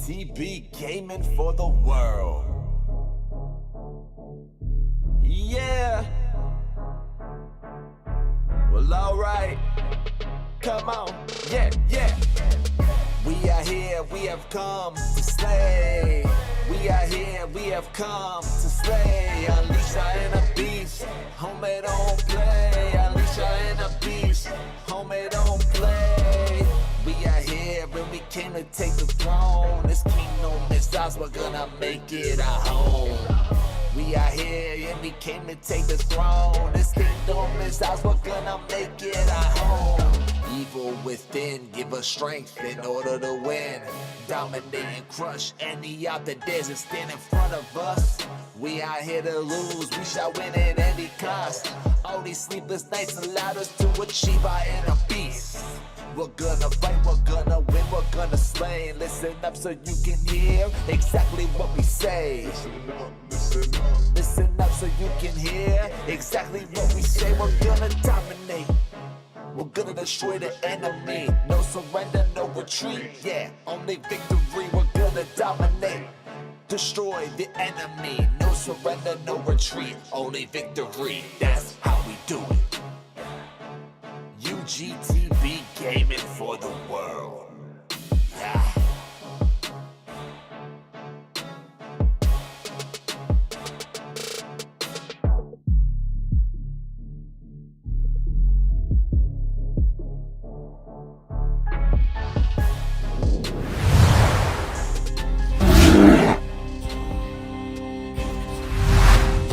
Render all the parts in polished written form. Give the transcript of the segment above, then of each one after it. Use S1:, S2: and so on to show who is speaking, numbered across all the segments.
S1: UGTB gaming for the world. Yeah. Well, alright. Come on. Yeah, yeah. We are here, we have come to slay. We are here, we have come to slay. Unleash our inner beast, homie don't play. Unleash our inner beast, homie don't play. We are here and we came to take the throne. This kingdom is ours, we're gonna make it our home. We are here and we came to take the throne. This kingdom is ours, we're gonna make it our home. Evil within, give us strength in order to win. Dominate and crush any out that dares to stand in front of us. We are here to lose, we shall win at any cost. All these sleepless nights allowed us to achieve our inner beast. We're gonna fight, we're gonna win, we're gonna slay. Listen up so you can hear exactly what we say. Listen up so you can hear exactly what we say. We're gonna dominate. We're gonna destroy the enemy. No surrender, no retreat. Yeah, only victory. We're gonna dominate. Destroy the enemy. No surrender, no retreat. Only victory. That's how we do it. UGTB gaming for the world. Yeah.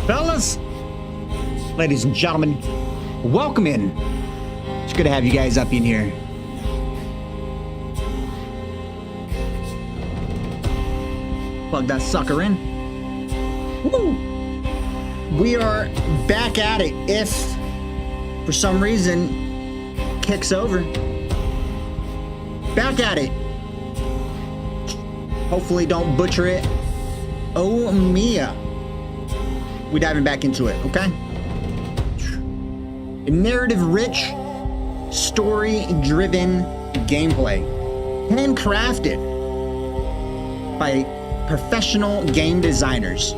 S2: Fellas, ladies and gentlemen, welcome in. It's good to have you guys up in here. Plug that sucker in. Woo! We are back at it. If for some reason kicks over, back at it. Hopefully don't butcher it. OMEA. We're diving back into it, okay? A narrative-rich, story-driven gameplay, handcrafted by professional game designers,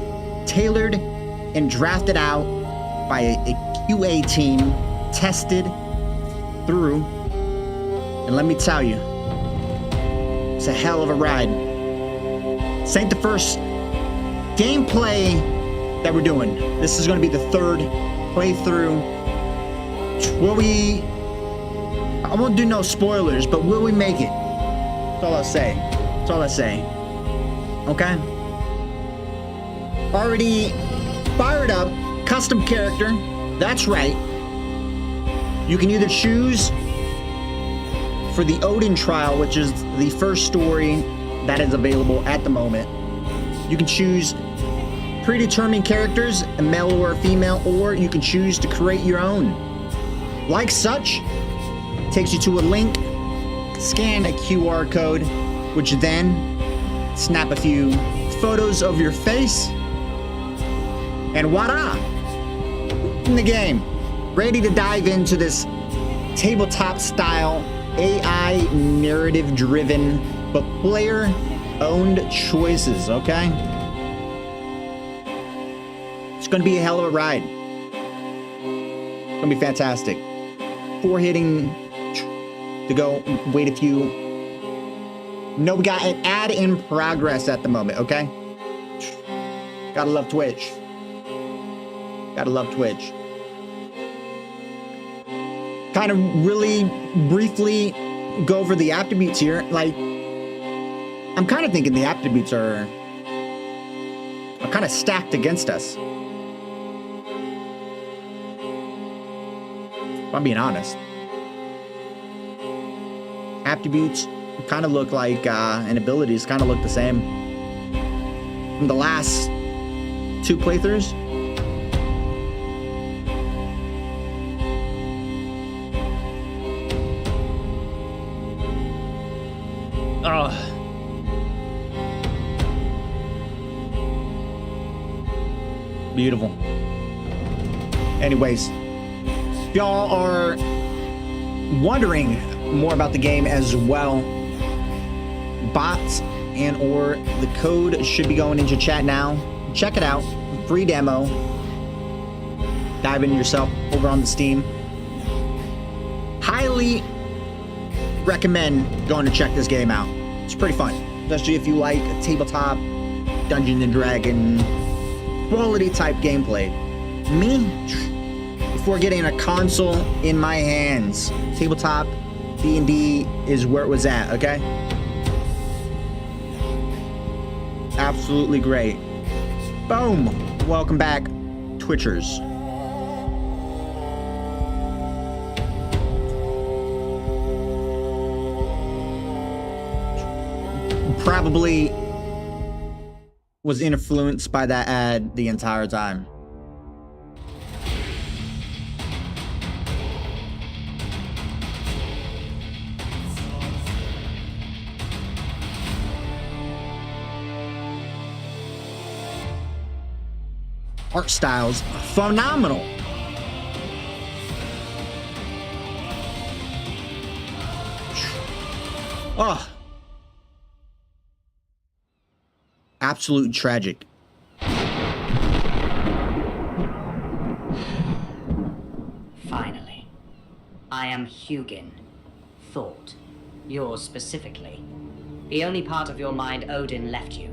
S2: tailored and drafted out by a QA team, tested through, and let me tell you, it's a hell of a ride. This ain't the first gameplay that we're doing. This is going to be the third playthrough. I won't do no spoilers, but will we make it? That's all I'll say. That's all I'll say. Okay? Already fired up, custom character. That's right. You can either choose for the Odin trial, which is the first story that is available at the moment. You can choose predetermined characters, a male or a female, or you can choose to create your own. Like such, takes you to a link, scan a QR code, which then snap a few photos of your face, and voila! In the game. Ready to dive into this tabletop-style, AI narrative-driven, but player-owned choices, okay? It's going to be a hell of a ride. It's going to be fantastic. Before hitting to go, wait a few. No, we got an ad in progress at the moment, okay? Gotta love Twitch. Gotta love Twitch. Kind of really briefly go over the attributes here. Like, I'm kind of thinking the attributes are kind of stacked against us. If I'm being honest. Attributes kind of look like, and abilities kind of look the same from the last two playthroughs. Oh. Beautiful. Anyways, if y'all are wondering more about the game as well, bots and or the code should be going into chat now. Check it out. Free demo. Dive in yourself over on the Steam. Highly recommend going to check this game out. It's pretty fun, especially if you like a tabletop, Dungeons and Dragon, quality type gameplay. Me, before getting a console in my hands, tabletop D&D is where it was at, okay? Absolutely great. Boom! Welcome back, Twitchers. Probably was influenced by that ad the entire time. Art styles phenomenal. Oh, absolute tragic.
S3: Finally, I am Hugin. Thought. Yours specifically. The only part of your mind Odin left you.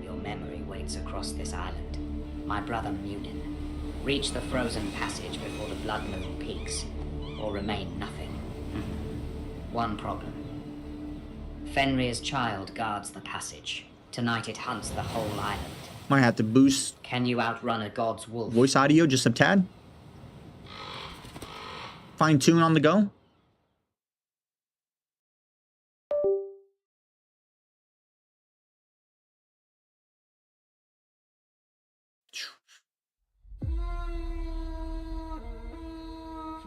S3: Your memory waits across this island. My brother Munin. Reach the frozen passage before the blood moon peaks, or remain nothing. One problem. Fenrir's child guards the passage. Tonight it hunts the whole island.
S2: Might have to boost
S3: Can you outrun a god's wolf?
S2: voice audio just a tad. Fine tune on the go.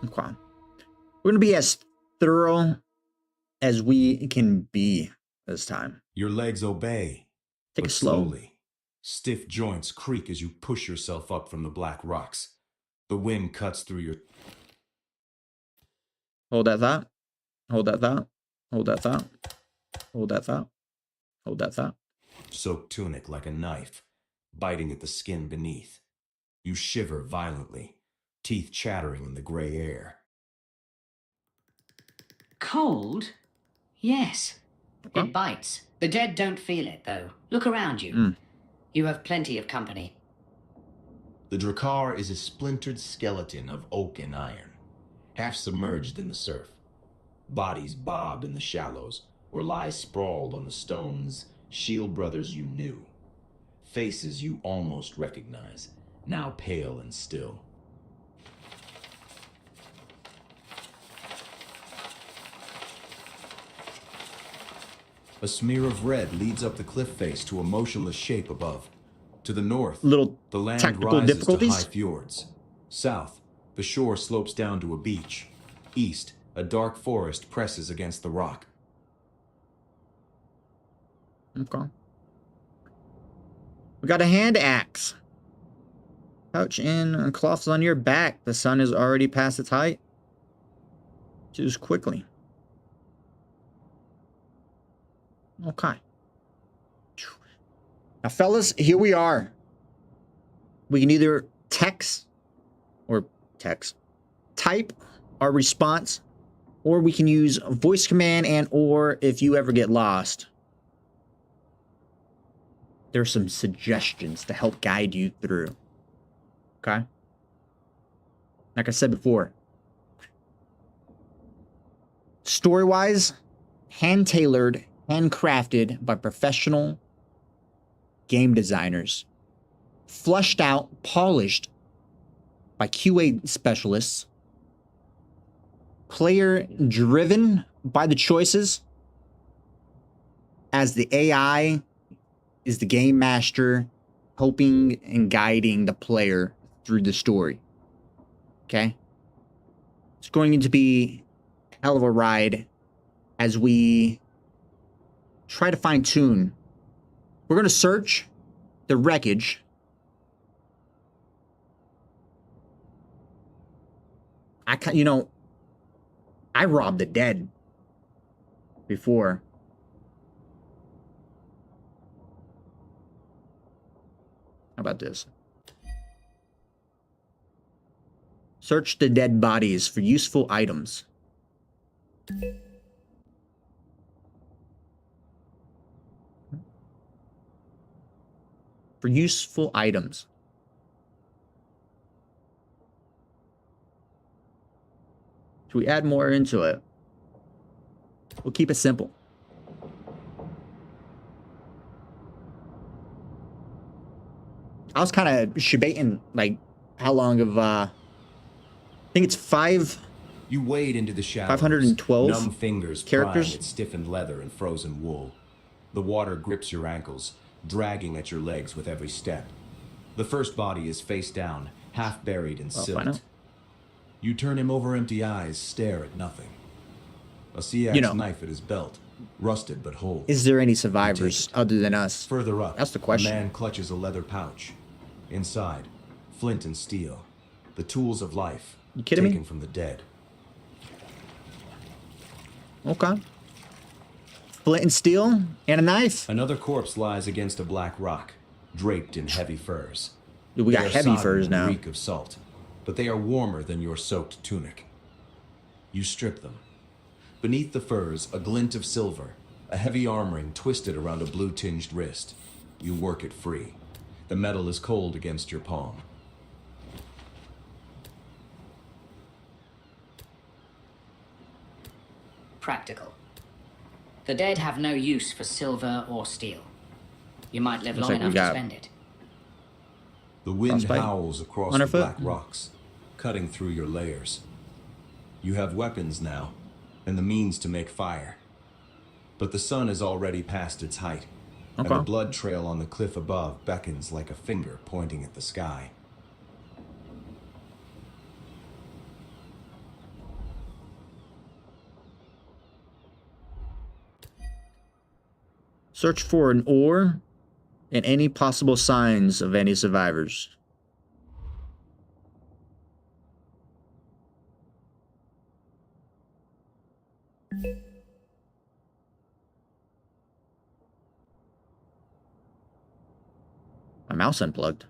S2: Okay. We're gonna be as thorough as we can be this time.
S4: Your legs obey.
S2: Take
S4: but
S2: it slow.
S4: slowly. Stiff joints creak as you push yourself up from the black rocks. The wind cuts through your...
S2: Hold that thought. Hold that thought. Hold that thought. Hold that thought. Hold that thought.
S4: soaked tunic like a knife, biting at the skin beneath. You shiver violently, teeth chattering in the gray air.
S3: Cold? Yes.
S2: Okay.
S3: It bites. The dead don't feel it, though. Look around you. You have plenty of company.
S4: The Drakkar is a splintered skeleton of oak and iron, half submerged in the surf. Bodies bob in the shallows or lie sprawled on the stones, shield brothers you knew. Faces you almost recognize, now pale and still. A smear of red leads up the cliff face to a motionless shape above. To the north,
S2: Little
S4: the land
S2: technical
S4: rises
S2: difficulties.
S4: to high fjords. South, the shore slopes down to a beach. East, a dark forest presses against the rock.
S2: Okay. We got a hand axe. Couch in, cloths on your back. The sun is already past its height. Choose quickly. Okay. Now, fellas, here we are. We can either type our response, or we can use voice command, and or if you ever get lost, there's some suggestions to help guide you through. Okay? Like I said before, story-wise, hand-tailored, handcrafted by professional game designers, flushed out, polished by QA specialists, player driven by the choices, as the AI is the game master, helping and guiding the player through the story. Okay? It's going to be a hell of a ride as we try to fine tune. We're going to search the wreckage. I robbed the dead before. about this? Search the dead bodies for useful items. For useful items. Should we add more into it? We'll keep it simple. I was kind of debating, like, how long of, I think it's
S4: You wade into the shadows.
S2: 512
S4: numb fingers
S2: characters.
S4: prying at stiffened leather and frozen wool. The water grips your ankles, dragging at your legs with every step. The first body is face down, half buried in silt. You turn him over empty eyes, stare at nothing. A sea-axe knife at his belt, rusted but whole.
S2: Is there any survivors other than us?
S4: Further up,
S2: That's the question.
S4: a man clutches a leather pouch. Inside, flint and steel, the tools of life,
S2: You kidding
S4: taken
S2: me?
S4: from the dead.
S2: Okay. Flint and steel and a knife.
S4: Another corpse lies against a black rock, draped in heavy furs.
S2: Dude, we
S4: They
S2: got
S4: are
S2: heavy
S4: sodden
S2: furs
S4: and
S2: now.
S4: reek of salt, but they are warmer than your soaked tunic. You strip them. Beneath the furs, a glint of silver, a heavy arm ring twisted around a blue-tinged wrist. You work it free. The metal is cold against your palm.
S3: Practical. The dead have no use for silver or steel. You might live
S2: Looks
S3: long
S2: like we
S3: enough to
S2: got-
S3: spend it.
S4: The wind
S2: Frostbite.
S4: howls across
S2: On
S4: the
S2: our foot?
S4: black rocks, cutting through your layers. You have weapons now, and the means to make fire. But the sun is already past its height, and the
S2: Okay.
S4: blood trail on the cliff above beckons like a finger pointing at the sky.
S2: Search for an ore and any possible signs of any survivors. My mouse unplugged.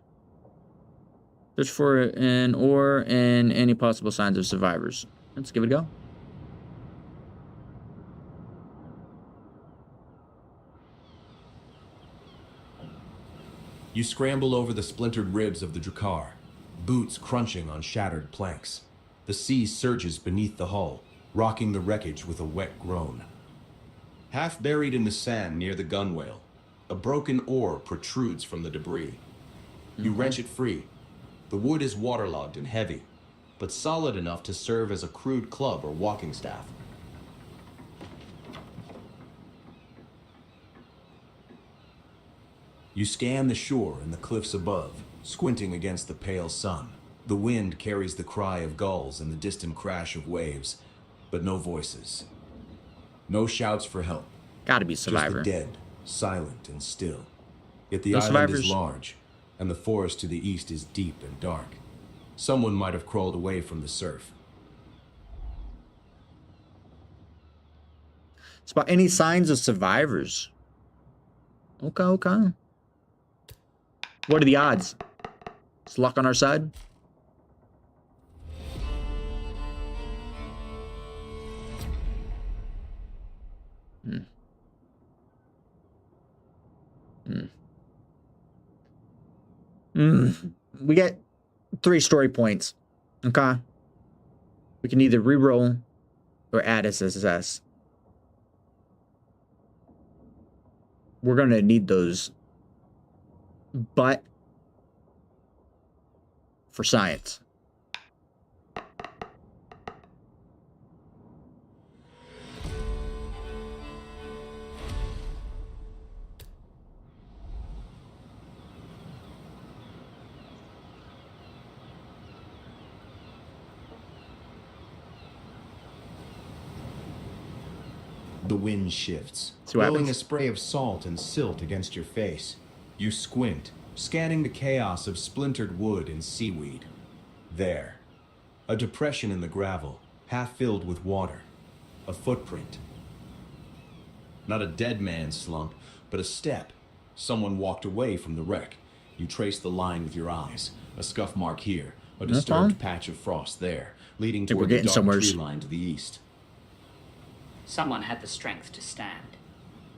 S2: Search for an ore and any possible signs of survivors. Let's give it a go.
S4: You scramble over the splintered ribs of the Drakkar, boots crunching on shattered planks. The sea surges beneath the hull, rocking the wreckage with a wet groan. Half buried in the sand near the gunwale, a broken oar protrudes from the debris. You wrench it free. The wood is waterlogged and heavy, but solid enough to serve as a crude club or walking staff. You scan the shore and the cliffs above, squinting against the pale sun. The wind carries the cry of gulls and the distant crash of waves, but no voices. No shouts for help.
S2: Gotta be
S4: Just the
S2: survivor.
S4: dead, silent and still. Yet the
S2: No
S4: island
S2: survivors?
S4: is large, and the forest to the east is deep and dark. Someone might have crawled away from the surf.
S2: It's about any signs of survivors. Okay, okay. What are the odds? Is luck on our side? We get 3 story points. Okay. We can either re-roll or add a success. We're going to need those. But for science.
S4: The wind shifts,
S2: See what
S4: blowing
S2: happens?
S4: a spray of salt and silt against your face. You squint, scanning the chaos of splintered wood and seaweed. There, a depression in the gravel, half filled with water. A footprint. Not a dead man's slump, but a step. Someone walked away from the wreck. You trace the line with your eyes. A scuff mark here, a
S2: That's
S4: disturbed
S2: fine.
S4: patch of frost there, leading
S2: Think we're
S4: toward the
S2: getting
S4: dark
S2: somewheres.
S4: tree line to the east.
S3: Someone had the strength to stand,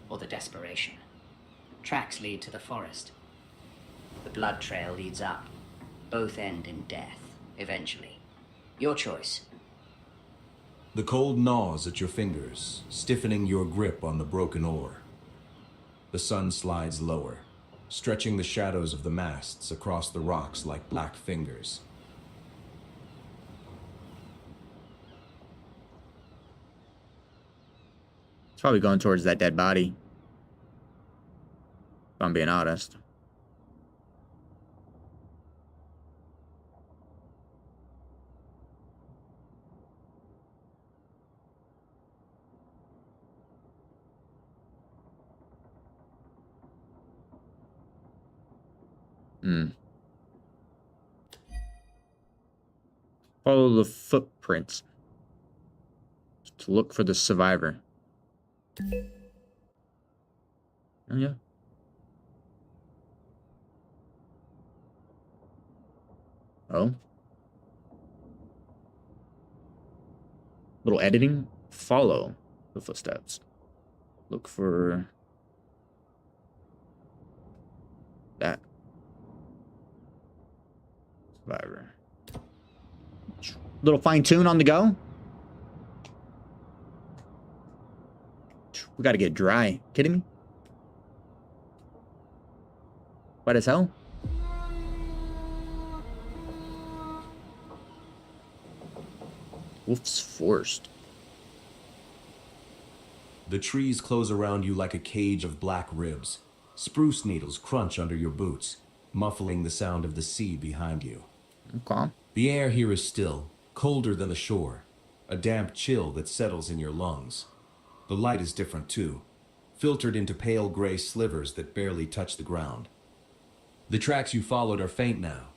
S3: or the desperation. Tracks lead to the forest. The blood trail leads up. Both end in death, eventually. Your choice.
S4: The cold gnaws at your fingers, stiffening your grip on the broken oar. The sun slides lower, stretching the shadows of the masts across the rocks like black fingers.
S2: It's probably going towards that dead body. If I'm being honest. Follow the footprints to look for the survivor. Oh, yeah. Oh. Little editing. Follow the footsteps. Look for that survivor. Little fine tune on the go. We gotta get dry. Kidding me? What as hell? Wolf's forced.
S4: The trees close around you like a cage of black ribs. Spruce needles crunch under your boots, muffling the sound of the sea behind you.
S2: Okay.
S4: The air here is still, colder than the shore, a damp chill that settles in your lungs. The light is different too, filtered into pale gray slivers that barely touch the ground. The tracks you followed are faint now,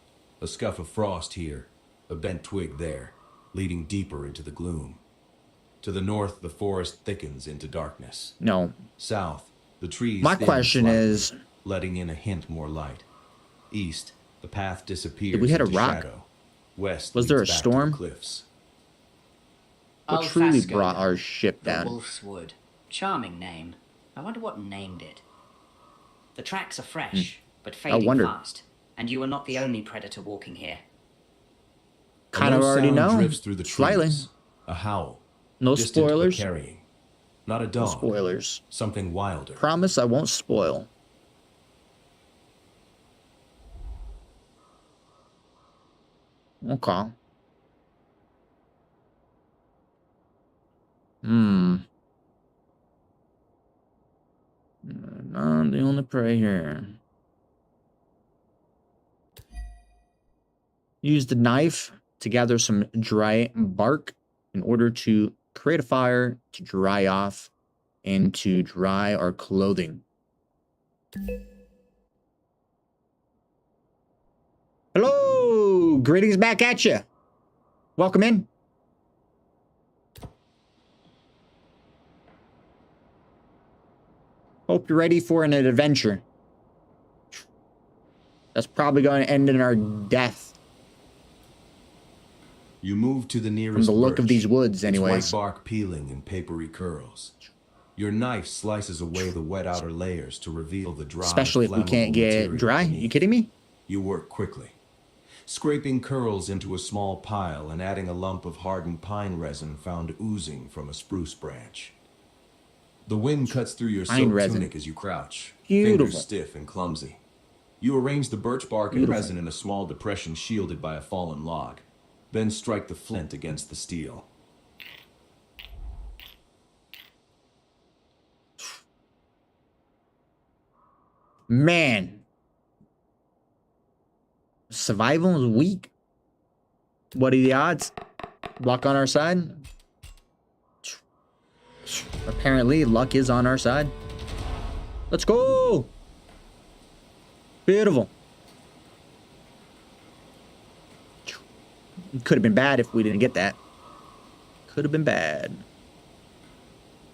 S4: a scuff of frost here, a bent twig there, leading deeper into the gloom. To the north, the forest thickens into darkness.
S2: No.
S4: South, the trees
S2: My
S4: thin
S2: question
S4: slightly,
S2: is,
S4: letting in a hint more light. East, the path disappears
S2: did we hit a
S4: into
S2: rock?
S4: shadow. West
S2: Was there
S4: leads
S2: a
S4: back to the
S2: storm?
S4: cliffs.
S2: what
S3: Oh,
S2: truly
S3: Fasco,
S2: brought our ship
S3: the
S2: down?
S3: Wolf's Wood. Charming name. I wonder what named it. The tracks are fresh, but fading
S2: wonder.
S3: fast. And you are not the only predator walking here.
S2: Kind
S4: A
S2: of
S4: low
S2: already
S4: sound
S2: know.
S4: drifts through the
S2: Slightly.
S4: trees. A howl.
S2: No
S4: Distant but
S2: spoilers.
S4: carrying. Not a
S2: No
S4: dog.
S2: spoilers.
S4: Something wilder.
S2: Promise I won't spoil. Okay. Not the only prey here. Use the knife to gather some dry bark in order to create a fire, to dry off, and to dry our clothing. Hello! Greetings back at you. Welcome in. Hope you're ready for an adventure. That's probably going to end in our death.
S4: You move to the nearest
S2: From the look of
S4: birch,
S2: these woods,
S4: its
S2: anyways.
S4: white bark peeling in papery curls. Your knife slices away the wet outer layers to reveal the dry,
S2: Especially if we
S4: flammable
S2: can't get
S4: material
S2: dry.
S4: beneath.
S2: You kidding me?
S4: You work quickly, scraping curls into a small pile and adding a lump of hardened pine resin found oozing from a spruce branch. The wind cuts through your
S2: Pine
S4: soaked
S2: resin.
S4: tunic as you crouch,
S2: Beautiful.
S4: fingers stiff and clumsy. You arrange the birch bark and
S2: Beautiful.
S4: resin in a small depression shielded by a fallen log, then strike the flint against the steel.
S2: Man. Survival is weak. What are the odds? Luck on our side? Apparently, luck is on our side. Let's go! Beautiful. Could have been bad if we didn't get that. Could have been bad.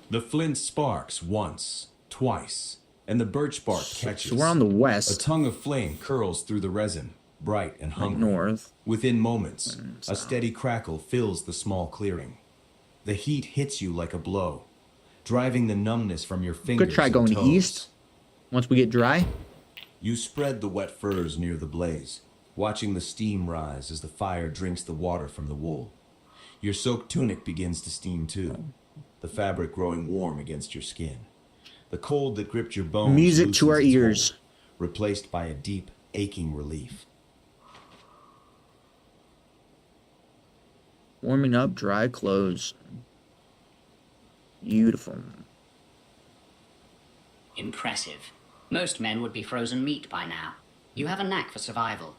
S4: The flint sparks once, twice, and the birch bark catches.
S2: So we're on the
S4: A
S2: west.
S4: tongue of flame curls through the resin, bright and hungry.
S2: North.
S4: Within moments, a steady crackle fills the small clearing. The heat hits you like a blow, driving the numbness from your fingers.
S2: Could try
S4: and
S2: going
S4: toes.
S2: east once we get dry.
S4: You spread the wet furs near the blaze, watching the steam rise as the fire drinks the water from the wool. Your soaked tunic begins to steam too, the fabric growing warm against your skin. The cold that gripped your bones
S2: Music to our
S4: loosens its
S2: ears.
S4: hold, replaced by a deep, aching relief.
S2: Warming up dry clothes. Beautiful.
S3: Impressive. Most men would be frozen meat by now. You have a knack for survival.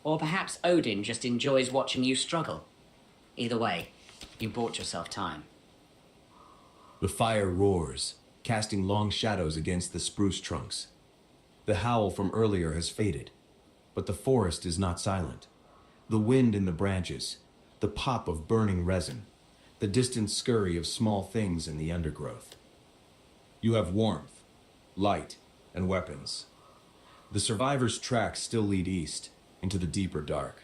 S3: Or perhaps Odin just enjoys watching you struggle. Either way, you bought yourself time.
S4: The fire roars, casting long shadows against the spruce trunks. The howl from earlier has faded, but the forest is not silent. The wind in the branches, the pop of burning resin, the distant scurry of small things in the undergrowth. You have warmth, light, and weapons. The survivors' tracks still lead east, into the deeper dark.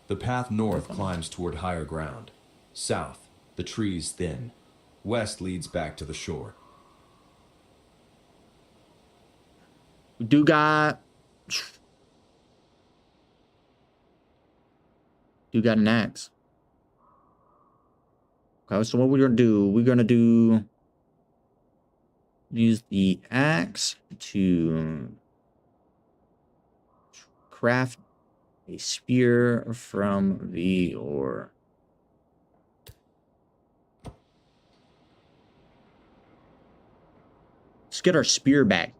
S4: The path north climbs toward higher ground. South, the trees thin. West leads back to the shore.
S2: We do got an axe. Okay, so what we're gonna do? We're gonna use the axe to craft a spear from the ore. Let's get our spear back.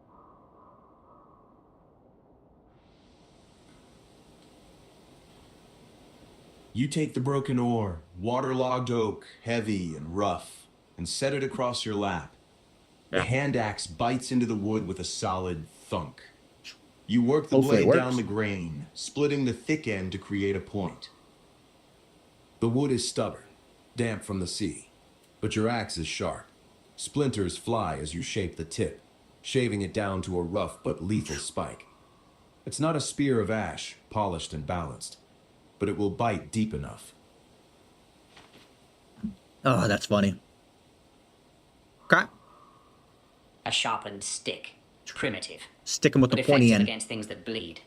S4: You take the broken ore, waterlogged oak, heavy and rough, and set it across your lap. The hand axe bites into the wood with a solid thunk. You work the
S2: Hopefully it
S4: blade
S2: works.
S4: down the grain, splitting the thick end to create a point. The wood is stubborn, damp from the sea, but your axe is sharp. Splinters fly as you shape the tip, shaving it down to a rough but lethal spike. It's not a spear of ash, polished and balanced, but it will bite deep enough.
S2: Oh, that's funny. Okay.
S3: A sharpened stick. Primitive.
S2: Stick him with
S3: But
S2: the pointy
S3: effective
S2: end.
S3: against things that bleed.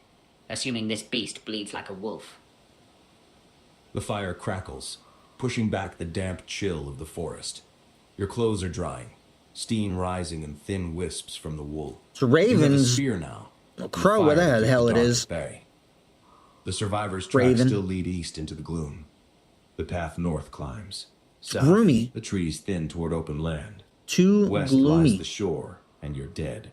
S3: Assuming this beast bleeds like a wolf.
S4: The fire crackles, pushing back the damp chill of the forest. Your clothes are drying, steam rising in thin wisps from the wool.
S2: So
S4: You have a
S2: ravens,
S4: spear now.
S2: a
S4: and
S2: crow,
S4: fire
S2: whatever the
S4: keeps
S2: hell it
S4: dark
S2: is.
S4: at bay. The survivors' tracks
S2: Raven.
S4: still lead east into the gloom. The path north climbs. South,
S2: Gloomy.
S4: the trees thin toward open land.
S2: Too
S4: West lies
S2: gloomy.
S4: the shore, and you're dead.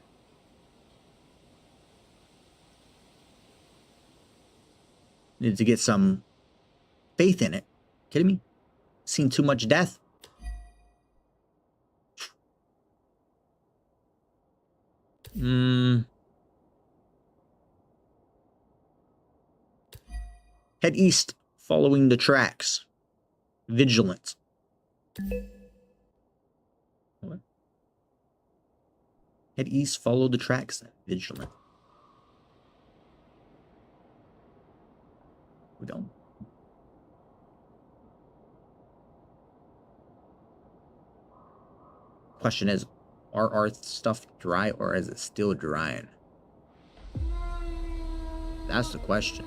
S2: Need to get some faith in it. Kidding me? Seen too much death. Head east, following the tracks. Vigilant. What? Head east, follow the tracks. Vigilant. We don't. Question is, are our stuff dry or is it still drying? That's the question.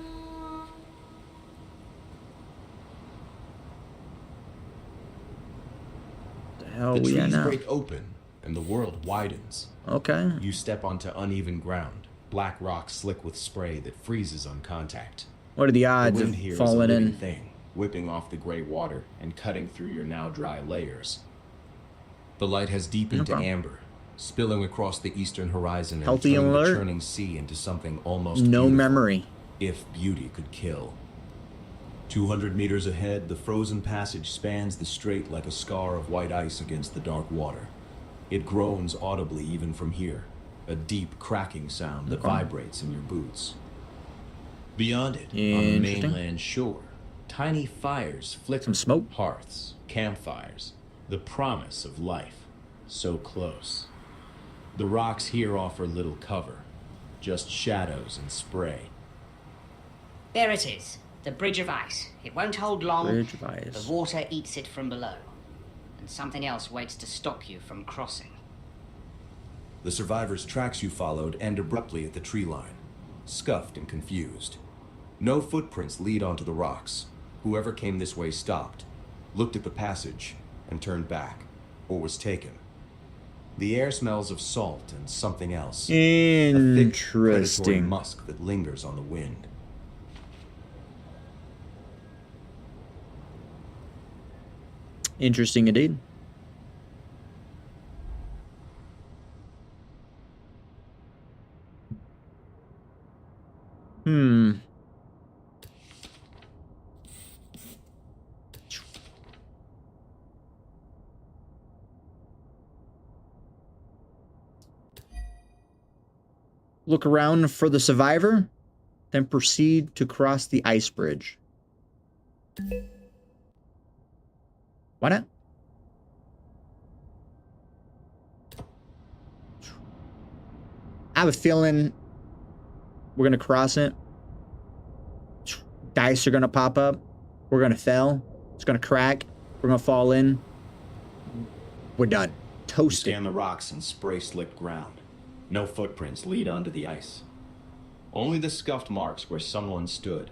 S2: The hell
S4: The
S2: we at
S4: trees
S2: now?
S4: break open, and the world widens.
S2: Okay.
S4: You step onto uneven ground, black rock slick with spray that freezes on contact.
S2: What are the
S4: The
S2: odds
S4: wind
S2: of
S4: here is a
S2: falling
S4: living
S2: in?
S4: thing, whipping off the gray water and cutting through your now dry layers. The light has deepened to
S2: Okay.
S4: amber, spilling across the eastern horizon and
S2: Healthy
S4: turning
S2: alert.
S4: the churning sea into something almost
S2: No
S4: beautiful,
S2: memory.
S4: if beauty could kill. 200 meters ahead, the frozen passage spans the strait like a scar of white ice against the dark water. It groans audibly even from here, a deep cracking sound that vibrates in your boots. Beyond it, on the
S2: Interesting.
S4: mainland shore, tiny fires flicker.
S2: Some smoke.
S4: Hearths, campfires, the promise of life, so close. The rocks here offer little cover, just shadows and spray.
S3: There it is, the bridge of ice. It won't hold long.
S2: Bridge of ice.
S3: The water eats it from below, and something else waits to stop you from crossing.
S4: The survivors' tracks you followed end abruptly at the tree line, scuffed and confused. No footprints lead onto the rocks. Whoever came this way stopped, looked at the passage, and turned back, or was taken. The air smells of salt and something else. A thick, predatory
S2: Interesting.
S4: musk that lingers on the wind.
S2: Interesting indeed. Look around for the survivor, then proceed to cross the ice bridge. Why not? I have a feeling we're going to cross it. Dice are going to pop up. We're going to fail. It's going to crack. We're going to fall in. We're done.
S4: You
S2: Toasted.
S4: scan the rocks and spray-slicked ground. No footprints lead onto the ice. Only the scuffed marks where someone stood,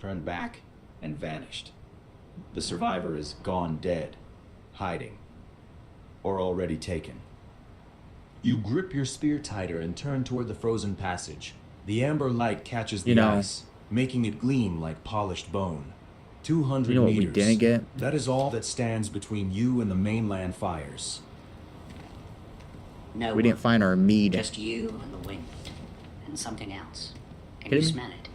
S4: turned back, and vanished. The survivor is gone dead, hiding, or already taken. You grip your spear tighter and turn toward the frozen passage. The amber light catches the ice, making it gleam like polished bone. 200
S2: You know what
S4: meters.
S2: we didn't get?
S4: That is all that stands between you and the mainland fires.
S3: No,
S2: We didn't find our mead.
S3: just you and the wind, and something else. Can
S2: Kidding
S3: you
S2: me?
S3: smell it?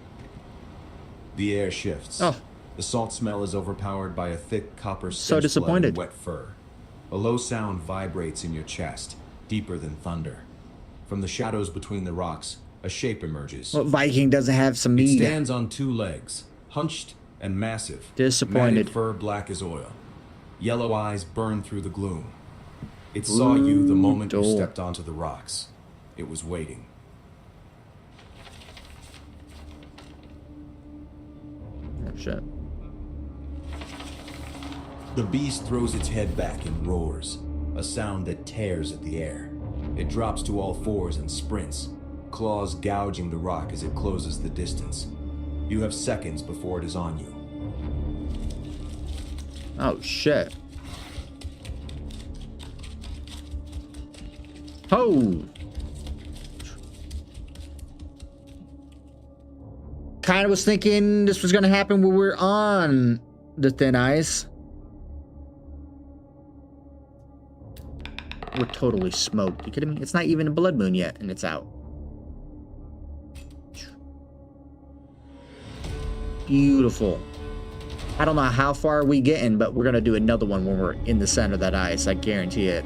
S4: The air shifts.
S2: Oh.
S4: The salt smell is overpowered by a thick copper
S2: So
S4: stench blood
S2: disappointed.
S4: and wet fur. A low sound vibrates in your chest, deeper than thunder. From the shadows between the rocks, a shape emerges.
S2: What Viking doesn't have some
S4: It
S2: mead?
S4: stands on two legs, hunched and massive.
S2: Disappointed.
S4: Matted fur black as oil. Yellow eyes burn through the gloom. It saw you the moment you
S2: Brutal.
S4: stepped onto the rocks. It was waiting.
S2: Oh, shit.
S4: The beast throws its head back and roars, a sound that tears at the air. It drops to all fours and sprints, claws gouging the rock as it closes the distance. You have seconds before it is on you.
S2: Oh, shit. Oh! Kind of was thinking this was going to happen when we're on the thin ice. We're totally smoked. You kidding me? It's not even a blood moon yet, and it's out. Beautiful. I don't know how far we getting, but we're going to do another one when we're in the center of that ice. I guarantee it.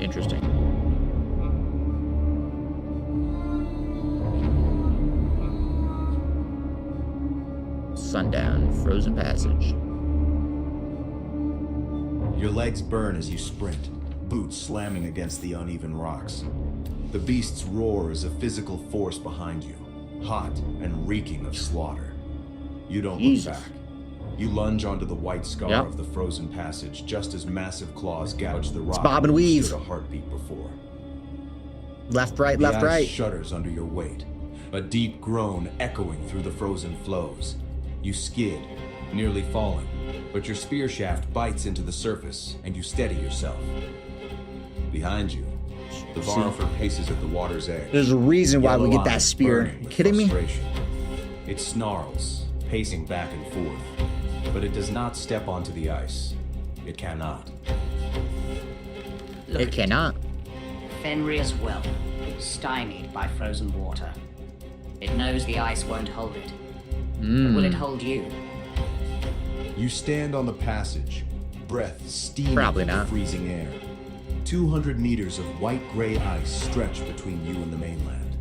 S2: Interesting. Sundown, frozen passage.
S4: Your legs burn as you sprint, boots slamming against the uneven rocks. The beast's roar is a physical force behind you, hot and reeking of slaughter. You don't
S2: Jesus.
S4: look back. You lunge onto the white scar
S2: Yep.
S4: of the frozen passage just as massive claws gouge the rock.
S2: bob and
S4: where you
S2: weave.
S4: stood a heartbeat before.
S2: Left, right,
S4: The
S2: left,
S4: ice
S2: right.
S4: shudders under your weight, a deep groan echoing through the frozen flows. You skid, nearly falling, but your spear shaft bites into the surface and you steady yourself. Behind you, the Varnifer paces at the water's edge.
S2: There's a reason why we
S4: yellow
S2: get that
S4: eyes
S2: spear.
S4: burning with
S2: Kidding me?
S4: frustration. It snarls, pacing back and forth, but it does not step onto the ice. It cannot.
S3: Look
S2: It
S3: at
S2: cannot.
S3: Fenrir's well, stymied by frozen water. It knows the ice won't hold it. But will it hold you?
S4: You stand on the passage, breath steaming
S2: Probably
S4: in the
S2: not.
S4: freezing air. 200 meters of white-gray ice stretch between you and the mainland.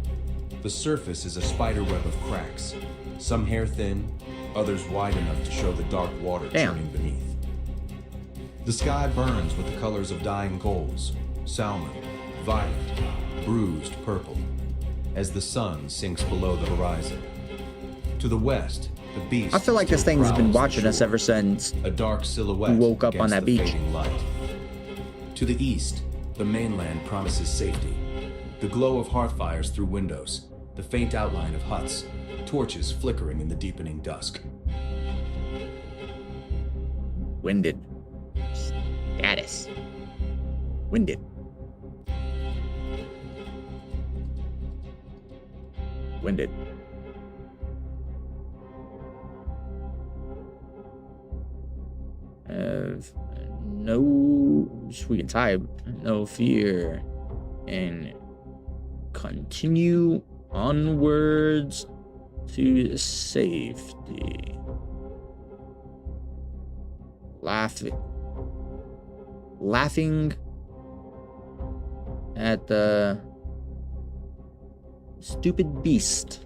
S4: The surface is a spiderweb of cracks, some hair-thin, others wide enough to show the dark water
S2: Damn.
S4: churning beneath. The sky burns with the colors of dying coals, salmon, violet, bruised purple, as the sun sinks below the horizon. To the west, the beast
S2: I feel like this
S4: still
S2: thing's been
S4: prowls the
S2: watching us
S4: shore,
S2: ever since
S4: a dark silhouette
S2: we woke up on
S4: against
S2: that
S4: the
S2: beach.
S4: fading light. To the east, the mainland promises safety. The glow of hearth fires through windows, the faint outline of huts, torches flickering in the deepening dusk.
S2: Winded. Status. Winded. Winded. Have no... We can type. No fear. And continue onwards to safety. Laughing at the stupid beast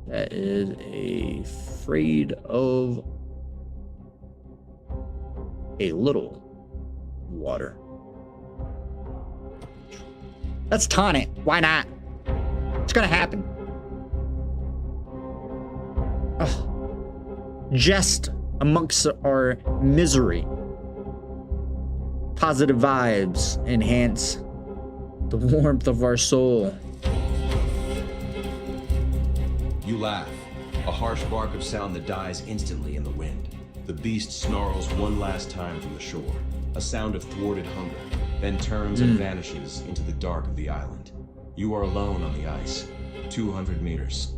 S2: that is afraid of a little water. Let's taunt it. Why not? It's gonna happen. Ugh. Jest amongst our misery. Positive vibes enhance the warmth of our soul.
S4: You laugh, a harsh bark of sound that dies instantly in the wind. The beast snarls one last time from the shore, a sound of thwarted hunger, then turns and vanishes into the dark of the island. You are alone on the ice, 200 meters.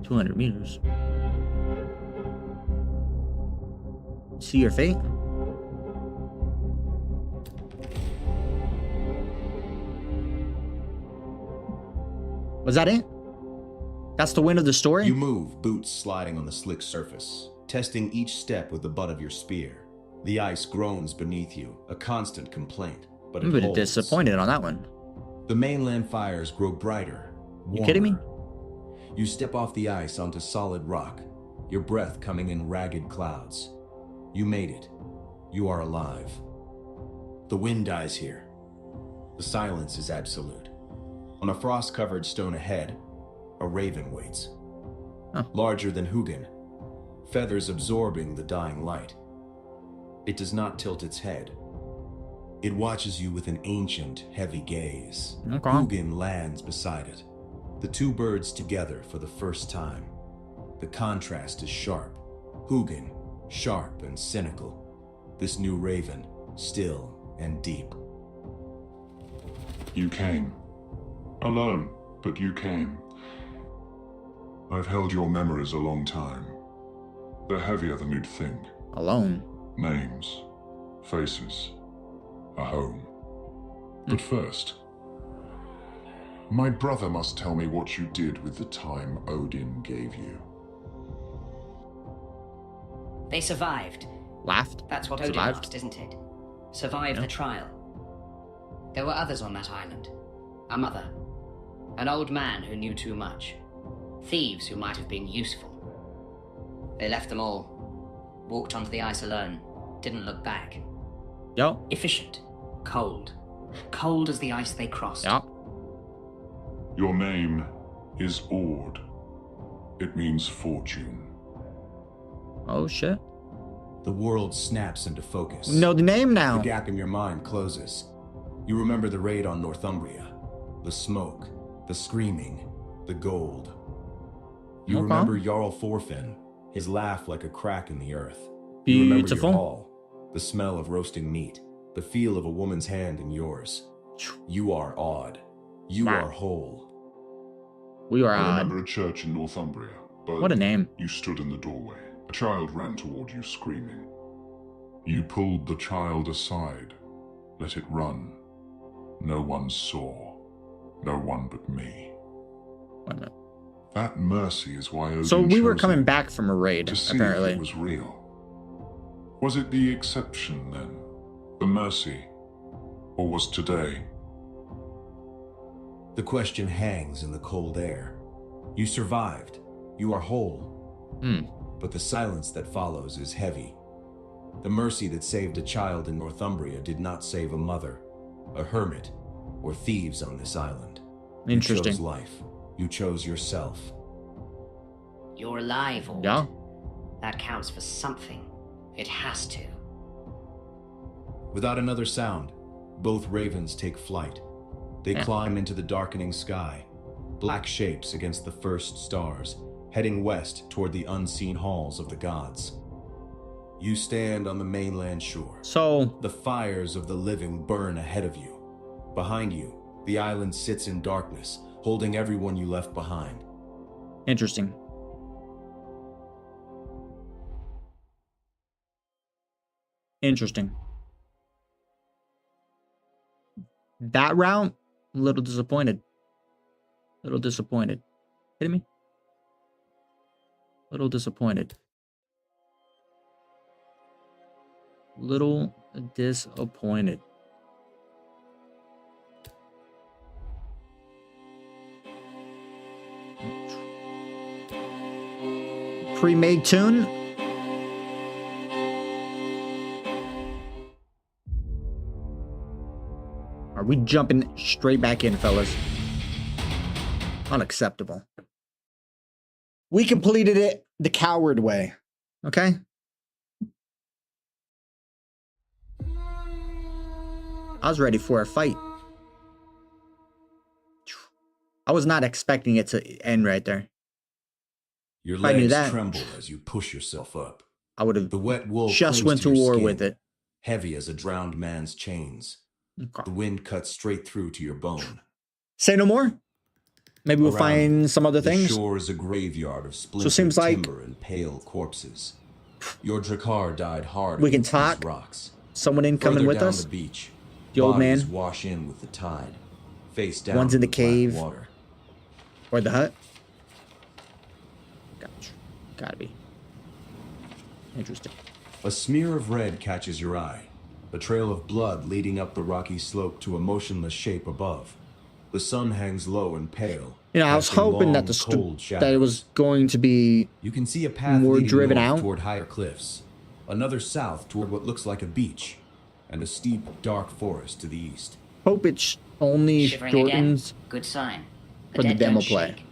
S2: 200 meters. See your fate? Was that it? That's the win of the story?
S4: You move, boots sliding on the slick surface, testing each step with the butt of your spear. The ice groans beneath you, a constant complaint, but
S2: I'm a bit disappointed on that one.
S4: The mainland fires grow brighter, warmer.
S2: You kidding me?
S4: You step off the ice onto solid rock, your breath coming in ragged clouds. You made it. You are alive. The wind dies here. The silence is absolute. On a frost-covered stone ahead, a raven waits.
S2: Oh.
S4: Larger than Hugin, feathers absorbing the dying light. It does not tilt its head. It watches you with an ancient, heavy gaze.
S2: Okay.
S4: Hugin lands beside it. The two birds together for the first time. The contrast is sharp. Hugin, sharp and cynical. This new raven, still and deep.
S5: You came. Alone, but you came. I've held your memories a long time. They're heavier than you'd think.
S2: Alone.
S5: Names, faces, a home. But first, my brother must tell me what you did with the time Odin gave you.
S3: They survived.
S2: Laughed?
S3: That's what Odin
S2: Survived?
S3: asked, isn't it? Survived
S2: Yeah.
S3: the trial. There were others on that island. A mother. An old man who knew too much. Thieves who might have been useful. They left them all. Walked onto the ice alone. Didn't look back.
S2: Yo.
S3: Efficient. Cold. Cold as the ice they crossed.
S2: Yeah.
S5: Your name is Ord. It means fortune.
S2: Oh shit.
S4: The world snaps into focus.
S2: Know the name
S4: The
S2: now.
S4: gap in your mind closes. You remember the raid on Northumbria. The smoke, the screaming, the gold. You
S2: Okay.
S4: remember Jarl Thorfinn, his laugh like a crack in the earth. You remember
S2: Beautiful.
S4: your hall, the smell of roasting meat, the feel of a woman's hand in yours. You are odd. You
S2: Wow.
S4: are whole.
S2: We are
S5: I
S2: odd.
S5: remember a church in Northumbria, but
S2: What a name.
S5: you stood in the doorway. A child ran toward you screaming. You pulled the child aside, let it run. No one saw. No one but me.
S2: Wait a minute.
S5: That mercy is why Odin
S2: So we were
S5: chose
S2: coming
S5: you
S2: back from a raid,
S5: to see
S2: apparently.
S5: if it was real. Was it the exception then? The mercy? Or was today?
S4: The question hangs in the cold air. You survived. You are whole. But the silence that follows is heavy. The mercy that saved a child in Northumbria did not save a mother, a hermit, or thieves on this island.
S2: Interesting.
S4: You chose life. You chose yourself.
S3: You're alive, Ord.
S2: Yeah.
S3: That counts for something. It has to.
S4: Without another sound, both ravens take flight. They climb into the darkening sky, black shapes against the first stars, heading west toward the unseen halls of the gods. You stand on the mainland shore.
S2: So,
S4: The fires of the living burn ahead of you. Behind you, the island sits in darkness, holding everyone you left behind.
S2: interesting. Interesting. That route, a little disappointed. Little disappointed. Kidding me? Little disappointed. Little disappointed. Pre-made tune. Are we jumping straight back in, fellas? Unacceptable. We completed it the coward way. Okay? I was ready for a fight. I was not expecting it to end right there.
S4: Your
S2: If I knew
S4: legs
S2: that,
S4: tremble as you push yourself up.
S2: I would have
S4: The wet wool
S2: just
S4: clings
S2: went to
S4: your
S2: war
S4: skin,
S2: with it.
S4: heavy as a drowned man's chains.
S2: Okay.
S4: The wind cuts straight through to your bone.
S2: Say no more. Maybe we'll
S4: Around
S2: find some other
S4: The
S2: things.
S4: shore is a graveyard of splintered
S2: seems like-
S4: timber and pale corpses. Your Drakkar died hard
S2: We can
S4: against these
S2: talk.
S4: rocks.
S2: Someone in coming
S4: Further
S2: with
S4: down
S2: us.
S4: the beach,
S2: The old
S4: bodies
S2: man.
S4: wash in with the tide, face down.
S2: One's in the
S4: black
S2: cave.
S4: water.
S2: Or the hut. Gotcha. Gotta be. Interesting.
S4: A smear of red catches your eye, a trail of blood leading up the rocky slope to a motionless shape above. The sun hangs low and pale.
S2: You know, I was
S4: casting
S2: hoping that
S4: long, cold
S2: that it was
S4: shadows.
S2: going to be
S4: You can see a path
S2: more
S4: leading
S2: driven
S4: north
S2: out.
S4: toward higher cliffs, another south toward what looks like a beach, and a steep, dark forest to the east.
S2: hope it only
S3: Shivering
S2: shortens.
S3: again. Good sign.
S2: for the
S3: dead
S2: demo
S3: don't
S2: play.
S3: shake.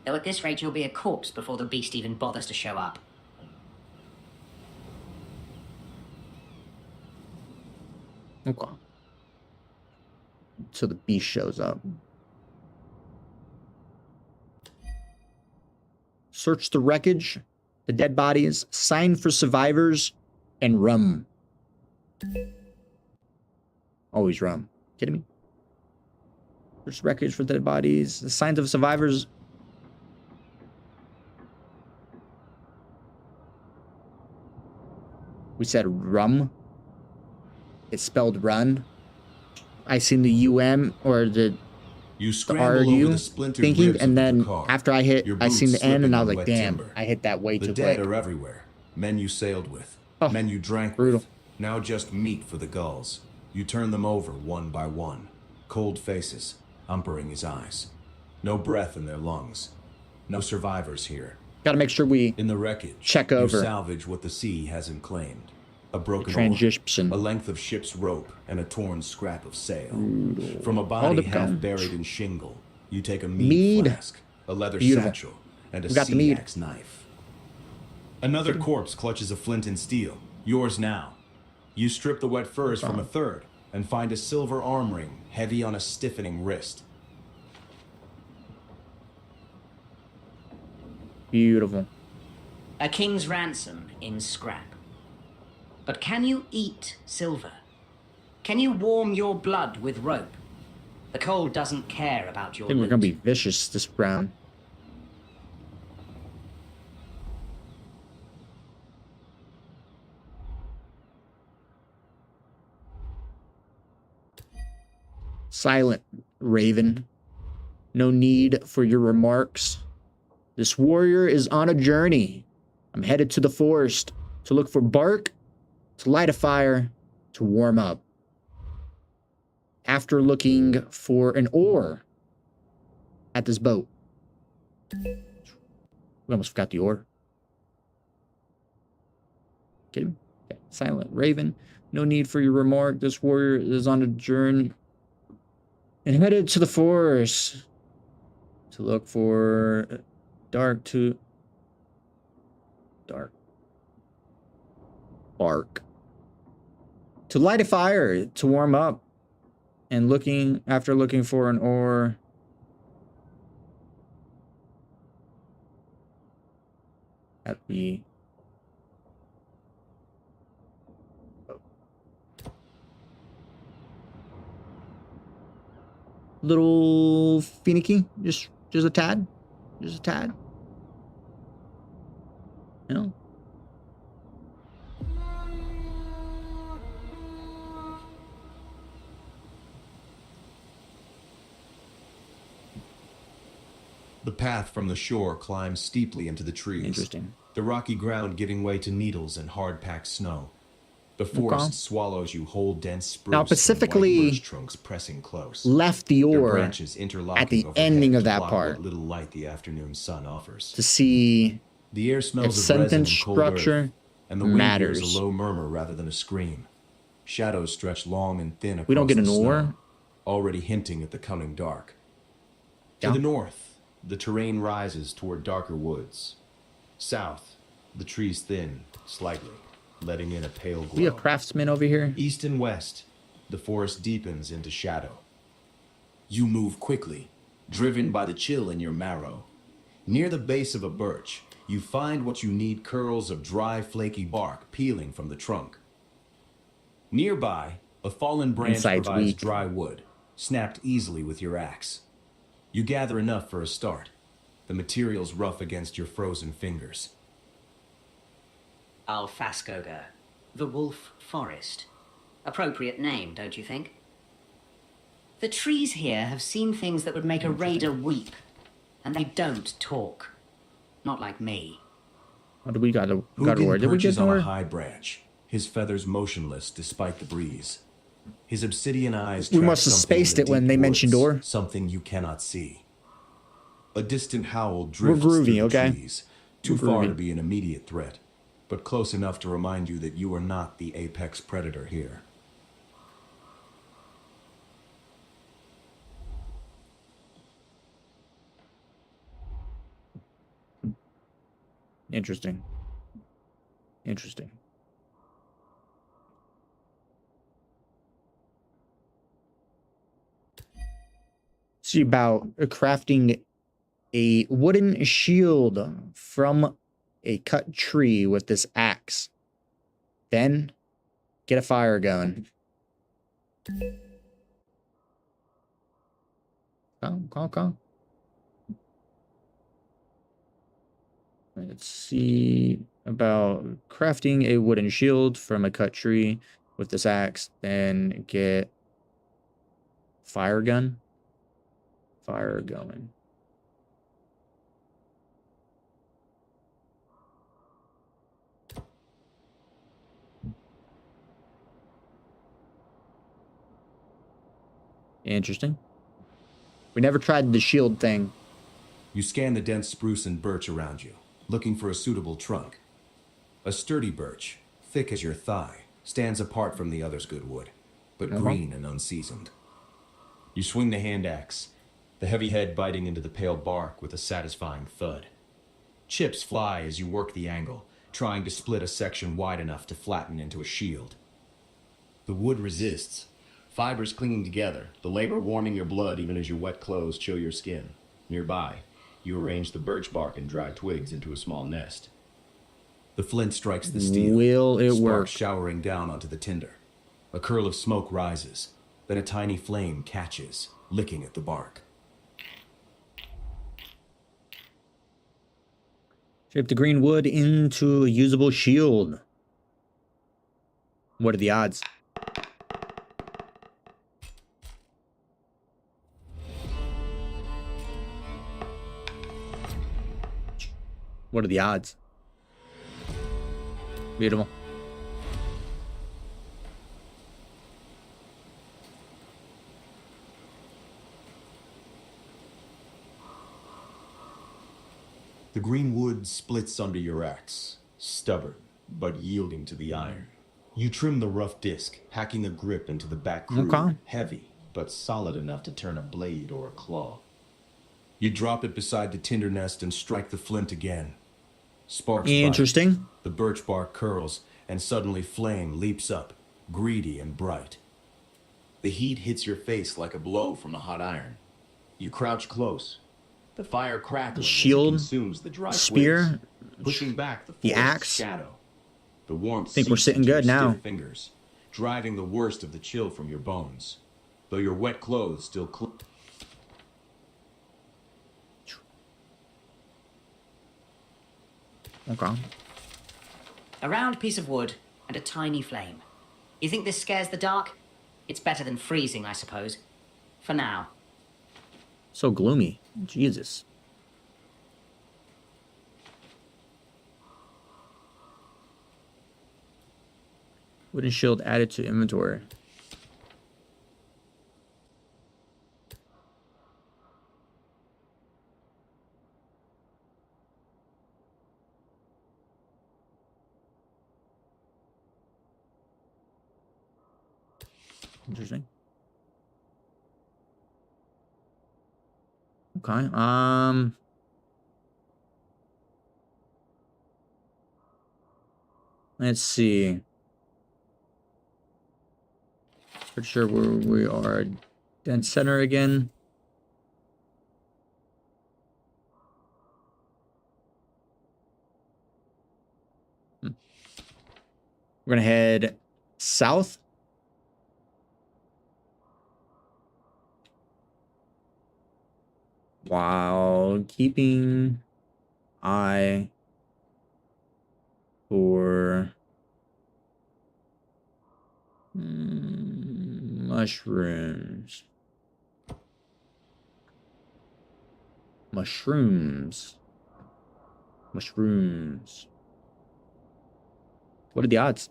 S3: Though at this rate you'll be a corpse before the beast even bothers to show up.
S2: Okay. So the beast shows up. Search the wreckage, the dead bodies, sign for survivors, and rum. Always rum. Kidding me? Search the wreckage for dead bodies, the signs of survivors. We said rum. It's spelled run. I seen the UM or the
S4: You scramble over
S2: RU
S4: the splintered
S2: thinking,
S4: ribs
S2: and
S4: of the
S2: then
S4: car,
S2: after I hit,
S4: your
S2: I seen
S4: boots
S2: the end, and
S4: slipping
S2: I was
S4: on
S2: like,
S4: wet
S2: damn,
S4: timber.
S2: I hit that way
S4: The
S2: too
S4: dead
S2: quick.
S4: are everywhere. Men you sailed with,
S2: Oh,
S4: men you drank
S2: brutal.
S4: with, now just meat for the gulls. You turn them over one by one. Cold faces, umpering his eyes. No breath in their lungs. No survivors here.
S2: Gotta make sure we
S4: In the wreckage,
S2: check
S4: you
S2: over
S4: salvage what the sea hasn't claimed. A broken
S2: transition.
S4: oar, a length of ship's rope, and a torn scrap of sail. From a
S2: All
S4: body
S2: the
S4: half
S2: guns.
S4: buried in shingle, you take a
S2: Mead.
S4: flask, a leather
S2: Beautiful.
S4: satchel, and a
S2: We got the mead.
S4: sea-axe knife. Another corpse clutches a flint and steel. Yours now. You strip the wet furs from a third and find a silver arm ring heavy on a stiffening wrist.
S2: Beautiful.
S3: A king's ransom in scrap. But can you eat silver? Can you warm your blood with rope? The cold doesn't care about your
S2: I think we're
S3: loot.
S2: gonna be vicious this round. Silent, Raven. No need for your remarks. This warrior is on a journey. I'm headed to the forest to look for bark, to light a fire, to warm up. After looking for an oar at this boat. We almost forgot the ore. Okay. Silent Raven. No need for your remark. This warrior is on a journey and headed to the forest to look for dark bark. To light a fire to warm up. And looking for an ore. At the little finicky, just a tad. Just a tad. You know?
S4: The path from the shore climbs steeply into the trees.
S2: Interesting.
S4: The rocky ground giving way to needles and hard-packed snow. The forest swallows you whole dense spruce
S2: now,
S4: and
S2: specifically,
S4: white birch trunks pressing close.
S2: Left the
S4: Their
S2: ore
S4: branches interlocking
S2: at the
S4: overhead
S2: ending of
S4: to
S2: that
S4: block
S2: part
S4: what little light the afternoon sun offers.
S2: to see
S4: The air
S2: if
S4: smells of resin
S2: sentence
S4: and cold earth,
S2: structure
S4: and the wind
S2: matters.
S4: hears a low murmur rather than a scream. Shadows stretch long and thin across
S2: We don't get
S4: the
S2: an
S4: snow,
S2: ore?
S4: already hinting at the coming dark. To
S2: Yeah.
S4: the north, the terrain rises toward darker woods. South, the trees thin slightly, letting in a pale glow.
S2: We a craftsman over here.
S4: East and west, the forest deepens into shadow. You move quickly, driven by the chill in your marrow. Near the base of a birch, you find what you need: curls of dry, flaky bark peeling from the trunk. Nearby, a fallen branch
S2: Inside's
S4: provides
S2: weak.
S4: dry wood, snapped easily with your axe. You gather enough for a start. The material's rough against your frozen fingers.
S3: Alfascoga, the Wolf Forest. Appropriate name, don't you think? The trees here have seen things that would make a raider weep, and they don't talk. Not like me.
S2: What do we got? Got
S4: Hugin
S2: ore? Did we
S4: perches
S2: get
S4: on
S2: ore?
S4: a high branch, his feathers motionless despite the breeze. His obsidian eyes
S2: We
S4: track
S2: must have
S4: something in
S2: spaced
S4: the
S2: it when
S4: deep
S2: they mentioned
S4: woods,
S2: ore.
S4: something you cannot see. A distant howl
S2: We're
S4: drifts
S2: groovy,
S4: through the
S2: okay?
S4: trees, too
S2: We're
S4: far
S2: groovy.
S4: to be an immediate threat, but close enough to remind you that you are not the apex predator here.
S2: Interesting. Interesting. See about crafting a wooden shield from a cut tree with this axe. Then get a fire going. Come. Let's see about crafting a wooden shield from a cut tree with this axe. Then get fire gun. Fire going. Interesting. We never tried the shield thing.
S4: You scan the dense spruce and birch around you, looking for a suitable trunk. A sturdy birch, thick as your thigh, stands apart from the other's good wood, but green and unseasoned. You swing the hand axe, the heavy head biting into the pale bark with a satisfying thud. Chips fly as you work the angle, trying to split a section wide enough to flatten into a shield.
S6: The wood resists, fibers clinging together, the labor warming your blood even as your wet clothes chill your skin. Nearby, you arrange the birch bark and dry twigs into a small nest.
S4: The flint strikes the steel,
S2: Will it work?
S4: sparks showering down onto the tinder. A curl of smoke rises, then a tiny flame catches, licking at the bark.
S2: Shape the green wood into a usable shield. What are the odds? What are the odds? Beautiful.
S4: The green wood splits under your axe, stubborn but yielding to the iron. You trim the rough disc, packing a grip into the back groove,
S2: Okay.
S4: heavy but solid enough to turn a blade or a claw. You drop it beside the tinder nest and strike the flint again. Sparks bite.
S2: Interesting.
S4: The birch bark curls, and suddenly flame leaps up, greedy and bright. The heat hits your face like a blow from a hot iron. You crouch close. The fire crackles
S2: Shield,
S4: as it consumes the dry
S2: spear,
S4: twigs, pushing back the
S2: the
S4: forest's
S2: axe.
S4: shadow. The warmth
S2: Think we're
S4: seeps
S2: sitting
S4: into
S2: good
S4: your
S2: now.
S4: stiff fingers, driving the worst of the chill from your bones. Though your wet clothes still
S2: Okay.
S3: A round piece of wood and a tiny flame. You think this scares the dark? It's better than freezing, I suppose. For now.
S2: So gloomy. Jesus. Wooden shield added to inventory. Interesting. Okay. Let's see. Pretty sure we are dead center again. We're gonna head south. While keeping eye for mushrooms. Mushrooms. What are the odds?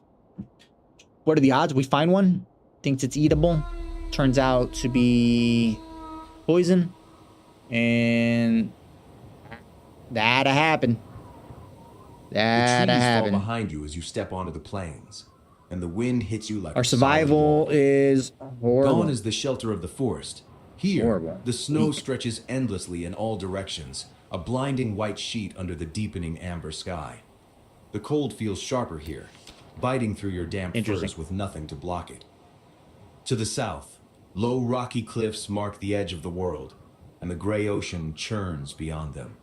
S2: What are the odds we find one? Thinks it's eatable. Turns out to be poison. And that'll happen.
S4: The
S2: That'll
S4: trees fall
S2: happen.
S4: behind you as you step onto the plains, and the wind hits you like
S2: Our
S4: a solid
S2: survival
S4: wall.
S2: is horrible.
S4: Gone is the shelter of the forest. Here,
S2: Horrible.
S4: the snow stretches endlessly in all directions, a blinding white sheet under the deepening amber sky. The cold feels sharper here, biting through your damp
S2: Interesting.
S4: furs with nothing to block it. To the south, low rocky cliffs mark the edge of the world, and the gray ocean churns beyond them.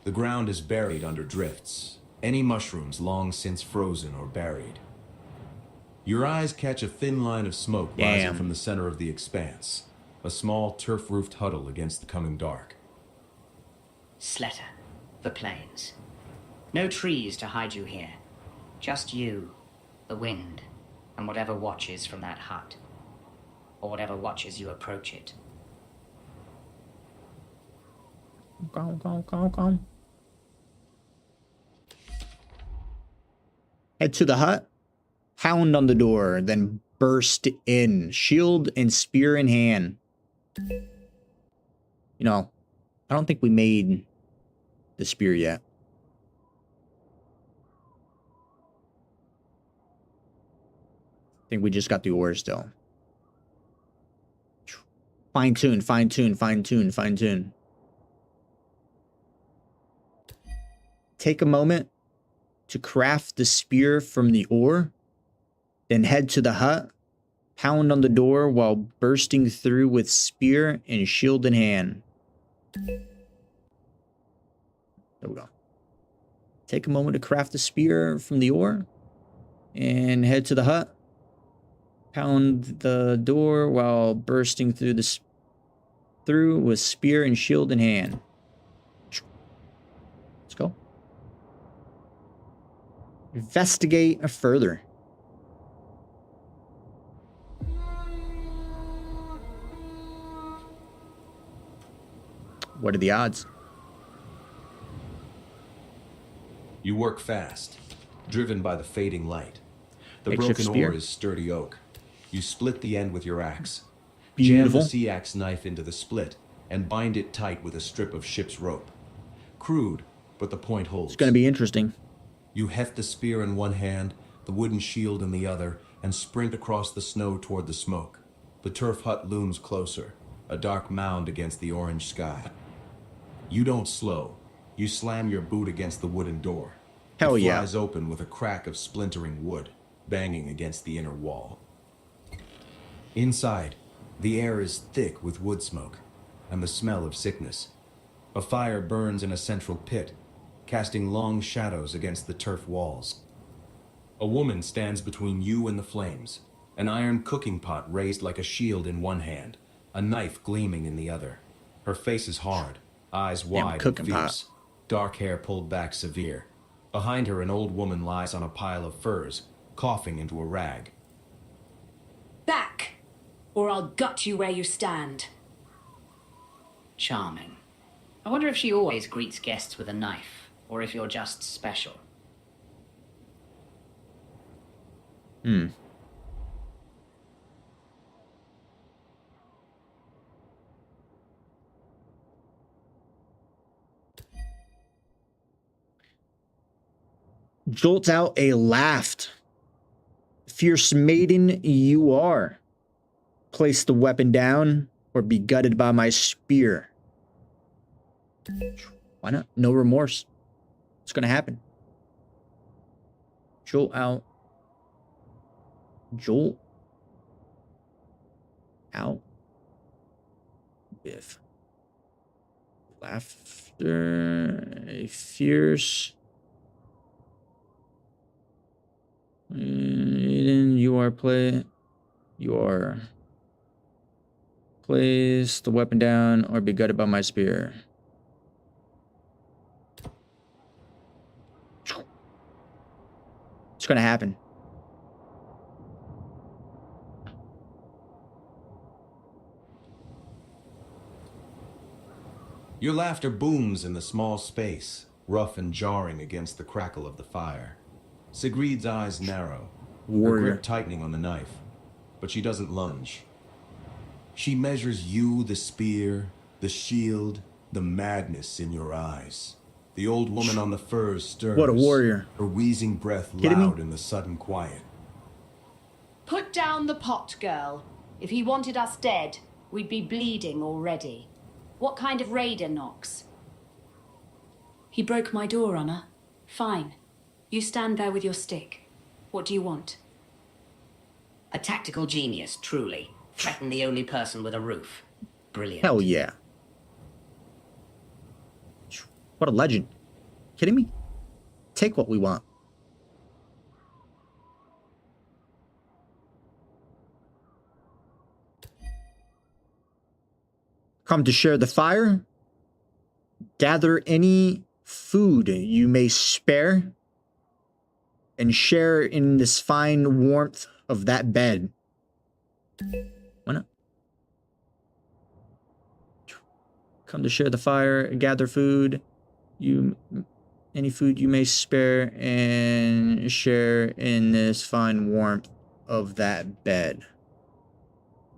S4: The ground is buried under drifts, any mushrooms long since frozen or buried. Your eyes catch a thin line of smoke rising
S2: Damn.
S4: from the center of the expanse, a small turf-roofed huddle against the coming dark.
S3: Sletter, the plains. No trees to hide you here. Just you, the wind, and whatever watches from that hut. Or whatever watches you approach it.
S2: Go. Head to the hut, pound on the door, then burst in, shield and spear in hand. You know, I don't think we made the spear yet. I think we just got the ore still. Fine tune. Take a moment to craft the spear from the ore, then head to the hut, pound on the door while bursting through with spear and shield in hand. There we go. Take a moment to craft the spear from the ore, and head to the hut, pound the door while bursting through with spear and shield in hand. Let's go. Investigate further. What are the odds?
S4: You work fast, driven by the fading light. The
S2: Makeshift
S4: broken
S2: spear.
S4: ore is sturdy oak. You split the end with your axe.
S2: Beautiful.
S4: Jam the sea axe knife into the split and bind it tight with a strip of ship's rope. Crude,
S6: but the point holds.
S2: It's going to be interesting.
S6: You heft the spear in one hand, the wooden shield in the other, and sprint across the snow toward the smoke. The turf hut looms closer, a dark mound against the orange sky. You don't slow. You slam your boot against the wooden door.
S2: Hell
S6: it
S2: yeah.
S6: flies open with a crack of splintering wood, banging against the inner wall. Inside, the air is thick with wood smoke, and the smell of sickness. A fire burns in a central pit, casting long shadows against the turf walls. A woman stands between you and the flames, an iron cooking pot raised like a shield in one hand, a knife gleaming in the other. Her face is hard, eyes wide and
S2: cooking
S6: fierce, dark hair pulled back severe. Behind her, an old woman lies on a pile of furs, coughing into a rag.
S7: Back, or I'll gut you where you stand.
S3: Charming. I wonder if she always greets guests with a knife, or if you're just special.
S2: Jolts out a laughed. Fierce maiden you are. Place the weapon down or be gutted by my spear. Why not? No remorse. It's gonna happen. Jolt out. Jolt out. Biff. Laughter. A fierce. You are place the weapon down or be gutted by my spear. It's gonna happen.
S6: Your laughter booms in the small space, rough and jarring against the crackle of the fire. Sigrid's eyes narrow, her
S2: Warrior.
S6: grip tightening on the knife, but she doesn't lunge. She measures you, the spear, the shield, the madness in your eyes. The old woman on the furs stirs.
S2: What a warrior.
S6: Her wheezing breath
S2: Kidding me?
S6: loud in the sudden quiet.
S7: Put down the pot, girl. If he wanted us dead, we'd be bleeding already. What kind of raider knocks? He broke my door, Honor. Fine. You stand there with your stick. What do you want?
S3: A tactical genius, truly. Threaten the only person with a roof. Brilliant.
S2: Hell yeah. What a legend. Kidding me? Take what we want. Come to share the fire. Gather any food you may spare. And share in this fine warmth of that bed. Why not? Come to share the fire, gather food. Any food you may spare and share in this fine warmth of that bed.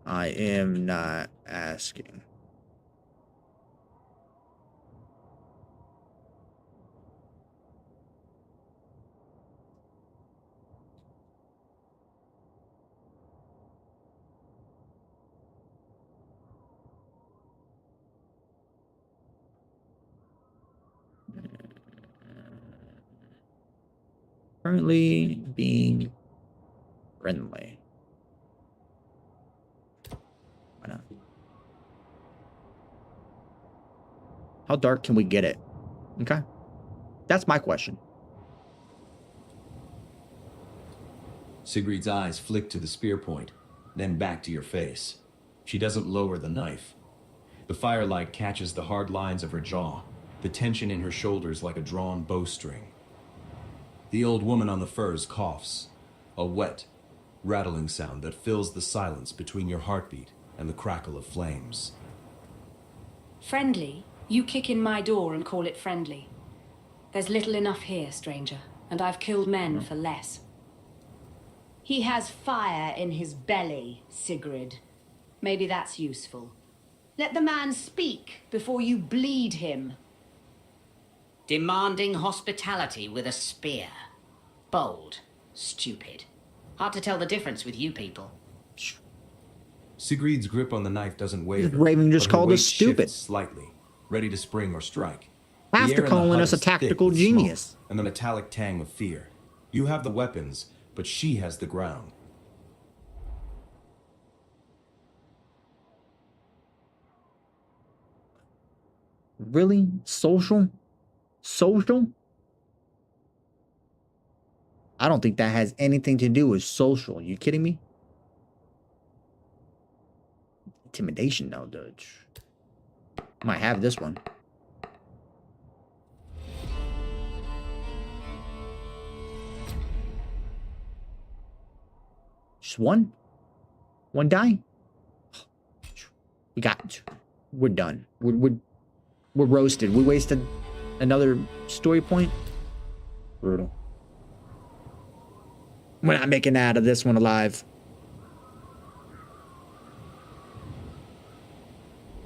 S2: I am not asking. Currently being friendly. Why not? How dark can we get it? Okay. That's my question.
S6: Sigrid's eyes flick to the spear point, then back to your face. She doesn't lower the knife. The firelight catches the hard lines of her jaw, the tension in her shoulders like a drawn bowstring. The old woman on the furs coughs, a wet, rattling sound that fills the silence between your heartbeat and the crackle of flames.
S7: Friendly? You kick in my door and call it friendly. There's little enough here, stranger, and I've killed men for less. He has fire in his belly, Sigrid. Maybe that's useful. Let the man speak before you bleed him.
S3: Demanding hospitality with a spear. Bold. Stupid. Hard to tell the difference with you people.
S6: Sigrid's grip on the knife doesn't waver.
S2: Raven just
S6: but her
S2: called
S6: weight
S2: us stupid.
S6: shifts slightly, ready to spring or strike. The
S2: After
S6: air in the
S2: calling
S6: hut
S2: us a
S6: is thick
S2: tactical
S6: with smoke
S2: genius.
S6: and the metallic tang of fear. You have the weapons, but she has the ground.
S2: Really? Social? Social? I don't think that has anything to do with social. You kidding me? Intimidation, though, dude. Might have this one. Just one? One die? We got... We're done. We're roasted. We wasted another story point. Brutal. We're not making it out of this one alive.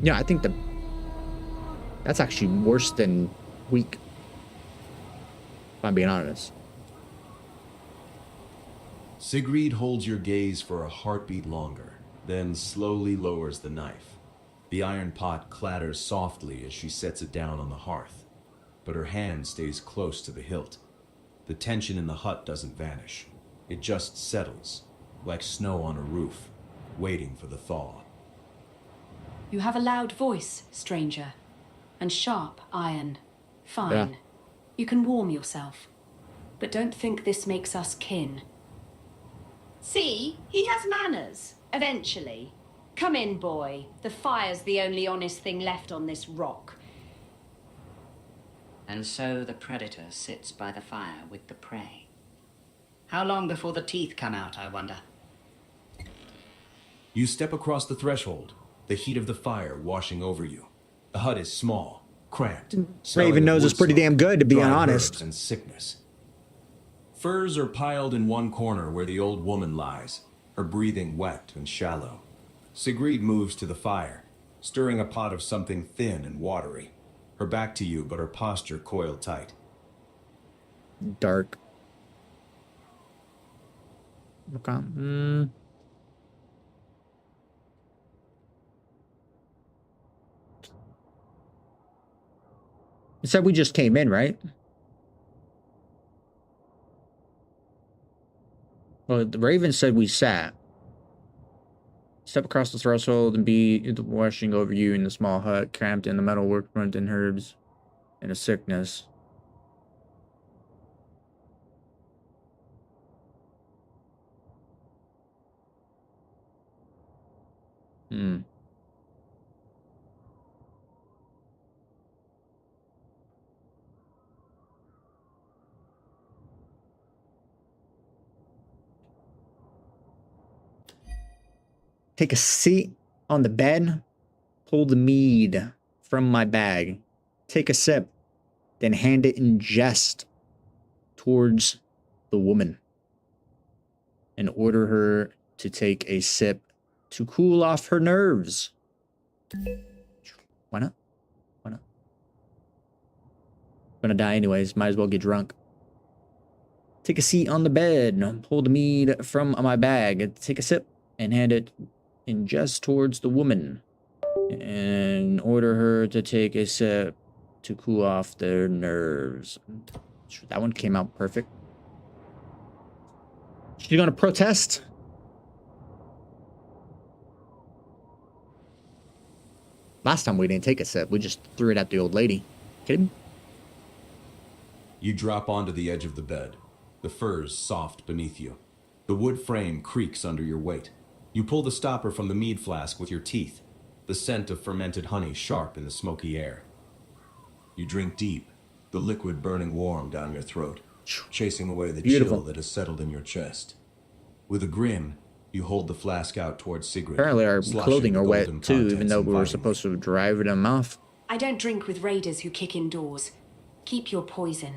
S2: Yeah, I think that's actually worse than weak. If I'm being honest.
S6: Sigrid holds your gaze for a heartbeat longer, then slowly lowers the knife. The iron pot clatters softly as she sets it down on the hearth, but her hand stays close to the hilt. The tension in the hut doesn't vanish. It just settles, like snow on a roof, waiting for the thaw.
S7: You have a loud voice, stranger, and sharp iron. Fine.
S2: Yeah.
S7: You can warm yourself. But don't think this makes us kin. See, he has manners, eventually. Come in, boy. The fire's the only honest thing left on this rock.
S3: And so the predator sits by the fire with the prey. How long before the teeth come out, I wonder?
S6: You step across the threshold, the heat of the fire washing over you. The hut is small, cramped. smelling
S2: Raven
S6: of
S2: knows
S6: wood
S2: it's pretty
S6: smoke,
S2: damn good, to be
S6: dry
S2: honest.
S6: herbs, and sickness. Furs are piled in one corner where the old woman lies, her breathing wet and shallow. Sigrid moves to the fire, stirring a pot of something thin and watery. Her back to you, but her posture coiled tight.
S2: Dark. Okay. You said we just came in, right? Well, the Raven said we sat. Step across the threshold and be washing over you in the small hut, cramped in the metal workbench and herbs, and a sickness. Take a seat on the bed, pull the mead from my bag, take a sip, then hand it in jest towards the woman and order her to take a sip to cool off her nerves. Why not? Why not? Gonna die anyways, might as well get drunk. Take a seat on the bed, pull the mead from my bag, take a sip, and hand it in just towards the woman, and order her to take a sip to cool off their nerves. That one came out perfect. She's gonna protest? Last time we didn't take a sip, we just threw it at the old lady. Kidding?
S6: You drop onto the edge of the bed, the furs soft beneath you. The wood frame creaks under your weight. You pull the stopper from the mead flask with your teeth, the scent of fermented honey sharp in the smoky air. You drink deep, the liquid burning warm down your throat, chasing away the
S2: Beautiful.
S6: chill that has settled in your chest. With a grin, you hold the flask out towards Sigrid.
S2: Apparently our
S6: sloshing
S2: clothing
S6: the
S2: are wet
S6: golden
S2: too, even
S6: contents
S2: though we were
S6: invitingly.
S2: supposed to drive them off.
S7: I don't drink with raiders who kick indoors. Keep your poison.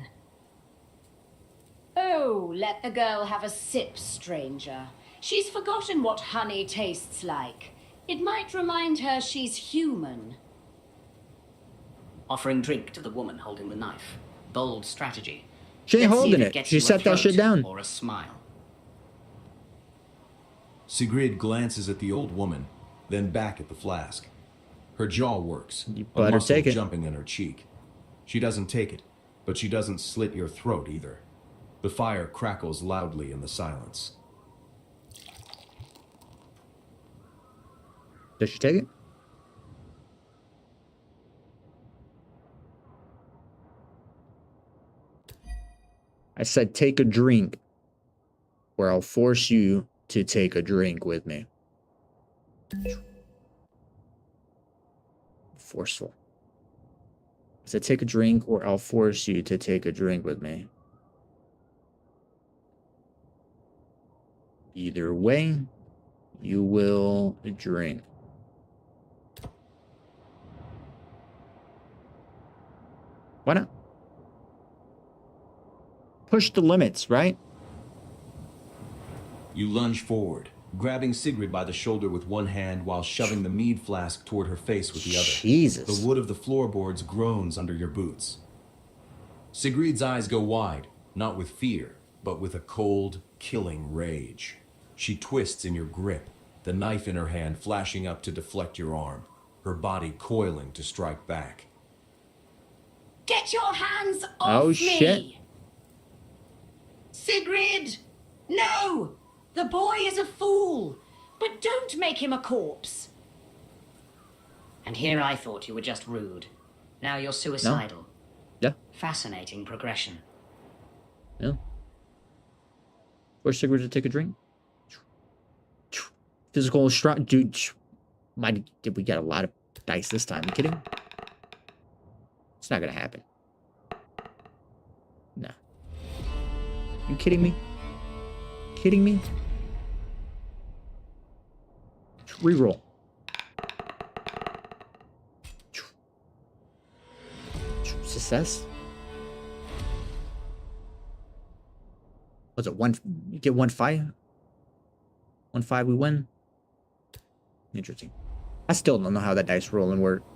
S7: Oh, let the girl have a sip, stranger. She's forgotten what honey tastes like. It might remind her she's human.
S3: Offering drink to the woman holding the knife. Bold strategy.
S2: She ain't
S3: Let's see
S2: holding
S3: if
S2: it.
S3: gets
S2: She
S3: you a
S2: set that shit
S3: throat
S2: down.
S3: Or a smile.
S6: Sigrid glances at the old woman, then back at the flask. Her jaw works,
S2: You
S6: a
S2: better
S6: muscle
S2: take it.
S6: jumping in her cheek. She doesn't take it, but she doesn't slit your throat either. The fire crackles loudly in the silence.
S2: Does she take it? I said take a drink, or I'll force you to take a drink with me. Forceful. I said take a drink, or I'll force you to take a drink with me. Either way, you will drink. Why not? Push the limits, right?
S6: You lunge forward, grabbing Sigrid by the shoulder with one hand while shoving the mead flask toward her face with the other.
S2: Jesus.
S6: The wood of the floorboards groans under your boots. Sigrid's eyes go wide, not with fear, but with a cold, killing rage. She twists in your grip, the knife in her hand flashing up to deflect your arm, her body coiling to strike back.
S7: Get your hands off
S2: Oh,
S7: me!
S2: shit.
S7: Sigrid! No! The boy is a fool! But don't make him a corpse!
S3: And here I thought you were just rude. Now you're suicidal.
S2: Yeah.
S3: Fascinating progression.
S2: Yeah. Force Sigrid to take a drink. Physical strong, dude. Did we get a lot of dice this time? You kidding? It's not gonna happen. No. You kidding me? Kidding me? Reroll. Success. Was it one? You get 1-5. 1-5, we win. Interesting. I still don't know how that dice rolling worked.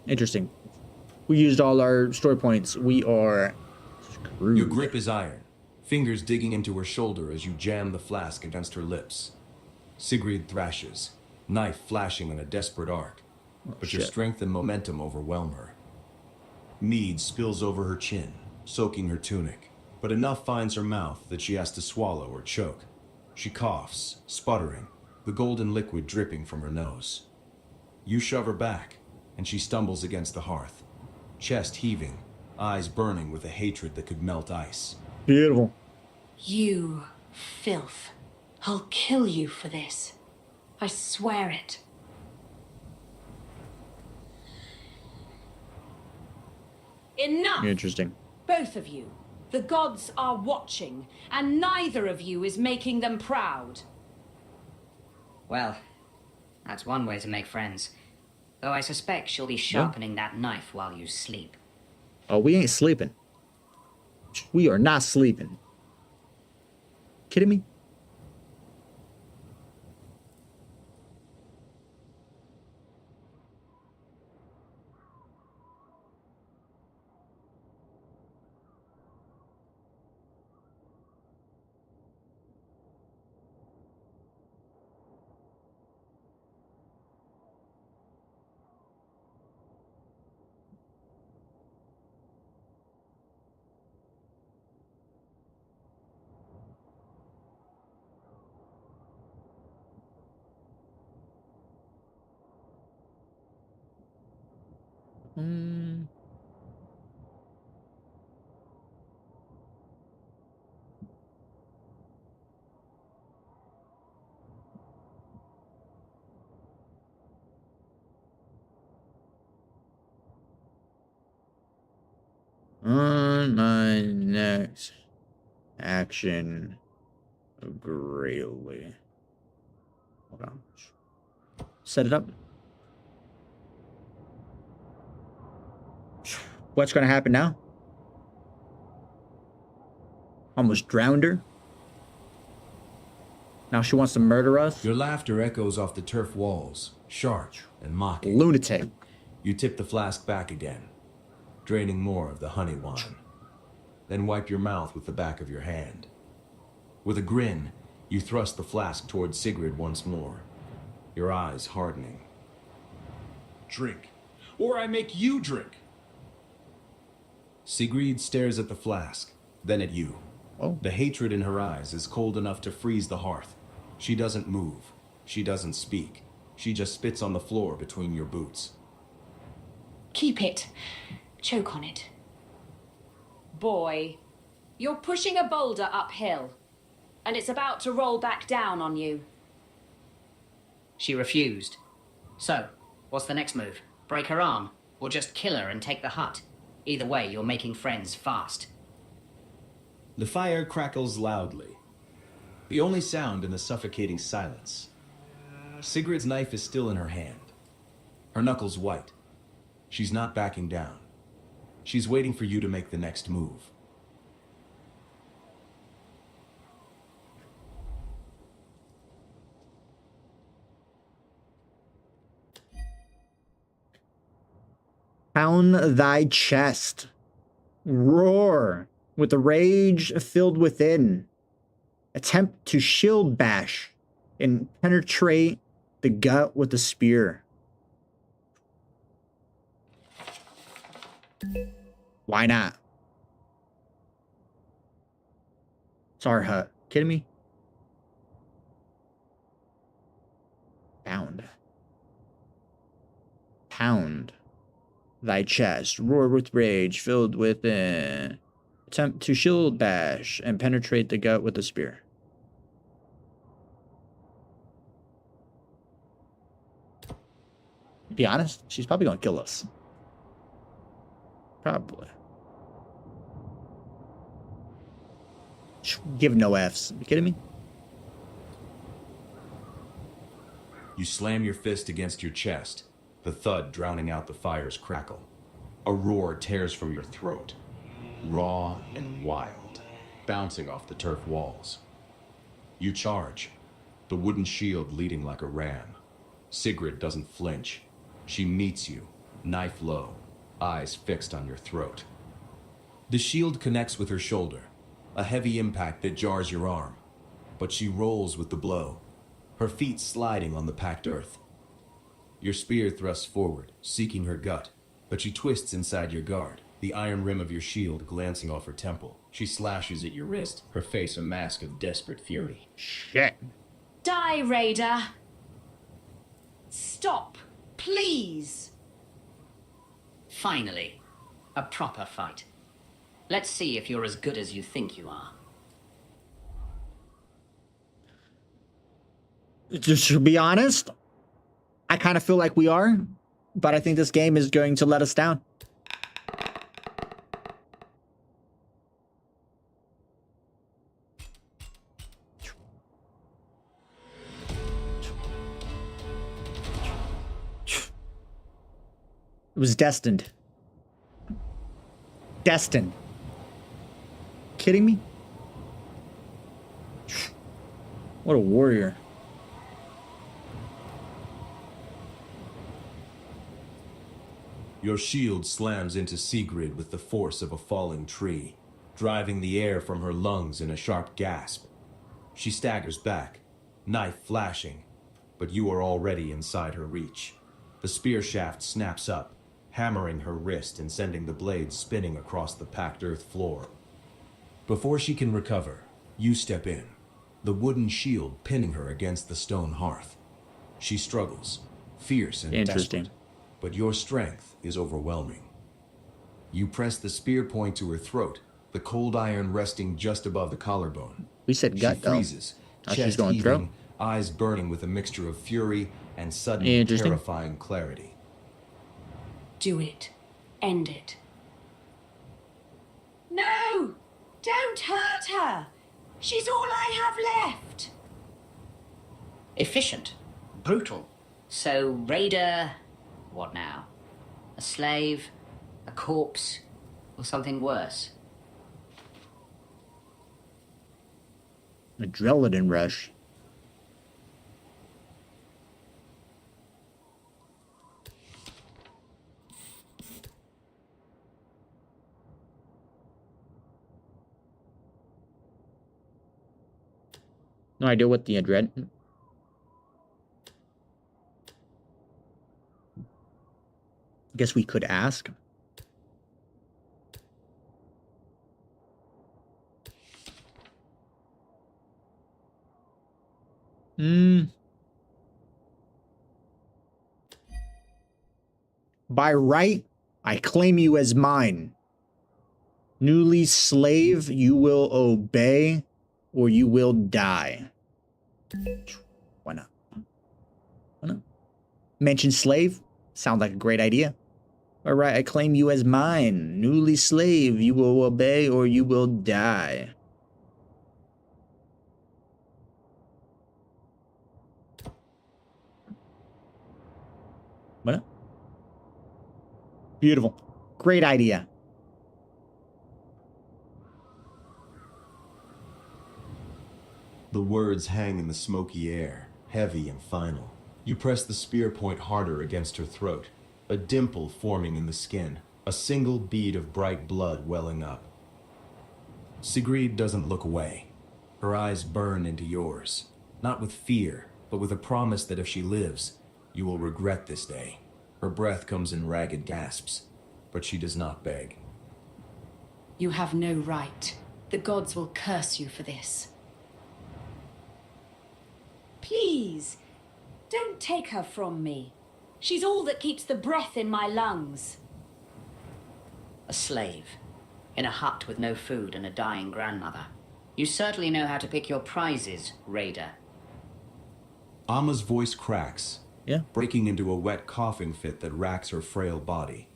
S2: Interesting. We used all our story points. We are screwed.
S6: Your grip is iron, fingers digging into her shoulder as you jam the flask against her lips. Sigrid thrashes, knife flashing on a desperate arc, but your
S2: shit.
S6: strength and momentum overwhelm her. Mead spills over her chin, soaking her tunic, but enough finds her mouth that she has to swallow or choke. She coughs, sputtering, the golden liquid dripping from her nose. You shove her back, and she stumbles against the hearth, chest heaving, eyes burning with a hatred that could melt ice.
S2: Beautiful.
S7: You filth. I'll kill you for this. I swear it. Enough!
S2: Interesting.
S7: Both of you. The gods are watching, and neither of you is making them proud.
S3: Well, that's one way to make friends. Though I suspect she'll be sharpening that knife while you sleep.
S2: Oh, we ain't sleeping. We are not sleeping. Kidding me? On my next action, greatly. Hold on. Set it up. What's going to happen now? Almost drowned her. Now she wants to murder us.
S6: Your laughter echoes off the turf walls, sharp and mocking.
S2: Lunatic.
S6: You tip the flask back again, draining more of the honey wine. Then wipe your mouth with the back of your hand. With a grin, you thrust the flask towards Sigrid once more, your eyes hardening.
S4: Drink. Or I make you drink.
S6: Sigrid stares at the flask, then at you.
S2: Oh.
S6: The hatred in her eyes is cold enough to freeze the hearth. She doesn't move. She doesn't speak. She just spits on the floor between your boots.
S7: Keep it. Choke on it. Boy, you're pushing a boulder uphill, and it's about to roll back down on you.
S3: She refused. So, what's the next move? Break her arm? Or just kill her and take the hut? Either way, you're making friends fast.
S6: The fire crackles loudly, the only sound in the suffocating silence. Sigrid's knife is still in her hand, her knuckles white. She's not backing down. She's waiting for you to make the next move.
S2: Pound thy chest. Roar with the rage filled within. Attempt to shield bash and penetrate the gut with a spear. Why not? It's our hut. Kidding me? Pound. Pound thy chest. Roar with rage filled within. Attempt to shield bash and penetrate the gut with a spear. Be honest, she's probably gonna kill us. Probably. Give no Fs. You kidding me?
S6: You slam your fist against your chest, the thud drowning out the fire's crackle. A roar tears from your throat, raw and wild, bouncing off the turf walls. You charge, the wooden shield leading like a ram. Sigrid doesn't flinch. She meets you, knife low, eyes fixed on your throat. The shield connects with her shoulder, a heavy impact that jars your arm, but she rolls with the blow, her feet sliding on the packed earth. Your spear thrusts forward, seeking her gut, but she twists inside your guard, the iron rim of your shield glancing off her temple.
S4: She slashes at your wrist, her face a mask of desperate fury.
S2: Shit.
S7: Die, Raider. Stop, please.
S3: Finally, a proper fight. Let's see if you're as good as you think you are.
S2: Just to be honest, I kind of feel like we are, but I think this game is going to let us down. It was destined. Destined. Kidding me? What a warrior.
S6: Your shield slams into Sigrid with the force of a falling tree, driving the air from her lungs in a sharp gasp. She staggers back, knife flashing, but you are already inside her reach. The spear shaft snaps up, hammering her wrist and sending the blade spinning across the packed earth floor. Before she can recover, you step in, the wooden shield pinning her against the stone hearth. She struggles, fierce and desperate, but your strength is overwhelming. You press the spear point to her throat, the cold iron resting just above the collarbone.
S2: We said gut,
S6: she freezes,
S2: though. She's
S6: chest
S2: going
S6: heaving,
S2: throat.
S6: eyes burning with a mixture of fury and sudden terrifying clarity.
S7: Do it. End it. No! Don't hurt her! She's all I have left!
S3: Efficient. Brutal. So, Raider... what now? A slave? A corpse? Or something worse?
S2: Adrenaline rush. No idea what the address. Guess we could ask. By right, I claim you as mine. Newly slave, you will obey, or you will die. Why not? Why not? Mention slave? Sounds like a great idea. All right, I claim you as mine. Newly slave, you will obey, or you will die. What? Beautiful. Great idea.
S6: The words hang in the smoky air, heavy and final. You press the spear point harder against her throat, a dimple forming in the skin, a single bead of bright blood welling up. Sigrid doesn't look away. Her eyes burn into yours, not with fear, but with a promise that if she lives, you will regret this day. Her breath comes in ragged gasps, but she does not beg.
S7: You have no right. The gods will curse you for this. Please, don't take her from me. She's all that keeps the breath in my lungs.
S3: A slave, in a hut with no food and a dying grandmother. You certainly know how to pick your prizes, raider.
S6: Amma's voice cracks,
S2: Yeah.
S6: breaking into a wet coughing fit that racks her frail body.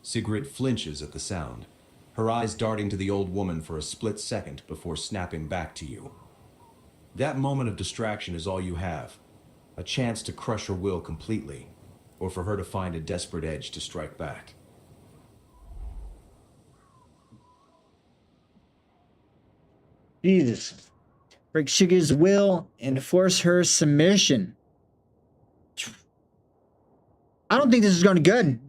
S6: Sigrid flinches at the sound, her eyes darting to the old woman for a split second before snapping back to you. That moment of distraction is all you have, a chance to crush her will completely, or for her to find a desperate edge to strike back.
S2: Jesus. Break Sigrid's will and force her submission. I don't think this is going to be good.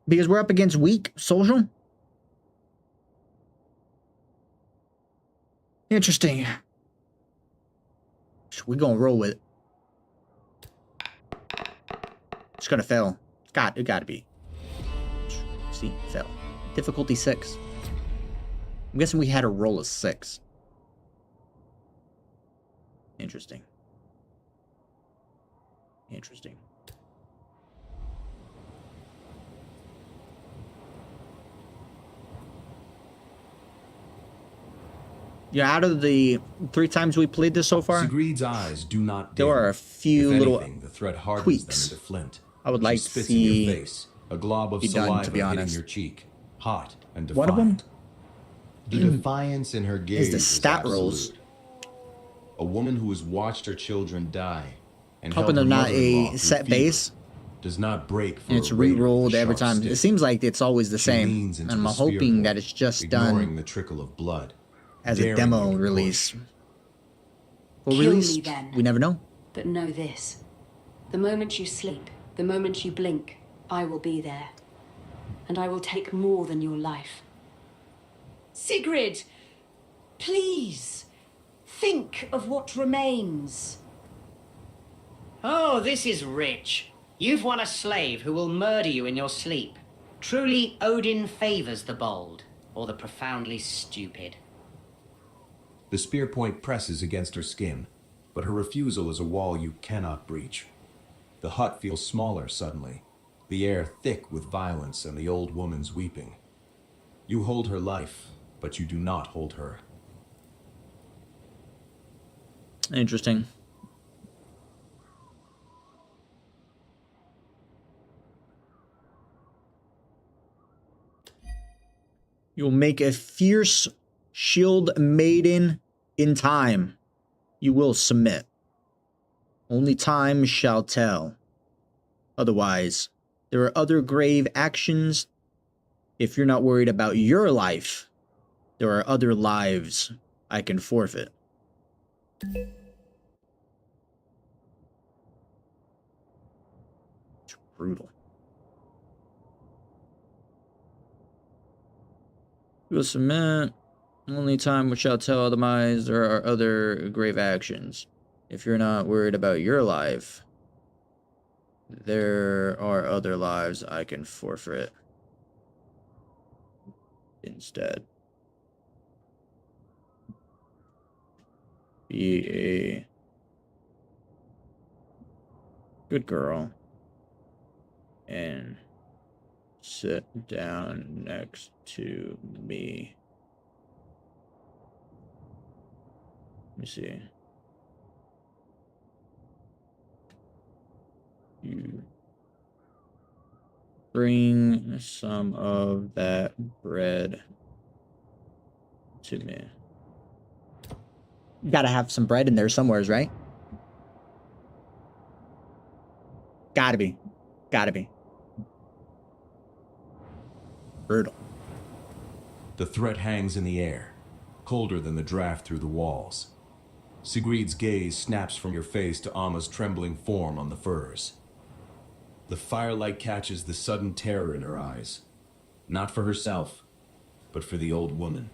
S2: Because we're up against weak social. Interesting. We're going to roll with it. It's going to fail. It got to be. See, fail. Difficulty 6. I'm guessing we had a roll of 6. Interesting. Interesting. Yeah, out of the 3 times we played this so far,
S6: Sigrid's eyes do not
S2: there
S6: dim.
S2: are a few
S6: If
S2: little
S6: anything, the threat hardens
S2: tweaks
S6: them into flint.
S2: I would
S6: She
S2: like to
S6: spits
S2: see
S6: in your face, a glob of
S2: be done,
S6: saliva
S2: to be
S6: hitting
S2: honest.
S6: your cheek, hot and
S2: One of them
S6: defiant. The defiance in her gaze
S2: is the stat
S6: absolute.
S2: rolls.
S6: A woman who has watched her children die and
S2: Hoping
S6: held
S2: they're
S6: her
S2: not
S6: mother-in-law
S2: a
S6: through
S2: set
S6: fever
S2: base.
S6: does not break for
S2: And it's
S6: a raider with a
S2: re-rolled every
S6: sharp
S2: time.
S6: stick.
S2: It seems like it's always the
S6: She
S2: same.
S6: leans into
S2: And I'm
S6: the spear
S2: hoping
S6: point,
S2: that it's just
S6: ignoring
S2: done
S6: the trickle of blood,
S2: as a
S6: daring
S2: demo
S6: you to
S2: release.
S6: push.
S2: Or
S7: Kill
S2: release?
S7: me then.
S2: We never know.
S7: But know this. The moment you sleep, the moment you blink, I will be there. And I will take more than your life. Sigrid! Please! Think of what remains.
S3: Oh, this is rich. You've won a slave who will murder you in your sleep. Truly, Odin favors the bold, or the profoundly stupid.
S6: The spear point presses against her skin, but her refusal is a wall you cannot breach. The hut feels smaller suddenly, the air thick with violence and the old woman's weeping. You hold her life, but you do not hold her.
S2: Interesting. You'll make a fierce shield maiden in time. You will submit. Only time shall tell. Otherwise, there are other grave actions. If you're not worried about your life, there are other lives I can forfeit. It's brutal. You will submit. Only time which shall tell otherwise. There are other grave actions. If you're not worried about your life, there are other lives I can forfeit instead. Be a good girl and sit down next to me. Let me see. You bring some of that bread to me. You gotta have some bread in there somewheres, right? Gotta be. Gotta be. Brutal.
S6: The threat hangs in the air, colder than the draft through the walls. Sigrid's gaze snaps from your face to Amma's trembling form on the furs. The firelight catches the sudden terror in her eyes. Not for herself, but for the old woman.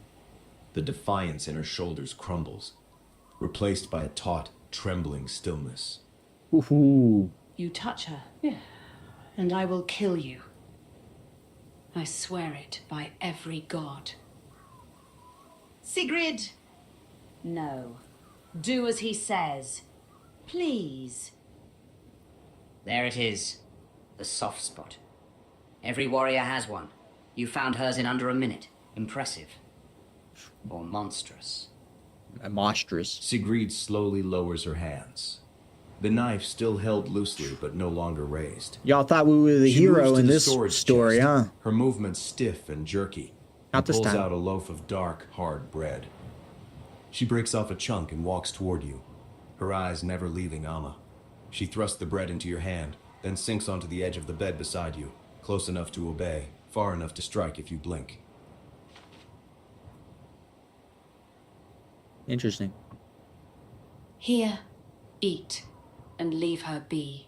S6: The defiance in her shoulders crumbles, replaced by a taut, trembling stillness.
S2: Ooh.
S7: You touch her, and I will kill you. I swear it by every god. Sigrid! No. Do as he says. Please.
S3: There it is. The soft spot. Every warrior has one. You found hers in under a minute. Impressive. Or monstrous.
S2: Monstrous.
S6: Sigrid slowly lowers her hands. The knife still held loosely, but no longer raised.
S2: Y'all thought we were the
S6: She
S2: hero
S6: moves to
S2: in
S6: the
S2: this
S6: storage
S2: story,
S6: chest,
S2: huh?
S6: Her movements stiff and jerky.
S2: Not this
S6: pulls
S2: time.
S6: out a loaf of dark, hard bread. She breaks off a chunk and walks toward you, her eyes never leaving Amma. She thrusts the bread into your hand, then sinks onto the edge of the bed beside you, close enough to obey, far enough to strike if you blink.
S2: Interesting.
S7: Here, eat, and leave her be.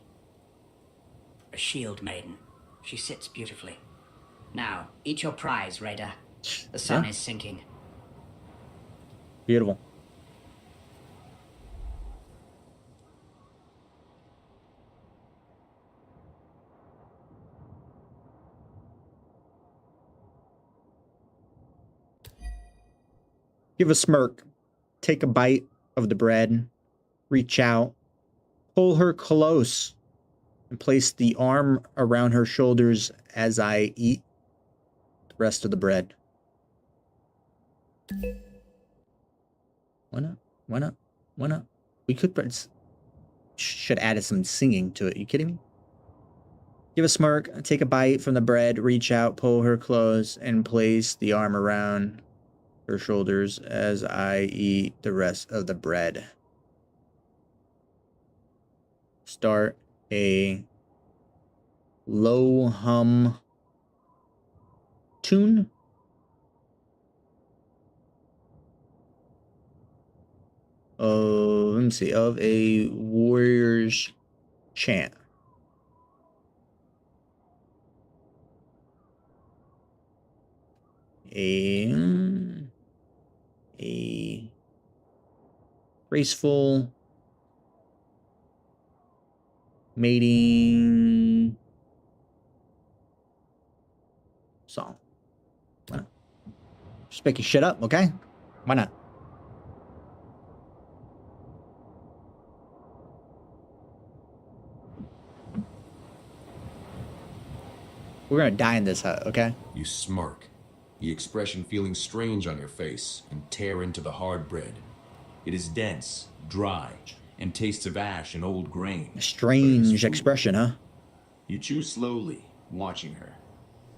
S3: A shield maiden. She sits beautifully. Now, eat your prize, Raider. The sun is sinking.
S2: Beautiful. Give a smirk. Take a bite of the bread. Reach out. Pull her close. And place the arm around her shoulders as I eat the rest of the bread. Why not? Why not? Why not? We could should have added some singing to it. You kidding me? Give a smirk, take a bite from the bread, reach out, pull her close, and place the arm around her shoulders as I eat the rest of the bread. Start a low hum tune. Let me see, of a warrior's chant. A graceful mating song. Why not? Just making shit up, okay? Why not? We're gonna die in this hut, okay?
S6: You smirk, the expression feeling strange on your face, and tear into the hard bread. It is dense, dry, and tastes of ash and old grain.
S2: A strange expression, huh?
S4: You chew slowly, watching her.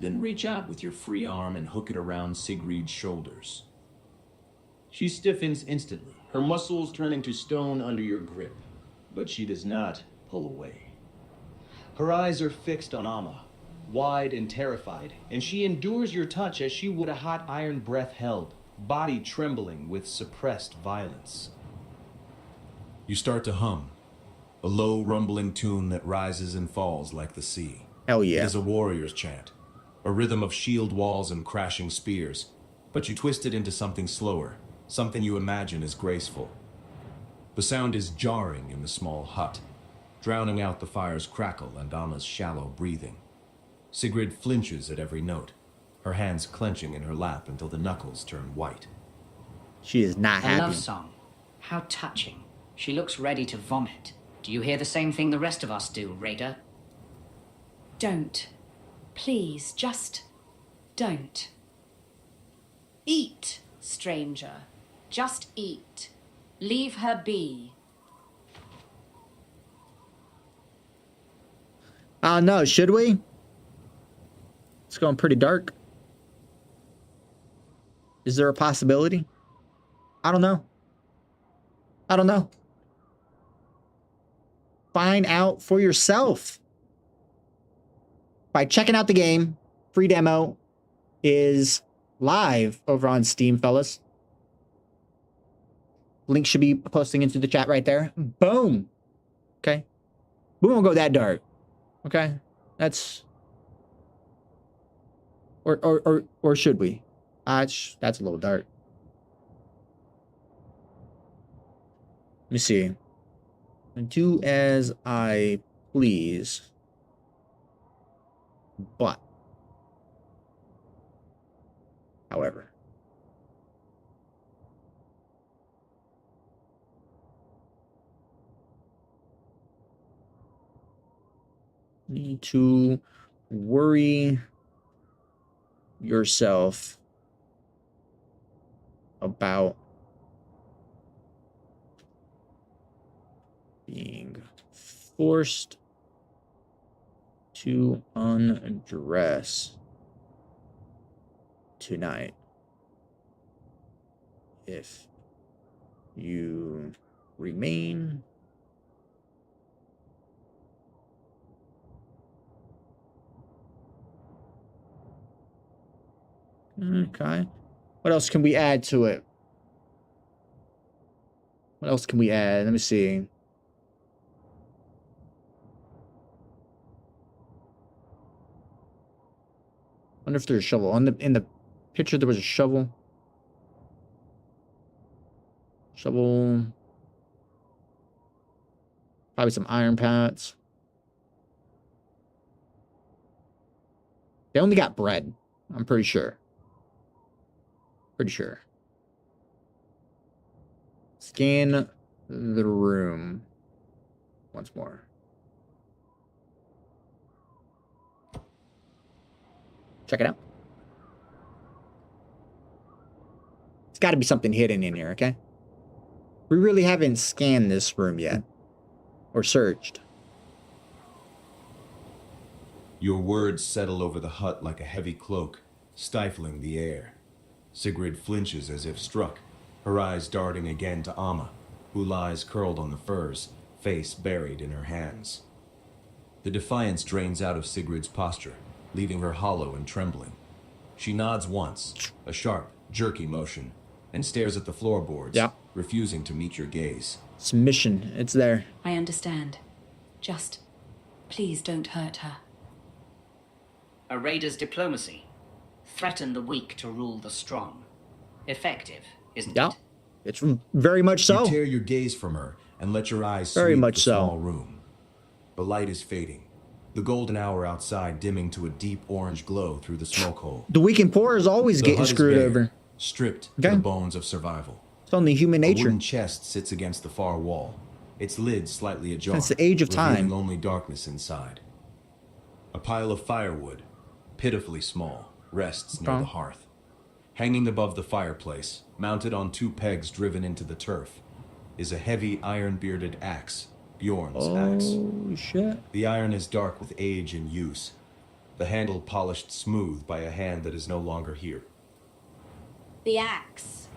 S4: Then reach out with your free arm and hook it around Sigrid's shoulders. She stiffens instantly, her muscles turning to stone under your grip. But she does not pull away. Her eyes are fixed on Amma, wide and terrified, and she endures your touch as she would a hot iron breath held, body trembling with suppressed violence.
S6: You start to hum, a low rumbling tune that rises and falls like the sea.
S2: Hell
S6: It
S2: yeah.
S6: is a warrior's chant, a rhythm of shield walls and crashing spears, but you twist it into something slower, something you imagine is graceful. The sound is jarring in the small hut, drowning out the fire's crackle and Anna's shallow breathing. Sigrid flinches at every note, her hands clenching in her lap until the knuckles turn white.
S2: She is not
S3: A
S2: happy.
S3: love song. How touching. She looks ready to vomit. Do you hear the same thing the rest of us do, Raider?
S7: Don't. Please, just don't. Eat, stranger. Just eat. Leave her be.
S2: No, should we? It's going pretty dark. Is there a possibility? I don't know. I don't know. Find out for yourself by checking out the game. Free demo is live over on Steam, fellas. Link should be posting into the chat right there. Boom. Okay. We won't go that dark. Okay. That's or should we? That's a little dark. Let me see. Do as I please. But however, need to worry yourself about being forced to undress tonight if you remain okay. What else can we add to it? What else can we add? Let me see. Wonder if there's a shovel. In the picture there was a shovel. Shovel. Probably some iron pats. They only got bread. I'm pretty sure. Pretty sure. Scan the room once more. Check it out. It's got to be something hidden in here, okay? We really haven't scanned this room yet. Or searched.
S6: Your words settle over the hut like a heavy cloak, stifling the air. Sigrid flinches as if struck, her eyes darting again to Amma, who lies curled on the furs, face buried in her hands. The defiance drains out of Sigrid's posture, leaving her hollow and trembling. She nods once, a sharp, jerky motion, and stares at the floorboards, refusing to meet your gaze.
S2: Submission, it's there.
S7: I understand. Just, please don't hurt her.
S3: A raider's diplomacy. Threaten the weak to rule the strong. Effective, isn't it?
S2: It's very much so.
S6: You tear your gaze from her and let your eyes
S2: very
S6: sweep
S2: much
S6: the
S2: so.
S6: small room. The light is fading, the golden hour outside dimming to a deep orange glow through the smoke hole.
S2: The weak and poor is always
S6: The
S2: getting
S6: hut is
S2: screwed
S6: bare,
S2: over.
S6: Stripped to the bones of survival.
S2: It's only human
S6: A
S2: nature.
S6: wooden chest sits against the far wall, its lid slightly ajar.
S2: Since the age of
S6: revealing
S2: time.
S6: only darkness inside. A pile of firewood, pitifully small, rests near the hearth. Hanging above the fireplace, mounted on two pegs driven into the turf, is a heavy iron-bearded axe, Bjorn's axe.
S2: Oh, shit.
S6: The iron is dark with age and use, the handle polished smooth by a hand that is no longer here.
S7: The axe.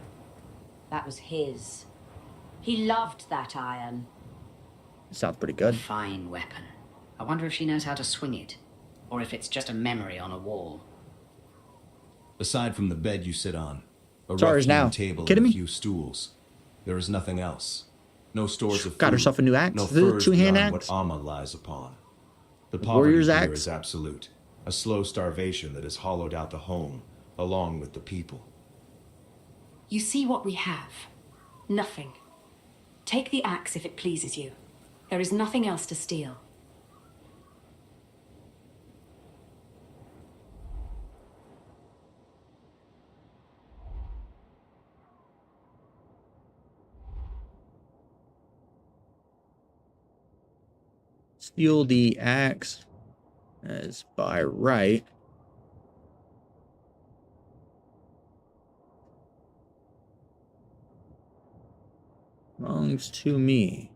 S7: That was his. He loved that iron.
S2: Sounds pretty good.
S3: Fine weapon. I wonder if she knows how to swing it, or if it's just a memory on a wall.
S6: Aside from the bed you sit on, a
S2: It's ours now.
S6: rough-hewn table
S2: Kidding
S6: and a
S2: me?
S6: few stools, there is nothing else. No stores of food.
S2: Got herself a new axe.
S6: No
S2: Is it a
S6: furs
S2: two-hand
S6: beyond
S2: axe?
S6: what Amma lies upon. The
S2: Warrior's
S6: poverty here
S2: axe?
S6: is absolute. A slow starvation that has hollowed out the home, along with the people.
S7: You see what we have. Nothing. Take the axe if it pleases you. There is nothing else to steal.
S2: Steal the axe as by right. Belongs to me.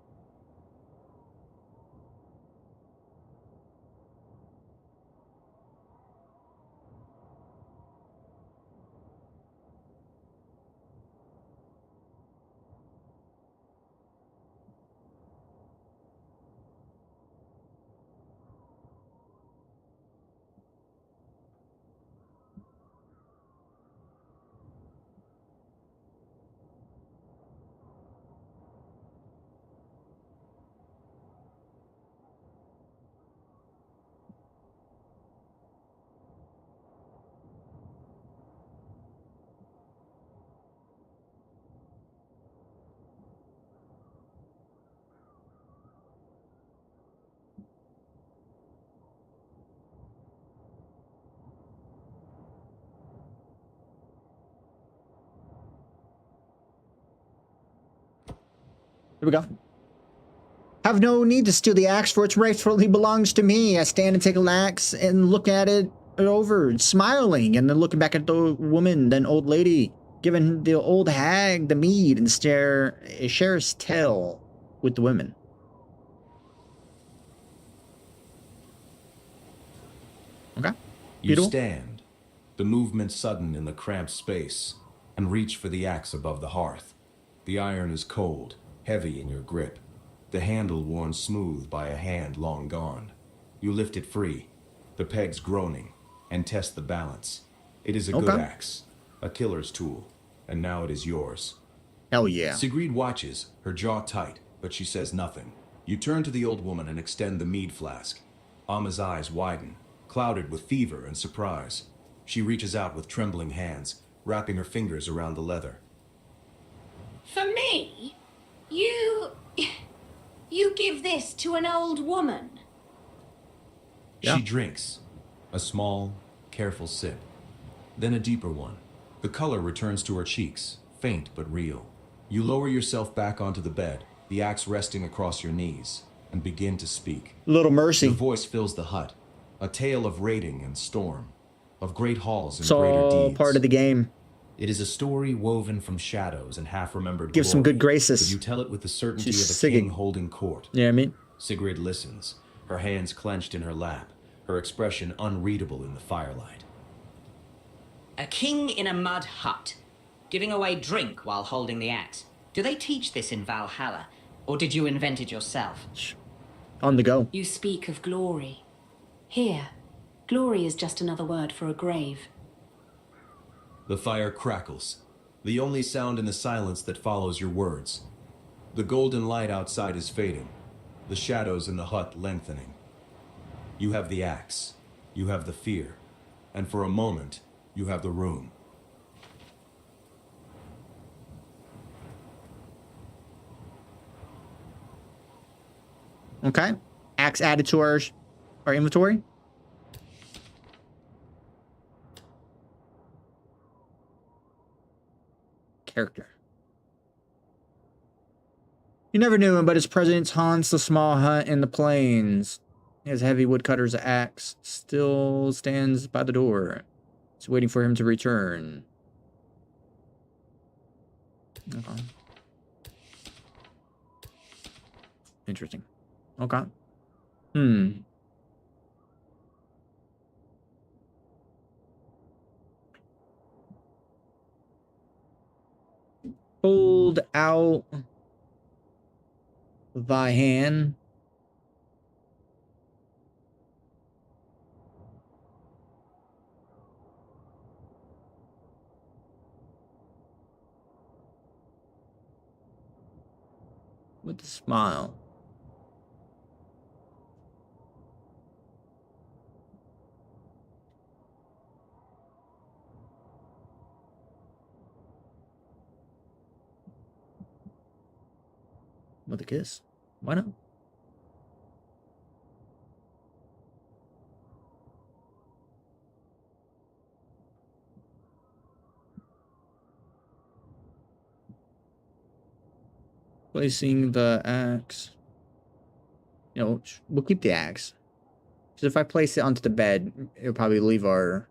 S2: Here we go. Have no need to steal the axe, for it rightfully belongs to me. I stand and take an axe and look at it over, smiling, and then looking back at the woman, then old lady, giving the old hag the mead and shares tale with the women. Okay.
S6: You
S2: Beautiful.
S6: stand, the movement sudden in the cramped space, and reach for the axe above the hearth. The iron is cold, heavy in your grip, the handle worn smooth by a hand long gone. You lift it free, the pegs groaning, and test the balance. It is a good axe, a killer's tool, and now it is yours.
S2: Hell yeah.
S6: Sigrid watches, her jaw tight, but she says nothing. You turn to the old woman and extend the mead flask. Amma's eyes widen, clouded with fever and surprise. She reaches out with trembling hands, wrapping her fingers around the leather.
S7: For me? You give this to an old woman?
S2: Yeah.
S6: She drinks, a small, careful sip, then a deeper one. The color returns to her cheeks, faint but real. You lower yourself back onto the bed, the axe resting across your knees, and begin to speak.
S2: Little mercy.
S6: Your voice fills the hut, a tale of raiding and storm, of great halls and
S2: It's
S6: greater
S2: all
S6: deeds.
S2: part of the game.
S6: It is a story woven from shadows and half-remembered
S2: Give some
S6: glory,
S2: good graces.
S6: but you tell it with the certainty
S2: She's
S6: of a
S2: singing.
S6: king holding court.
S2: You know what I mean?
S6: Sigrid listens, her hands clenched in her lap, her expression unreadable in the firelight.
S3: A king in a mud hut, giving away drink while holding the axe. Do they teach this in Valhalla, or did you invent it yourself?
S2: On the go.
S7: You speak of glory. Here, glory is just another word for a grave.
S6: The fire crackles, the only sound in the silence that follows your words. The golden light outside is fading, the shadows in the hut lengthening. You have the axe, you have the fear, and for a moment, you have the room.
S2: Okay. Axe added to our inventory. Character. You never knew him, but his presence haunts the small hut in the plains. His heavy woodcutter's axe still stands by the door. It's waiting for him to return. Okay. Interesting. Okay. Hold out thy hand. With a smile. with a kiss. Why not? Placing the axe. You know, we'll keep the axe. Because if I place it onto the bed, it'll probably leave our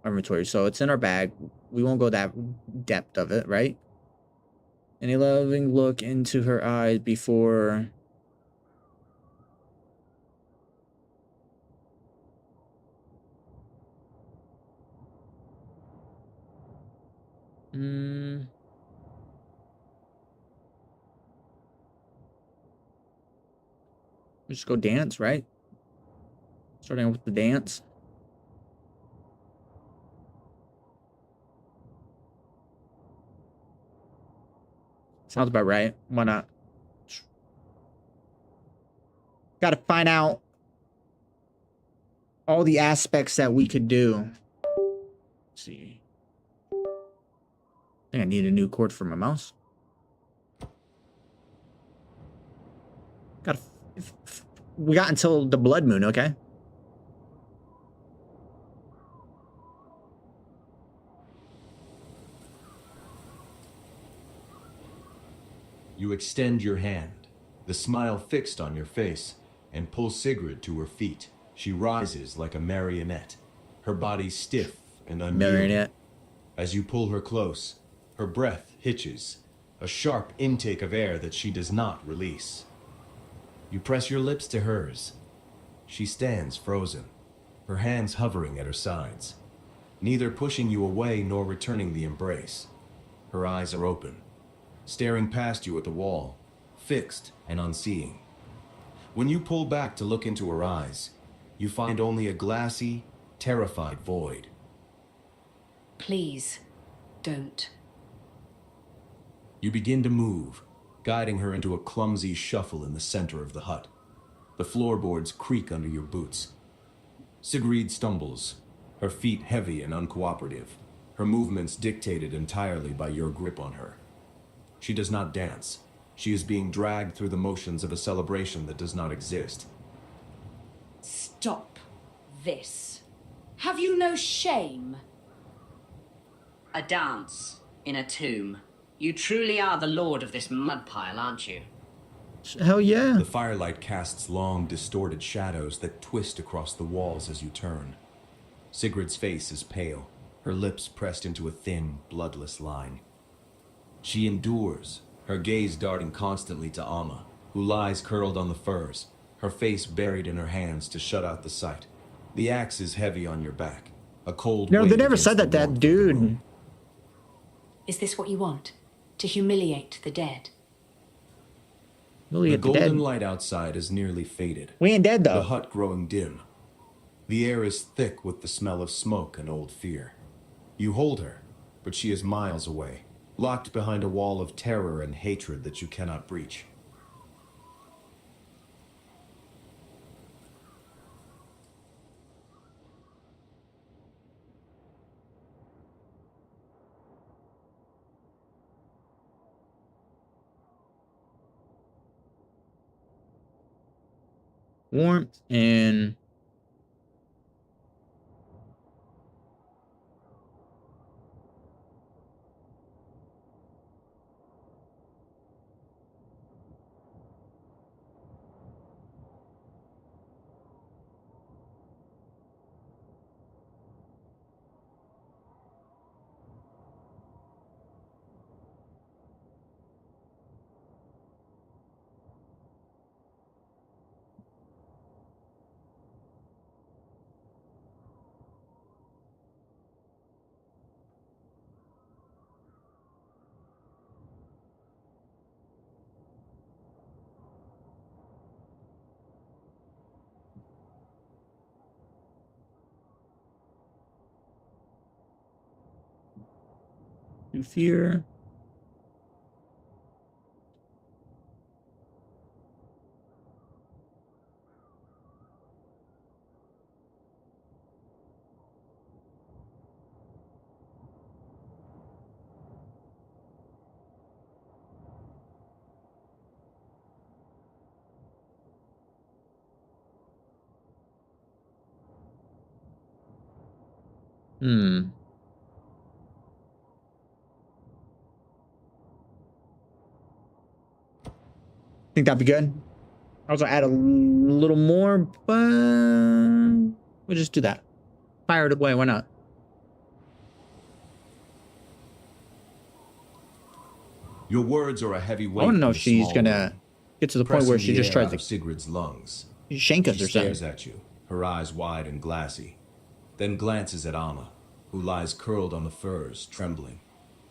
S2: inventory. So it's in our bag. We won't go that depth of it, right? Any loving look into her eyes before... Just go dance, right? Starting with the dance. Sounds about right. Why not? Got to find out all the aspects that we could do. Let's see. I think I need a new cord for my mouse. We got until the blood moon, okay?
S6: You extend your hand, the smile fixed on your face, and pull Sigrid to her feet. She rises like a marionette, her body stiff and unyielding.
S2: Marionette.
S6: As you pull her close, her breath hitches, a sharp intake of air that she does not release. You press your lips to hers. She stands frozen, her hands hovering at her sides, neither pushing you away nor returning the embrace. Her eyes are open, staring past you at the wall, fixed and unseeing. When you pull back to look into her eyes, you find only a glassy, terrified void.
S7: Please, don't.
S6: You begin to move, guiding her into a clumsy shuffle in the center of the hut. The floorboards creak under your boots. Sigrid stumbles, her feet heavy and uncooperative, her movements dictated entirely by your grip on her. She does not dance. She is being dragged through the motions of a celebration that does not exist.
S7: Stop this. Have you no shame?
S3: A dance in a tomb. You truly are the lord of this mud pile, aren't you?
S2: Hell yeah.
S6: The firelight casts long, distorted shadows that twist across the walls as you turn. Sigrid's face is pale, her lips pressed into a thin, bloodless line. She endures, her gaze darting constantly to Amma, who lies curled on the furs, her face buried in her hands to shut out the sight. The axe is heavy on your back, a cold
S2: No,
S6: weight
S2: they never
S6: against
S2: said
S6: the
S2: that,
S6: warmth of the
S2: dude.
S6: room.
S7: Is this what you want? To humiliate the dead?
S2: Really
S6: The
S2: at the
S6: golden
S2: dead.
S6: light outside is nearly faded,
S2: We ain't dead
S6: the
S2: though.
S6: hut growing dim. The air is thick with the smell of smoke and old fear. You hold her, but she is miles away, locked behind a wall of terror and hatred that you cannot breach.
S2: Warmth and to fear. Think that'd be good. Also add a little more, but we'll just do that. Fire it away, why not?
S6: Your words are a heavy weight.
S2: I want to know
S6: in
S2: if
S6: the
S2: she's
S6: small
S2: gonna
S6: room,
S2: get to the point where
S6: pressing
S2: she
S6: the
S2: just
S6: air
S2: tries
S6: out of
S2: to
S6: Sigrid's lungs.
S2: shank us
S6: She
S2: or something.
S6: stares at you, her eyes wide and glassy, then glances at Amma, who lies curled on the furs, trembling.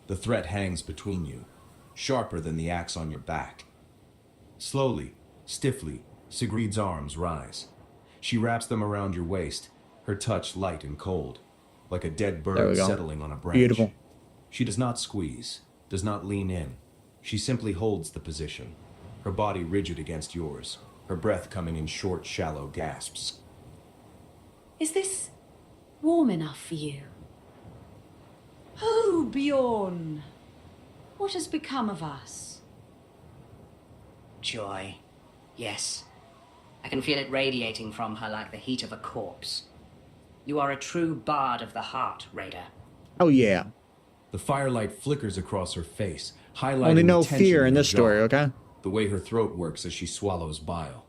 S6: The threat hangs between you, sharper than the axe on your back. Slowly, stiffly, Sigrid's arms rise. She wraps them around your waist, her touch light and cold, like a dead
S2: There we
S6: bird
S2: go.
S6: settling on a branch.
S2: Beautiful.
S6: She does not squeeze, does not lean in. She simply holds the position, her body rigid against yours, her breath coming in short, shallow gasps.
S7: Is this warm enough for you? Oh, Bjorn. What has become of us?
S3: Joy. Yes. I can feel it radiating from her like the heat of a corpse. You are a true bard of the heart, Raider.
S2: Oh yeah.
S6: The firelight flickers across her face, highlighting
S2: Only
S6: the
S2: no
S6: tension
S2: fear in
S6: her
S2: this story,
S6: jaw,
S2: okay?
S6: the way her throat works as she swallows bile.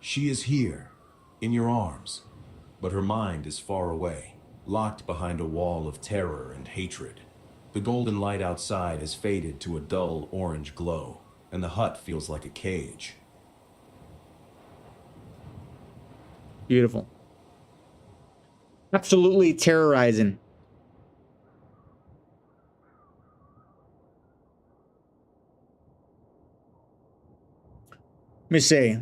S6: She is here, in your arms, but her mind is far away, locked behind a wall of terror and hatred. The golden light outside has faded to a dull orange glow, and the hut feels like a cage.
S2: Beautiful. Absolutely terrorizing. Let me see.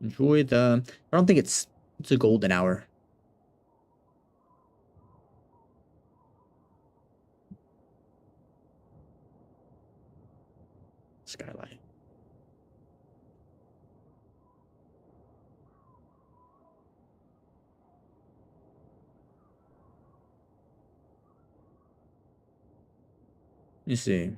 S2: Enjoy the... I don't think it's a golden hour. Skylight. Let me see.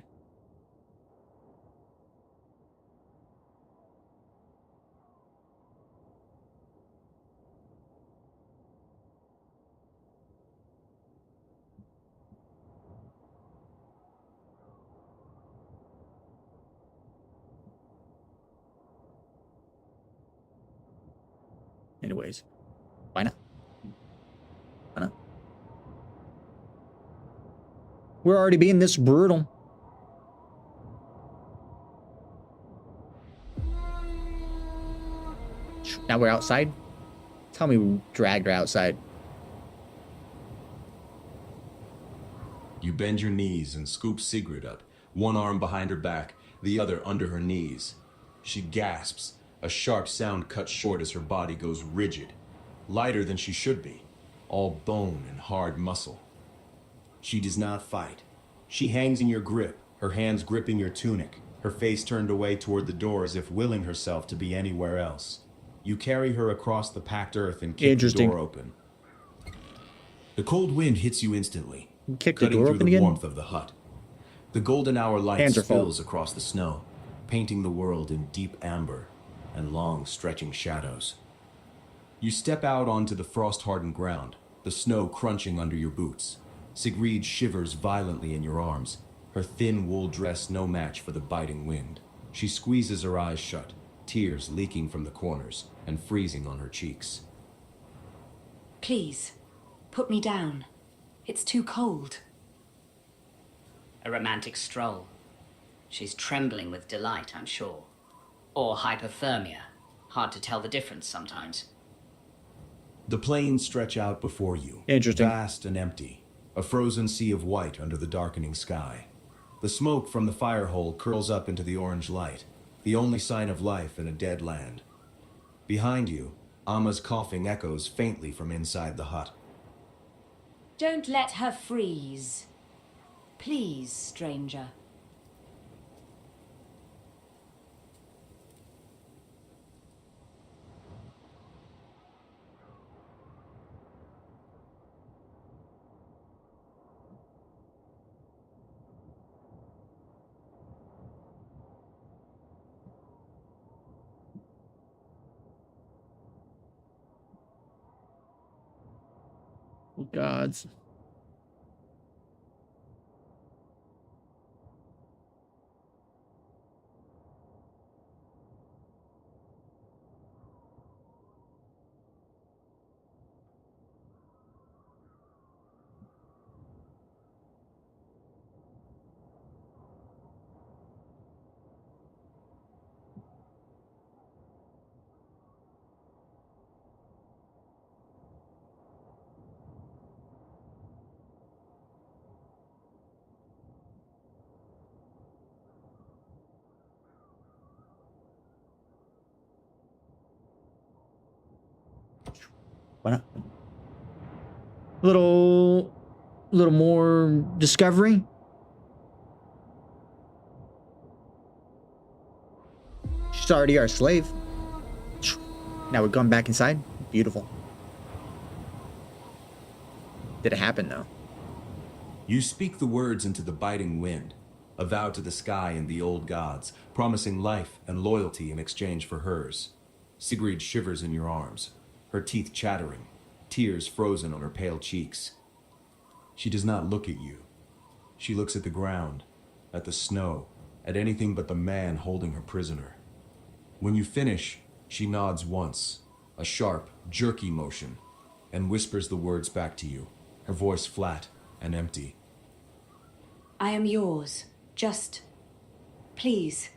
S2: Anyways, why not? Why not? We're already being this brutal. Now we're outside? Tell me we dragged her outside.
S6: You bend your knees and scoop Sigrid up, one arm behind her back, the other under her knees. She gasps, a sharp sound cut short as her body goes rigid, lighter than she should be, all bone and hard muscle. She does not fight. She hangs in your grip, her hands gripping your tunic, her face turned away toward the door as if willing herself to be anywhere else. You carry her across the packed earth and kick the door open. The cold wind hits you instantly,
S2: Kick the
S6: cutting
S2: door
S6: through
S2: open
S6: the
S2: again?
S6: warmth of the hut. The golden hour light
S2: Hands are full.
S6: spills across the snow, painting the world in deep amber and long stretching shadows. You step out onto the frost-hardened ground, the snow crunching under your boots. Sigrid shivers violently in your arms, her thin wool dress no match for the biting wind. She squeezes her eyes shut, tears leaking from the corners and freezing on her cheeks.
S7: Please, put me down. It's too cold.
S3: A romantic stroll. She's trembling with delight, I'm sure. Or hypothermia. Hard to tell the difference sometimes.
S6: The plains stretch out before you,
S2: Interesting.
S6: vast and empty, a frozen sea of white under the darkening sky. The smoke from the fire hole curls up into the orange light, the only sign of life in a dead land. Behind you, Amma's coughing echoes faintly from inside the hut.
S7: Don't let her freeze. Please, stranger.
S2: Oh, gods. Why not? Little more discovery. She's already our slave. Now we're going back inside. Beautiful. Did it happen though?
S6: You speak the words into the biting wind, a vow to the sky and the old gods, promising life and loyalty in exchange for hers. Sigrid shivers in your arms, her teeth chattering, tears frozen on her pale cheeks. She does not look at you. She looks at the ground, at the snow, at anything but the man holding her prisoner. When you finish, she nods once, a sharp, jerky motion, and whispers the words back to you, her voice flat and empty.
S7: I am yours. Just, please,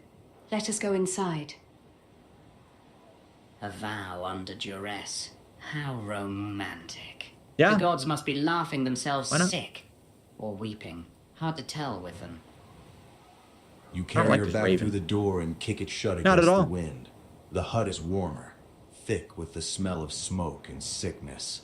S7: let us go inside.
S3: A vow under duress. How romantic.
S2: Yeah.
S3: The gods must be laughing themselves
S2: Why not?
S3: sick. Or weeping. Hard to tell with them.
S6: You carry
S2: like
S6: her
S2: this
S6: back
S2: raven.
S6: through the door and kick it shut
S2: Not
S6: against
S2: at all.
S6: the wind. The hut is warmer, thick with the smell of smoke and sickness.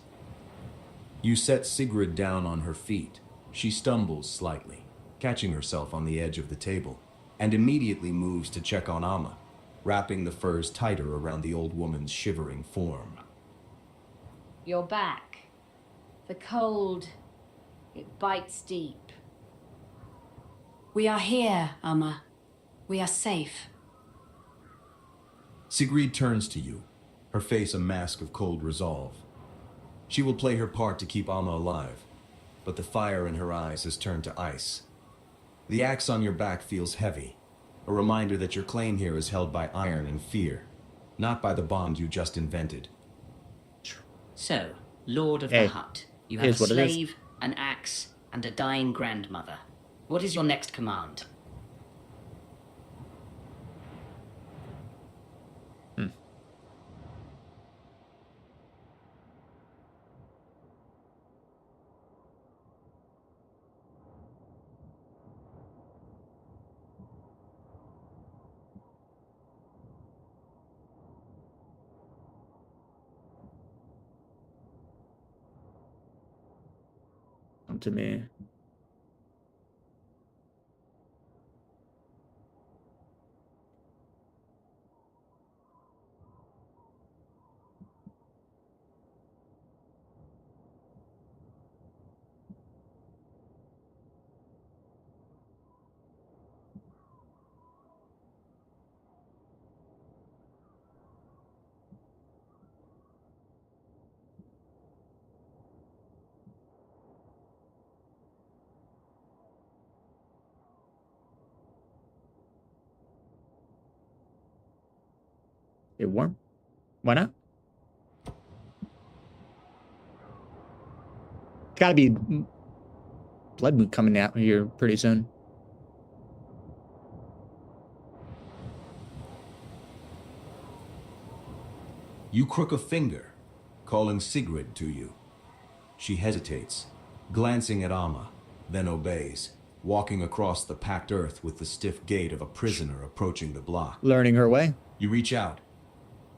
S6: You set Sigrid down on her feet. She stumbles slightly, catching herself on the edge of the table, and immediately moves to check on Amma, wrapping the furs tighter around the old woman's shivering form.
S7: You're back. The cold, it bites deep. We are here, Amma. We are safe.
S6: Sigrid turns to you, her face a mask of cold resolve. She will play her part to keep Amma alive, but the fire in her eyes has turned to ice. The axe on your back feels heavy, a reminder that your claim here is held by iron and fear, not by the bond you just invented.
S3: So, Lord of
S2: Hey,
S3: the Hut, you have a
S2: here's what it is.
S3: slave, an axe, and a dying grandmother. What is your next command?
S2: Come to me. It warm? Why not? Gotta be blood coming out here pretty soon.
S6: You crook a finger, calling Sigrid to you. She hesitates, glancing at Amma, then obeys, walking across the packed earth with the stiff gait of a prisoner approaching the block.
S2: Learning her way.
S6: You reach out,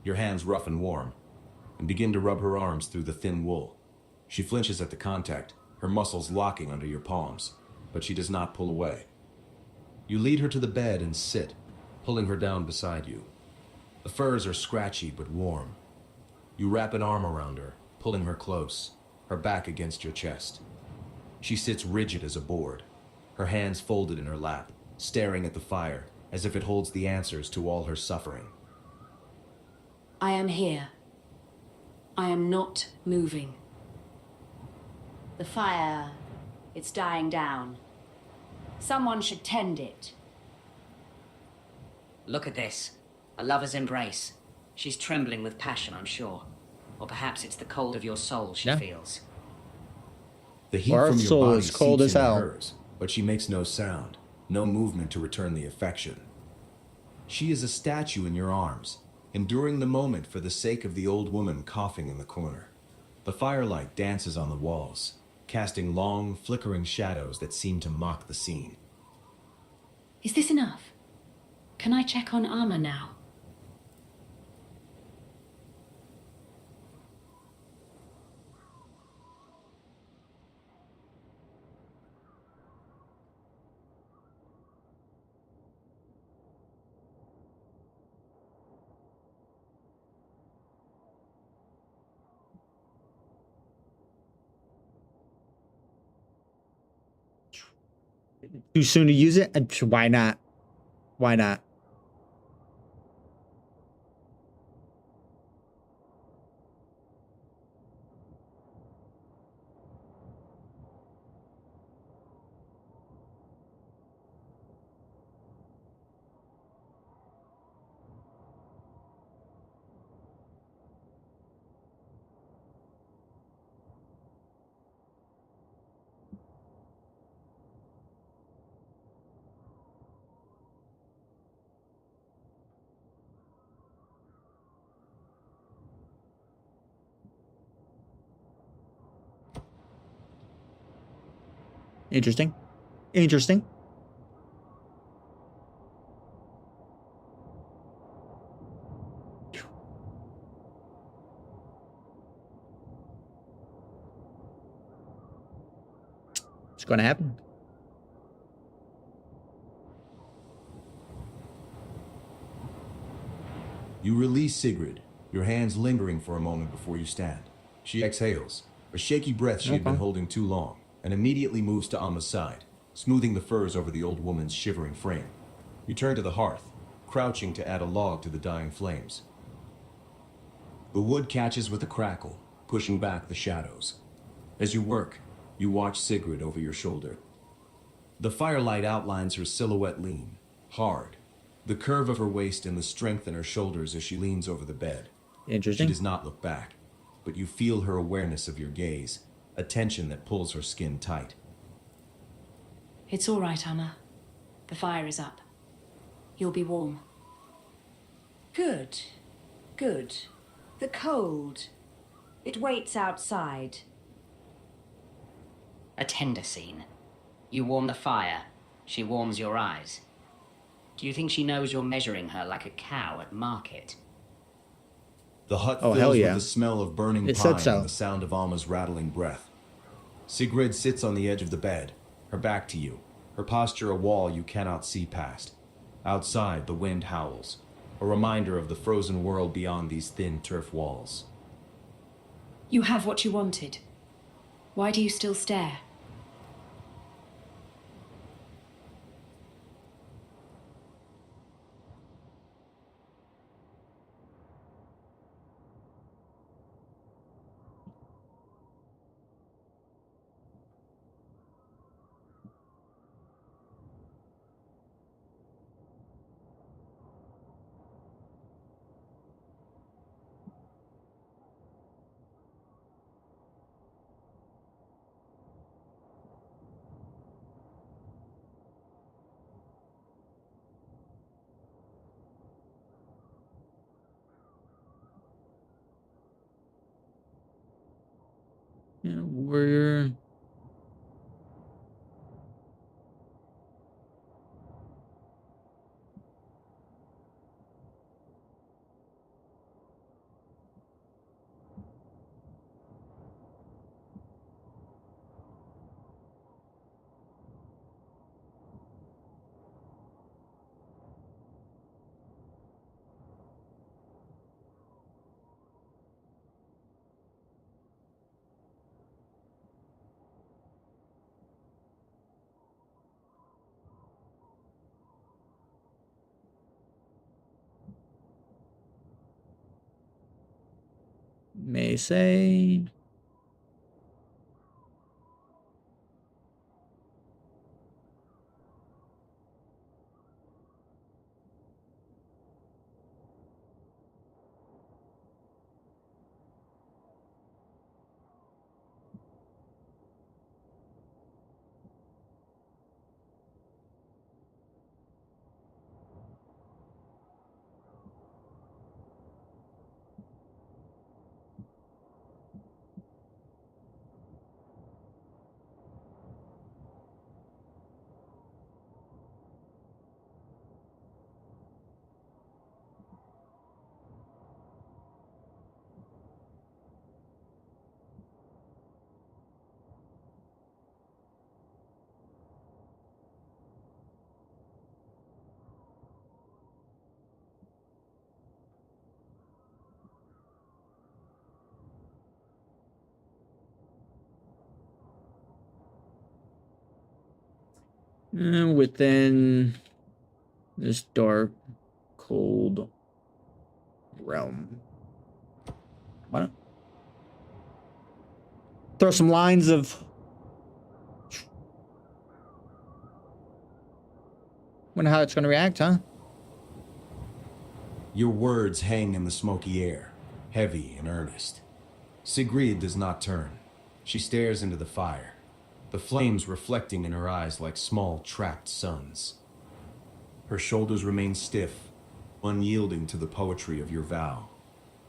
S6: your hands rough and warm, and begin to rub her arms through the thin wool. She flinches at the contact, her muscles locking under your palms. but she does not pull away. You lead her to the bed and sit, pulling her down beside you. The furs are scratchy but warm. You wrap an arm around her, pulling her close, her back against your chest. She sits rigid as a board, her hands folded in her lap, staring at the fire as if it holds the answers to all her suffering.
S7: I am here. I am not moving. The fire, it's dying down. Someone should tend it.
S3: Look at this. A lover's embrace. She's trembling with passion, I'm sure. Or perhaps it's the cold of your soul she feels.
S6: The heat
S2: Our
S6: from your
S2: soul
S6: body
S2: is cold
S6: seeps
S2: as
S6: into
S2: hell.
S6: hers, but she makes no sound, no movement to return the affection. She is a statue in your arms, enduring the moment for the sake of the old woman coughing in the corner. The firelight dances on the walls, casting long, flickering shadows that seem to mock the scene.
S7: Is this enough? Can I check on armor now?
S2: Too soon to use it? Why not? Why not? Interesting. Interesting. What's going to happen?
S6: You release Sigrid, your hands lingering for a moment before you stand. She exhales, a shaky breath she had been holding too long, and immediately moves to Amma's side, smoothing the furs over the old woman's shivering frame. You turn to the hearth, crouching to add a log to the dying flames. The wood catches with a crackle, pushing back the shadows. As you work, you watch Sigrid over your shoulder. The firelight outlines her silhouette lean, hard, the curve of her waist and the strength in her shoulders as she leans over the bed.
S2: Interesting.
S6: She does not look back, but you feel her awareness of your gaze, a tension that pulls her skin tight.
S7: It's all right, Amma. The fire is up. You'll be warm. Good. Good. The cold. It waits outside.
S3: A tender scene. You warm the fire. She warms your eyes. Do you think she knows you're measuring her like a cow at market?
S6: The hut
S2: Oh,
S6: fills
S2: hell
S6: with
S2: yeah.
S6: the smell of burning
S2: It
S6: pine
S2: said so.
S6: and the sound of Alma's rattling breath. Sigrid sits on the edge of the bed, her back to you, her posture a wall you cannot see past. Outside, the wind howls, a reminder of the frozen world beyond these thin turf walls.
S7: You have what you wanted. Why do you still stare?
S2: may say. Within this dark, cold realm. Why not? Throw some lines of. Wonder how it's going to react, huh?
S6: Your words hang in the smoky air, heavy and earnest. Sigrid does not turn. She stares into the fire, the flames reflecting in her eyes like small trapped suns. Her shoulders remain stiff, unyielding to the poetry of your vow.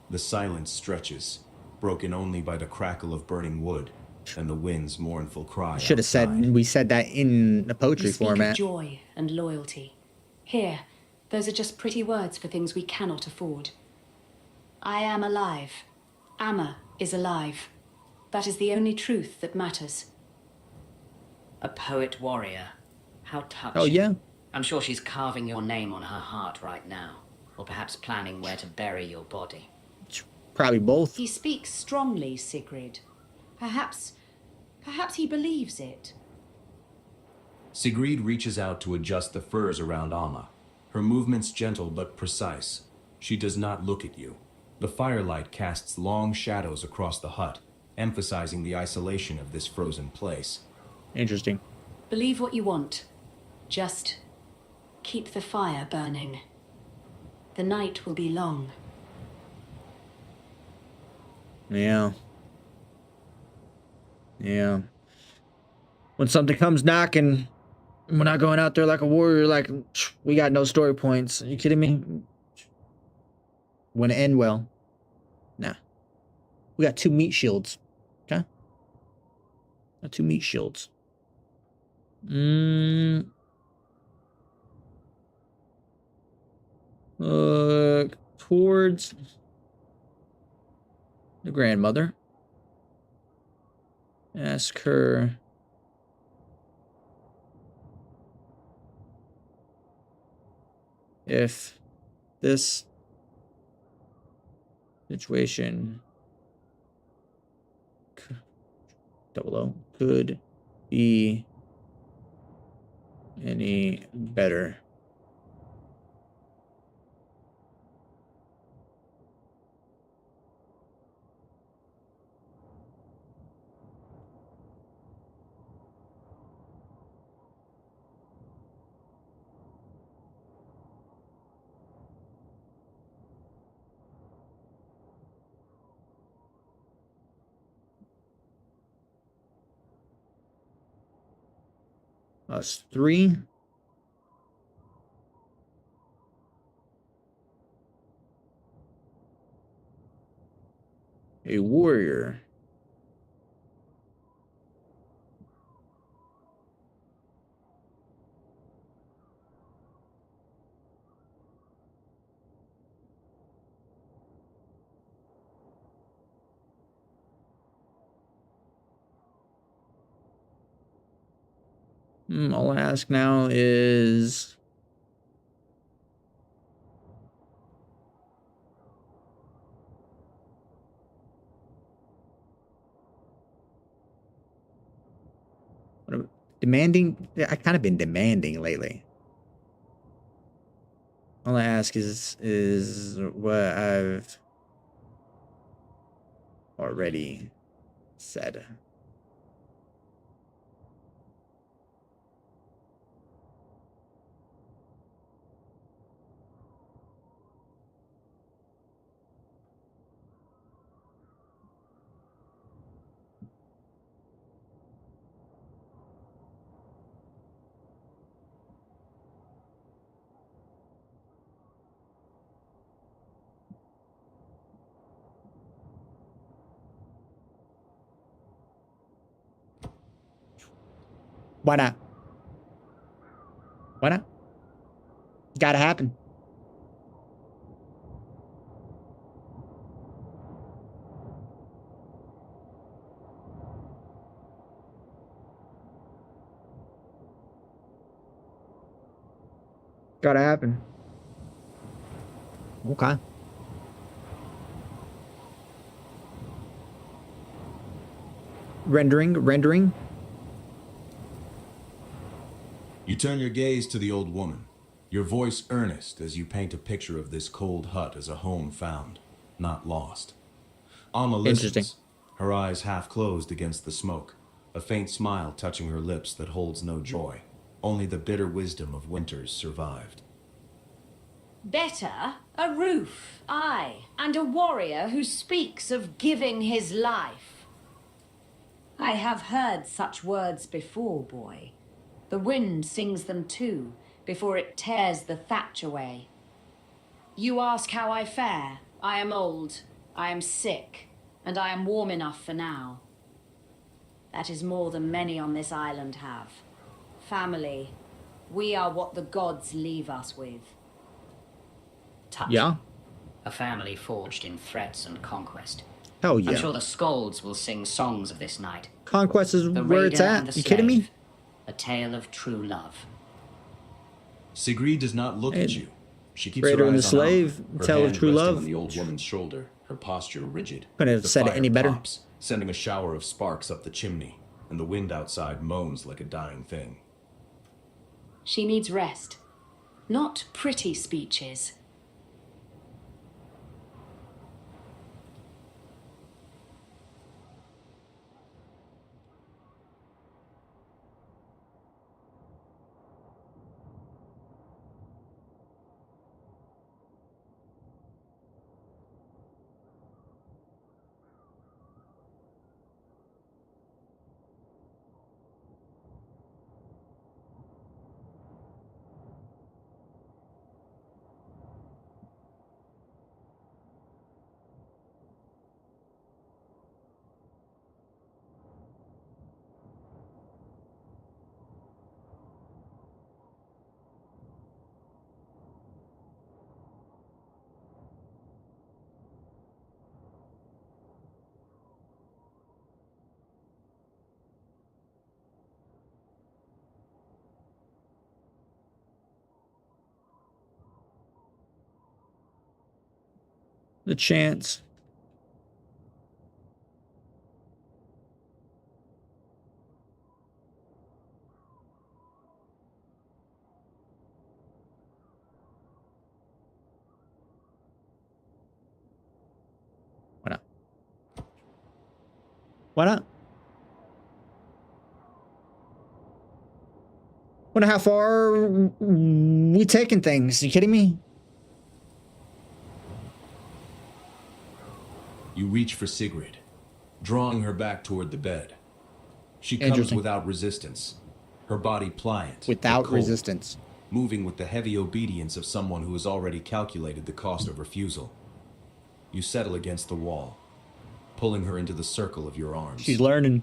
S6: The silence stretches, broken only by the crackle of burning wood and the wind's mournful cry.
S2: Should have said we said that in the poetry
S7: You speak
S2: format.
S7: of joy and loyalty. Here, those are just pretty words for things we cannot afford. I am alive. Amma is alive. That is the only truth that matters.
S3: A poet warrior. How touching.
S2: Oh yeah.
S3: I'm sure she's carving your name on her heart right now. Or perhaps planning where to bury your body.
S2: Probably both.
S7: He speaks strongly, Sigrid. Perhaps he believes it.
S6: Sigrid reaches out to adjust the furs around Amma. Her movements gentle but precise. She does not look at you. The firelight casts long shadows across the hut, emphasizing the isolation of this frozen place.
S2: Interesting.
S7: Believe what you want. Just keep the fire burning. The night will be long.
S2: Yeah. Yeah. When something comes knocking, we're not going out there like a warrior, like, we got no story points. Are you kidding me? Wouldn't end well. Nah. We got 2 meat shields. Okay? Got 2 meat shields. Towards the grandmother. Ask her if this situation could be any better. Us 3. A warrior. All I ask now is demanding. I kind of been demanding lately. All I ask is what I've already said. Why not? Why not? Gotta happen. Gotta happen. Okay. Rendering.
S6: You turn your gaze to the old woman, your voice earnest as you paint a picture of this cold hut as a home found, not lost. Alma listens, her eyes half closed against the smoke, a faint smile touching her lips that holds no joy. Only the bitter wisdom of winters survived.
S7: Better a roof, aye, and a warrior who speaks of giving his life. I have heard such words before, boy. The wind sings them too, before it tears the thatch away. You ask how I fare. I am old, I am sick, and I am warm enough for now. That is more than many on this island have. Family, we are what the gods leave us with.
S3: Touching.
S2: Yeah.
S3: A family forged in threats and conquest.
S2: Hell yeah.
S3: I'm sure the Skalds will sing songs of this night.
S2: Conquest is
S3: The
S2: where it's
S3: Raider and
S2: at.
S3: the
S2: You kidding me?
S3: Slave. A tale of true love.
S6: Sigrid does not look at you. She keeps
S2: Raider
S6: her
S2: and
S6: eyes
S2: the
S6: on Alma,
S2: Slave,
S6: her
S2: tale of
S6: hand
S2: true
S6: resting
S2: love.
S6: on the old woman's shoulder, her posture rigid.
S2: Couldn't have
S6: The
S2: said it
S6: fire
S2: any better.
S6: pops, sending a shower of sparks up the chimney, and the wind outside moans like a dying thing.
S7: She needs rest, not pretty speeches.
S2: The chance. Why not? Why not? Wonder how far we taking things. You kidding me?
S6: You reach for Sigrid, drawing her back toward the bed. She comes
S2: Interesting.
S6: without resistance, her body pliant.
S2: Without
S6: but cold,
S2: resistance.
S6: moving with the heavy obedience of someone who has already calculated the cost of refusal. You settle against the wall, pulling her into the circle of your arms.
S2: She's learning.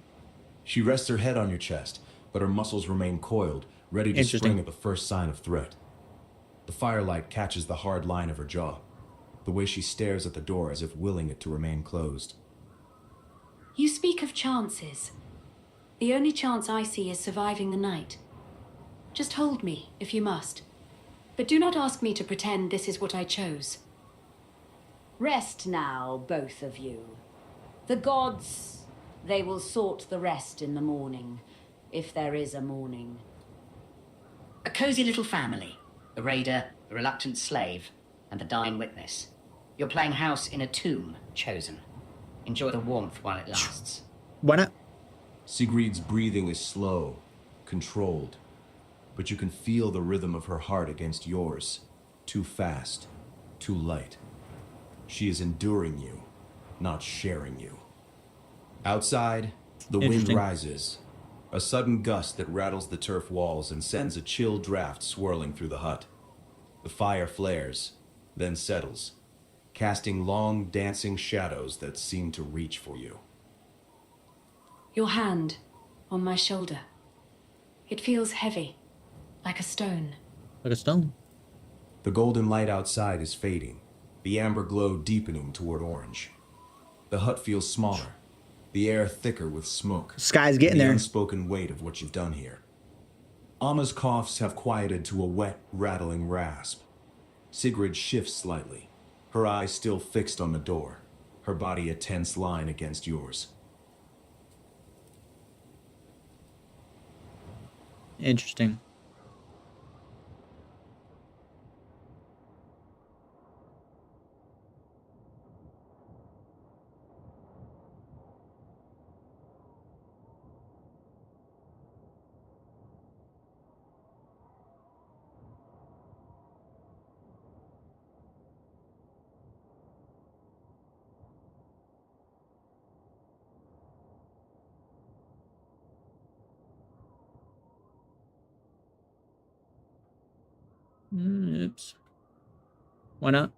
S6: She rests her head on your chest, but her muscles remain coiled, ready to
S2: Interesting.
S6: spring at the first sign of threat. The firelight catches the hard line of her jaw, the way she stares at the door as if willing it to remain closed.
S7: You speak of chances. The only chance I see is surviving the night. Just hold me, if you must. But do not ask me to pretend this is what I chose. Rest now, both of you. The gods, they will sort the rest in the morning, if there is a morning.
S3: A cozy little family. The Raider, the reluctant slave, and the dying witness. You're playing house in a tomb, chosen. Enjoy the warmth while it lasts.
S2: Why not?
S6: Sigrid's breathing is slow, controlled, but you can feel the rhythm of her heart against yours. Too fast, too light. She is enduring you, not sharing you. Outside, the wind
S2: Interesting.
S6: rises, a sudden gust that rattles the turf walls and sends a chill draft swirling through the hut. The fire flares, then settles, casting long, dancing shadows that seem to reach for you.
S7: Your hand on my shoulder. It feels heavy, like a stone.
S2: Like a stone.
S6: The golden light outside is fading, the amber glow deepening toward orange. The hut feels smaller, the air thicker with smoke.
S2: Sky's getting
S6: and the
S2: there.
S6: unspoken weight of what you've done here. Amma's coughs have quieted to a wet, rattling rasp. Sigrid shifts slightly, her eyes still fixed on the door, her body a tense line against yours.
S2: Interesting. Oops. Why not?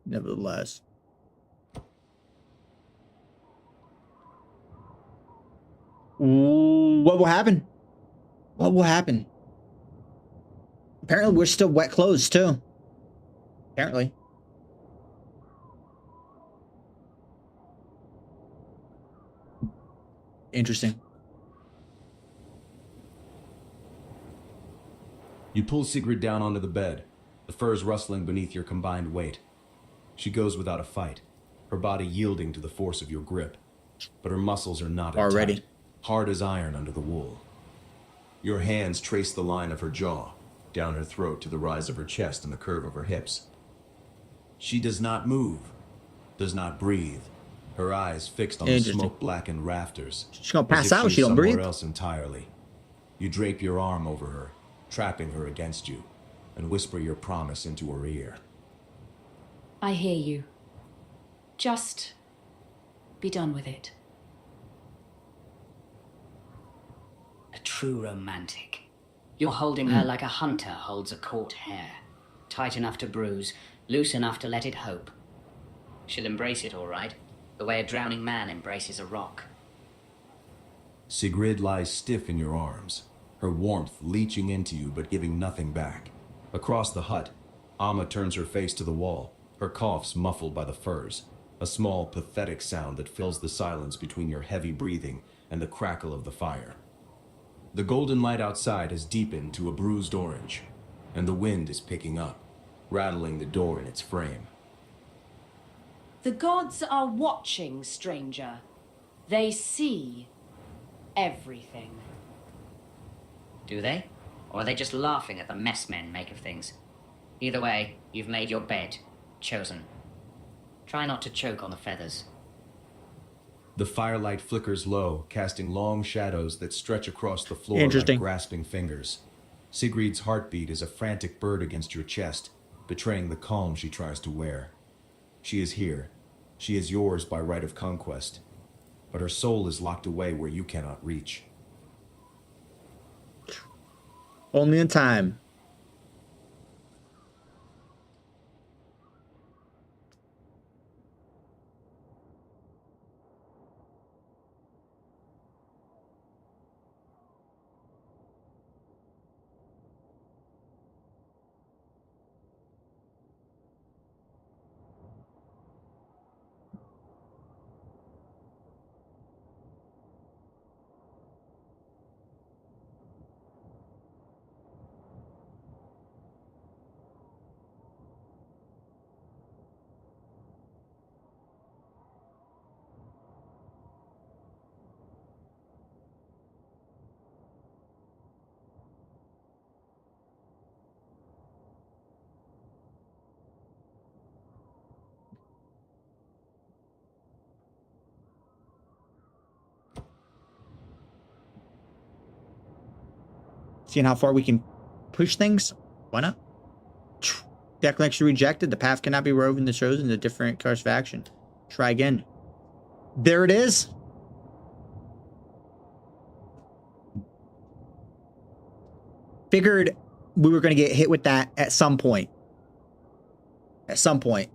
S2: Nevertheless. Ooh, what will happen? What will happen? Apparently, we're still wet clothes, too. Apparently. Interesting.
S6: You pull Sigrid down onto the bed, the furs rustling beneath your combined weight. She goes without a fight, her body yielding to the force of your grip, but her muscles are knotted
S2: Already.
S6: tight, hard as iron under the wool. Your hands trace the line of her jaw, down her throat to the rise of her chest and the curve of her hips. She does not move, does not breathe, her eyes fixed on the
S2: Interesting.
S6: smoke-blackened rafters.
S2: She's gonna
S6: as
S2: pass
S6: if
S2: out if
S6: she's
S2: she don't breathe.
S6: somewhere else entirely. You drape your arm over her, trapping her against you, and whisper your promise into her ear.
S7: I hear you. Just be done with it.
S3: A true romantic. You're holding her like a hunter holds a caught hare. Tight enough to bruise, loose enough to let it hope. She'll embrace it all right, the way a drowning man embraces a rock.
S6: Sigrid lies stiff in your arms, her warmth leaching into you but giving nothing back. Across the hut, Amma turns her face to the wall, her coughs muffled by the furs, a small, pathetic sound that fills the silence between your heavy breathing and the crackle of the fire. The golden light outside has deepened to a bruised orange, and the wind is picking up, rattling the door in its frame.
S7: The gods are watching, stranger. They see everything.
S3: Do they? Or are they just laughing at the mess men make of things? Either way, you've made your bed. Chosen. Try not to choke on the feathers.
S6: The firelight flickers low, casting long shadows that stretch across the floor
S2: Interesting.
S6: like grasping fingers. Sigrid's heartbeat is a frantic bird against your chest, betraying the calm she tries to wear. She is here. She is yours by right of conquest. But her soul is locked away where you cannot reach.
S2: Only in time. Seeing how far we can push things? Why not? Deck collection rejected. The path cannot be woven that shows in the different course of action. Try again. There it is. Figured we were going to get hit with that at some point. At some point.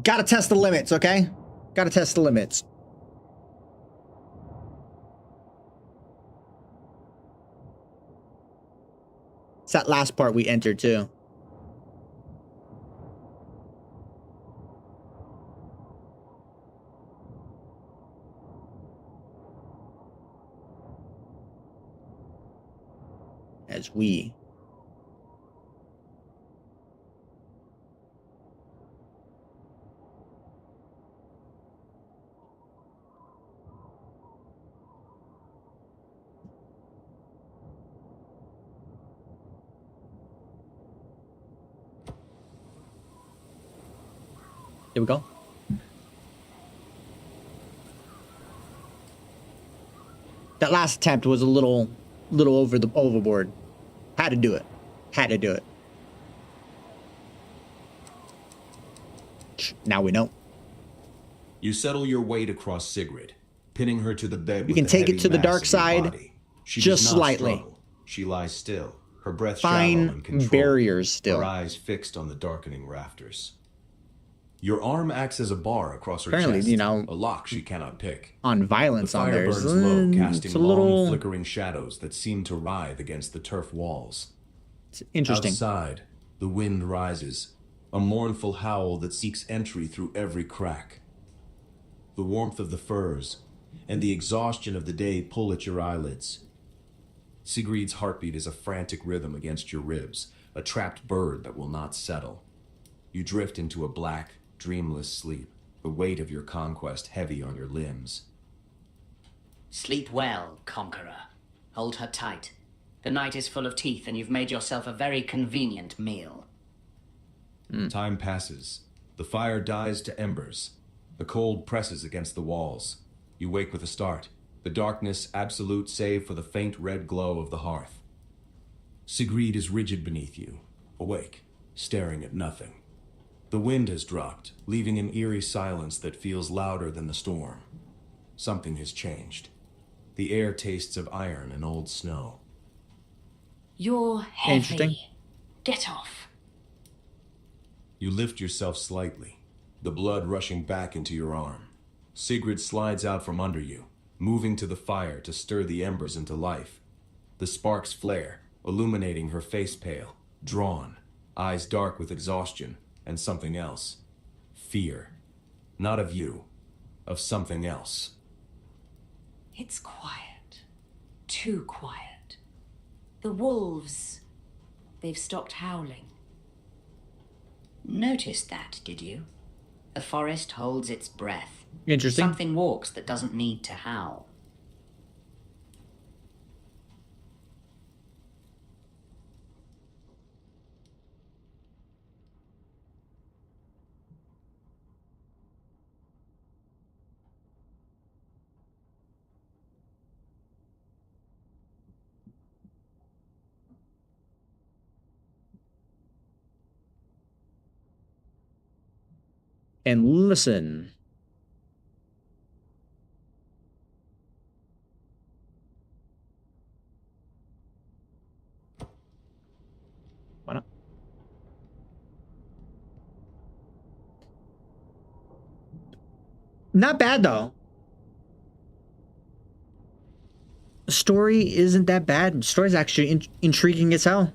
S2: Got to test the limits, okay? Got to test the limits. It's that last part we entered too. As we There we go. That last attempt was a little overboard. Had to do it. Had to do it. Now we know.
S6: You settle your weight across Sigrid, pinning her to the bed.
S2: You can take it to the dark side just slightly.
S6: Struggle. She lies still, her breath shallow and
S2: Fine
S6: controlled,
S2: barriers still.
S6: her eyes fixed on the darkening rafters. Your arm acts as a bar across her
S2: Apparently,
S6: chest,
S2: you know,
S6: a lock she cannot pick.
S2: On violence
S6: The
S2: on
S6: fire
S2: there.
S6: burns low, casting
S2: It's a
S6: long,
S2: little
S6: flickering shadows that seem to writhe against the turf walls.
S2: it's interesting.
S6: Outside, the wind rises, a mournful howl that seeks entry through every crack. The warmth of the firs and the exhaustion of the day pull at your eyelids. Sigrid's heartbeat is a frantic rhythm against your ribs, a trapped bird that will not settle. You drift into a black, dreamless sleep, the weight of your conquest heavy on your limbs.
S3: Sleep well, conqueror. Hold her tight. The night is full of teeth, and you've made yourself a very convenient meal.
S6: Time passes. The fire dies to embers. The cold presses against the walls. You wake with a start. The darkness absolute save for the faint red glow of the hearth. Sigrid is rigid beneath you, awake, staring at nothing. The wind has dropped, leaving an eerie silence that feels louder than the storm. Something has changed. The air tastes of iron and old snow.
S7: You're heavy.
S2: Interesting.
S7: Get off.
S6: You lift yourself slightly, the blood rushing back into your arm. Sigrid slides out from under you, moving to the fire to stir the embers into life. The sparks flare, illuminating her face pale, drawn, eyes dark with exhaustion, and something else. Fear. Not of you, of something else.
S7: It's quiet. Too quiet. The wolves, they've stopped howling.
S3: Noticed that, did you? The forest holds its breath.
S2: Interesting.
S3: Something walks that doesn't need to howl.
S2: And listen. Not bad, though. The story isn't that bad. The story's actually intriguing as hell.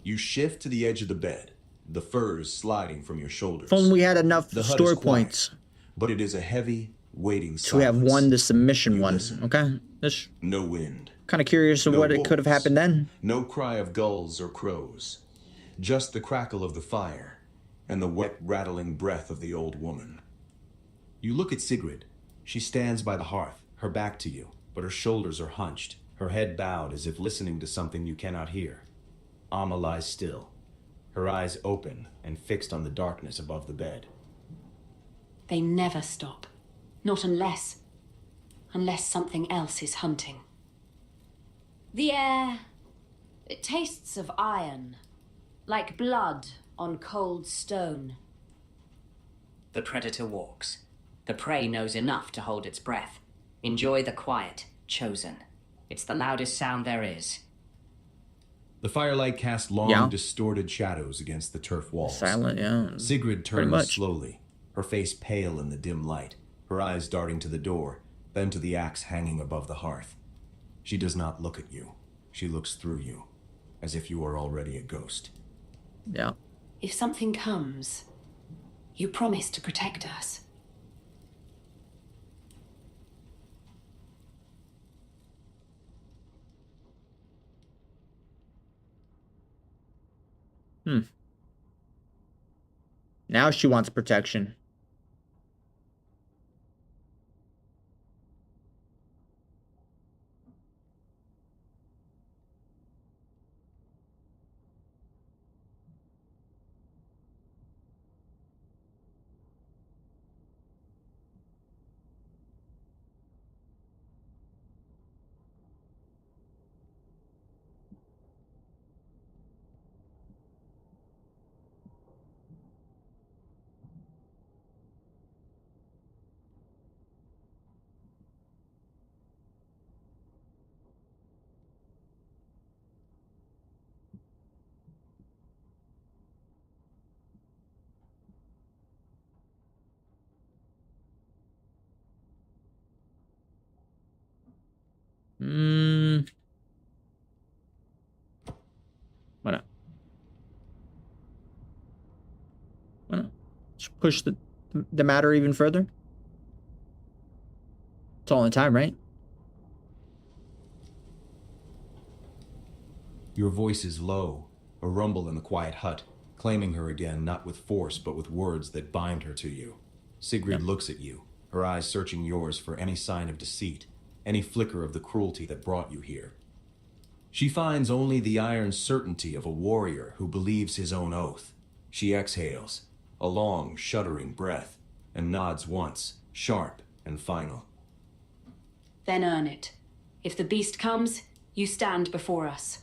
S6: You shift to the edge of the bed, the furs sliding from your shoulders.
S2: If only we had enough
S6: The hut
S2: story
S6: is quiet,
S2: points
S6: but it is a heavy, waiting silence.
S2: to have won the submission
S6: You
S2: one.
S6: listen.
S2: Okay? This
S6: No wind.
S2: kind of curious of
S6: No
S2: what it could have
S6: wolves.
S2: happened then.
S6: No cry of gulls or crows. Just the crackle of the fire and the wet, rattling breath of the old woman. You look at Sigrid. She stands by the hearth, her back to you, but her shoulders are hunched, her head bowed as if listening to something you cannot hear. Amma lies still, her eyes open and fixed on the darkness above the bed.
S7: They never stop. Not unless something else is hunting. The air, it tastes of iron, like blood on cold stone.
S3: The predator walks. The prey knows enough to hold its breath. Enjoy the quiet, chosen. It's the loudest sound there is.
S6: The firelight casts long,
S2: Yeah.
S6: distorted shadows against the turf walls.
S2: Silent, yeah.
S6: Sigrid
S2: Pretty
S6: turns
S2: much.
S6: slowly, her face pale in the dim light, her eyes darting to the door, then to the axe hanging above the hearth. She does not look at you. She looks through you, as if you are already a ghost.
S2: Yeah.
S7: If something comes, you promise to protect us.
S2: Now she wants protection. Why not? Why not? Just push the matter even further. It's all in time, right?
S6: Your voice is low, a rumble in the quiet hut, claiming her again not with force but with words that bind her to you. Sigrid looks at you, her eyes searching yours for any sign of deceit, any flicker of the cruelty that brought you here. She finds only the iron certainty of a warrior who believes his own oath. She exhales, a long, shuddering breath, and nods once, sharp and final.
S7: Then earn it. If the beast comes, you stand before us.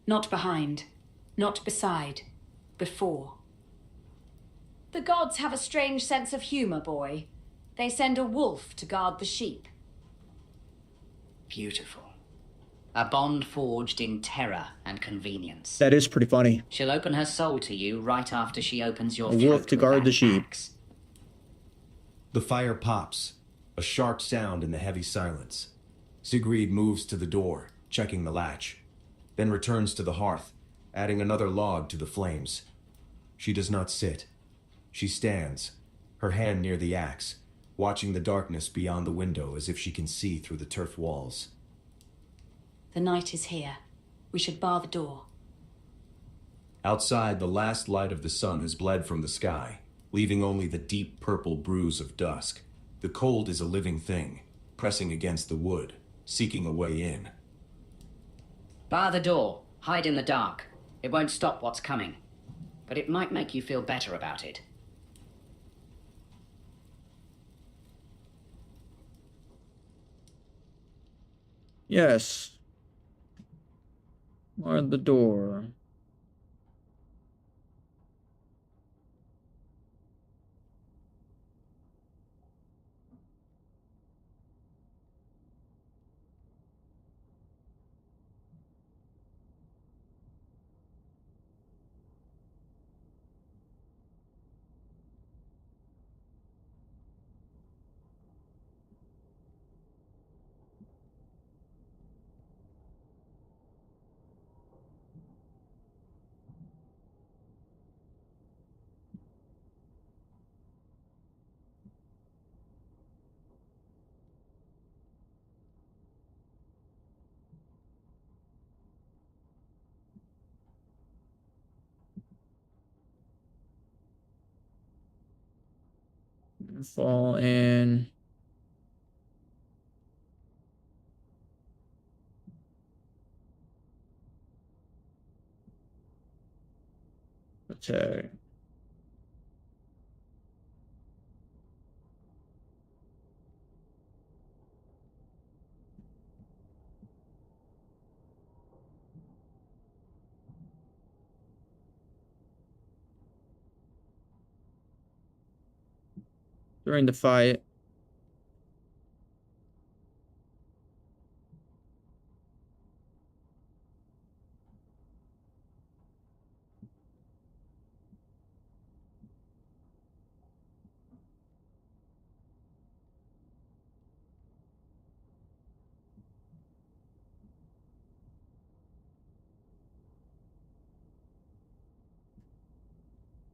S7: Not behind, not beside, before. The gods have a strange sense of humor, boy. They send a wolf to guard the sheep.
S3: Beautiful. A bond forged in terror and convenience.
S2: That is pretty funny.
S3: She'll open her soul to you right after she opens your
S2: A wolf
S3: throat
S2: to
S3: with
S2: guard
S3: that
S2: the sheep.
S3: axe.
S6: The fire pops, a sharp sound in the heavy silence. Sigrid moves to the door, checking the latch, then returns to the hearth, adding another log to the flames. She does not sit. She stands, her hand near the axe, watching the darkness beyond the window as if she can see through the turf walls.
S7: The night is here. We should bar the door.
S6: Outside, the last light of the sun has bled from the sky, leaving only the deep purple bruise of dusk. The cold is a living thing, pressing against the wood, seeking a way in.
S3: Bar the door. Hide in the dark. It won't stop what's coming. But it might make you feel better about it.
S2: Yes. Bar the door. Fall in. Attack. During the fight.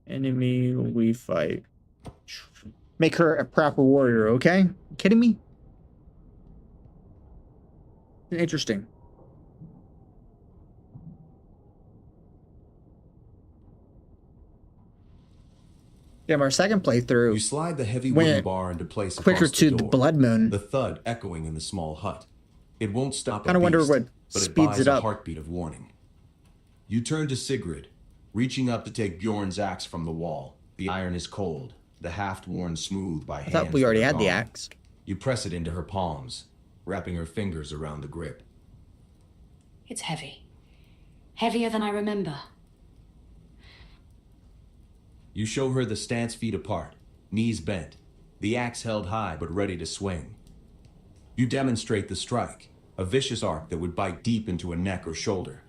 S2: Enemy we fight. Make her a proper warrior, okay? You kidding me? Interesting. Damn, our second playthrough.
S6: You slide the heavy
S2: went
S6: wooden bar into place
S2: quicker
S6: across the
S2: to the
S6: door,
S2: Blood Moon.
S6: the thud echoing in the small hut. It won't stop
S2: Kinda
S6: a
S2: wonder
S6: beast,
S2: what
S6: but it
S2: speeds
S6: buys
S2: it
S6: a
S2: up.
S6: heartbeat of warning. You turn to Sigrid, reaching up to take Bjorn's axe from the wall. The iron is cold, the haft worn smooth by
S2: I
S6: hands.
S2: thought we already
S6: that are
S2: had the
S6: gone.
S2: axe.
S6: You press it into her palms, wrapping her fingers around the grip.
S7: It's heavy. Heavier than I remember.
S6: You show her the stance feet apart, knees bent, the axe held high but ready to swing. You demonstrate the strike, a vicious arc that would bite deep into a neck or shoulder.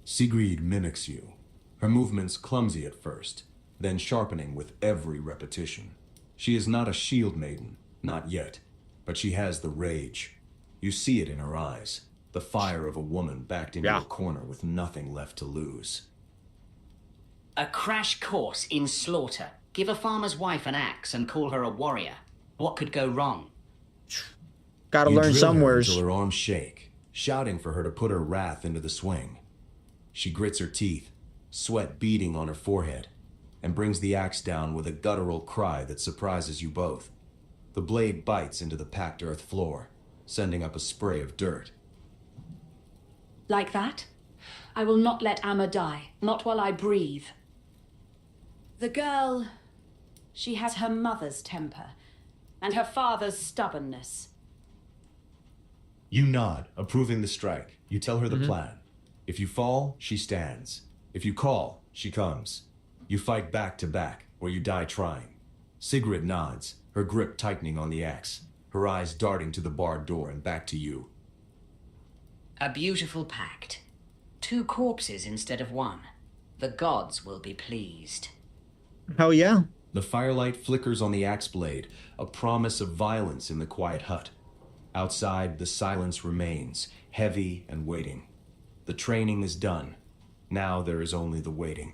S6: Sigrid mimics you, her movements clumsy at first, then sharpening with every repetition. She is not a shield maiden, not yet, but she has the rage. You see it in her eyes, the fire of a woman backed into
S2: Yeah.
S6: a corner with nothing left to lose.
S3: A crash course in slaughter. Give a farmer's wife an axe and call her a warrior. What could go wrong?
S2: Gotta
S6: You
S2: learn
S6: drill
S2: some
S6: her
S2: words.
S6: until her arms shake, shouting for her to put her wrath into the swing. She grits her teeth, sweat beading on her forehead, and brings the axe down with a guttural cry that surprises you both. The blade bites into the packed earth floor, sending up a spray of dirt.
S7: Like that? I will not let Amma die. Not while I breathe. The girl... She has her mother's temper. And her father's stubbornness.
S6: You nod, approving the strike. You tell her the plan. If you fall, she stands. If you call, she comes. You fight back to back, or you die trying. Sigrid nods, her grip tightening on the axe, her eyes darting to the barred door and back to you.
S3: A beautiful pact. 2 corpses instead of 1. The gods will be pleased.
S2: Hell yeah.
S6: The firelight flickers on the axe blade, a promise of violence in the quiet hut. Outside, the silence remains, heavy and waiting. The training is done. Now there is only the waiting.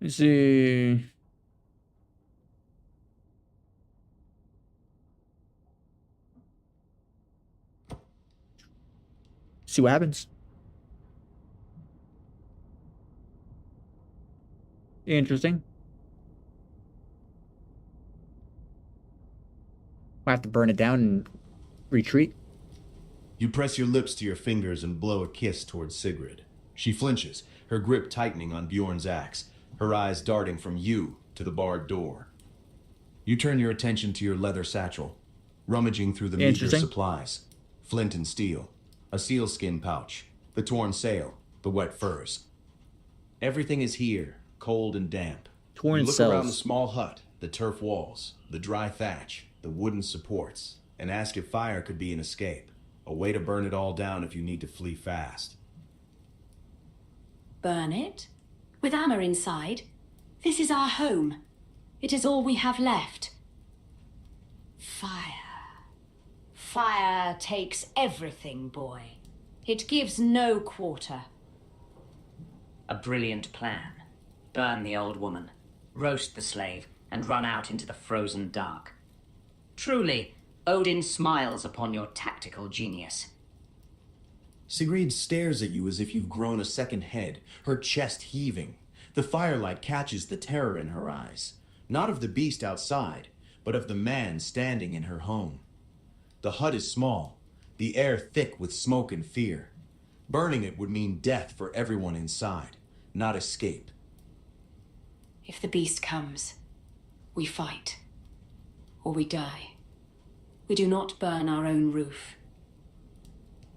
S2: Let's see. See what happens. Interesting. Might have to burn it down and retreat.
S6: You press your lips to your fingers and blow a kiss towards Sigrid. She flinches, her grip tightening on Bjorn's axe, her eyes darting from you to the barred door. You turn your attention to your leather satchel, rummaging through the meager supplies. Flint and steel, a sealskin pouch, the torn sail, the wet furs. Everything is here, cold and damp.
S2: Torn
S6: you look
S2: cells.
S6: around the small hut, the turf walls, the dry thatch, the wooden supports, and ask if fire could be an escape. A way to burn it all down if you need to flee fast.
S7: Burn it? With Amma inside? This is our home. It is all we have left. Fire. Fire takes everything, boy. It gives no quarter.
S3: A brilliant plan. Burn the old woman, roast the slave, and run out into the frozen dark. Truly, Odin smiles upon your tactical genius.
S6: Sigrid stares at you as if you've grown a second head, her chest heaving. The firelight catches the terror in her eyes, not of the beast outside, but of the man standing in her home. The hut is small, the air thick with smoke and fear. Burning it would mean death for everyone inside, not escape.
S7: If the beast comes, we fight. Or we die. We do not burn our own roof.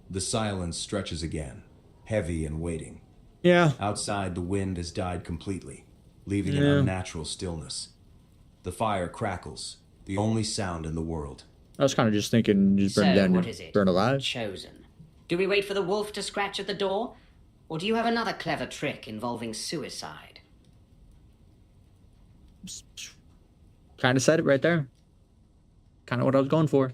S6: The silence stretches again, heavy and waiting.
S2: Yeah.
S6: Outside, the wind has died completely, leaving an unnatural stillness. The fire crackles, the only sound in the world.
S2: I was kind of just thinking, just burn it down
S3: what
S2: and
S3: is it?
S2: burn alive.
S3: Chosen. Do we wait for the wolf to scratch at the door? Or do you have another clever trick involving suicide?
S2: Kind of said it right there. Kind of what I was going for.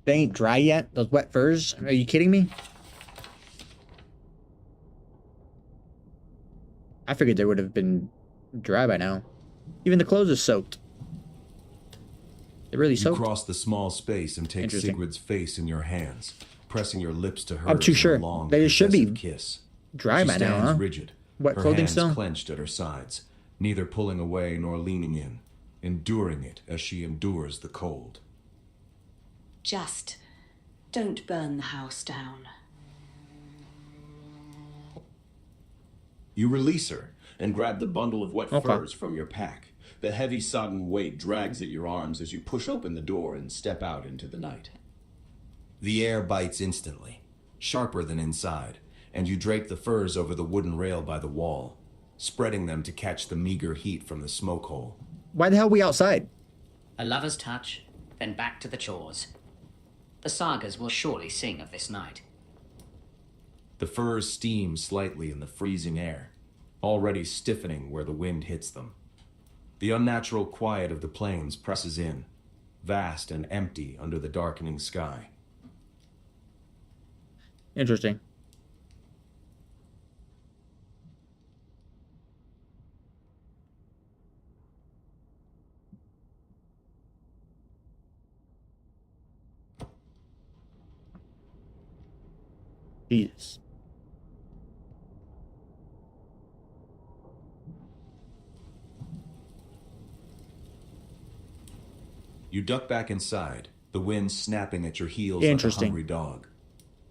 S2: They ain't dry yet? Those wet furs? Are you kidding me? I figured they would have been dry by now. Even the clothes are soaked. They're really
S6: You
S2: soaked.
S6: cross the small space and take Sigrid's face in your hands, pressing your lips to hers.
S2: I'm too sure.
S6: In a long,
S2: They should be
S6: kiss.
S2: dry by now, huh?
S6: Rigid,
S2: Wet
S6: her
S2: clothing
S6: hands
S2: still?
S6: clenched at her sides, neither pulling away nor leaning in, enduring it as she endures the cold.
S7: Just don't burn the house down.
S4: You release her and grab the bundle of wet furs from your pack. The heavy sodden weight drags at your arms as you push open the door and step out into the night.
S6: The air bites instantly, sharper than inside, and you drape the furs over the wooden rail by the wall, spreading them to catch the meager heat from the smoke hole.
S2: Why the hell are we outside?
S3: A lover's touch, then back to the chores. The sagas will surely sing of this night.
S6: The furs steam slightly in the freezing air, already stiffening where the wind hits them. The unnatural quiet of the plains presses in, vast and empty under the darkening sky.
S2: Interesting. Jesus.
S6: You duck back inside, the the wind snapping at your heels like a
S2: Interesting.
S6: hungry dog.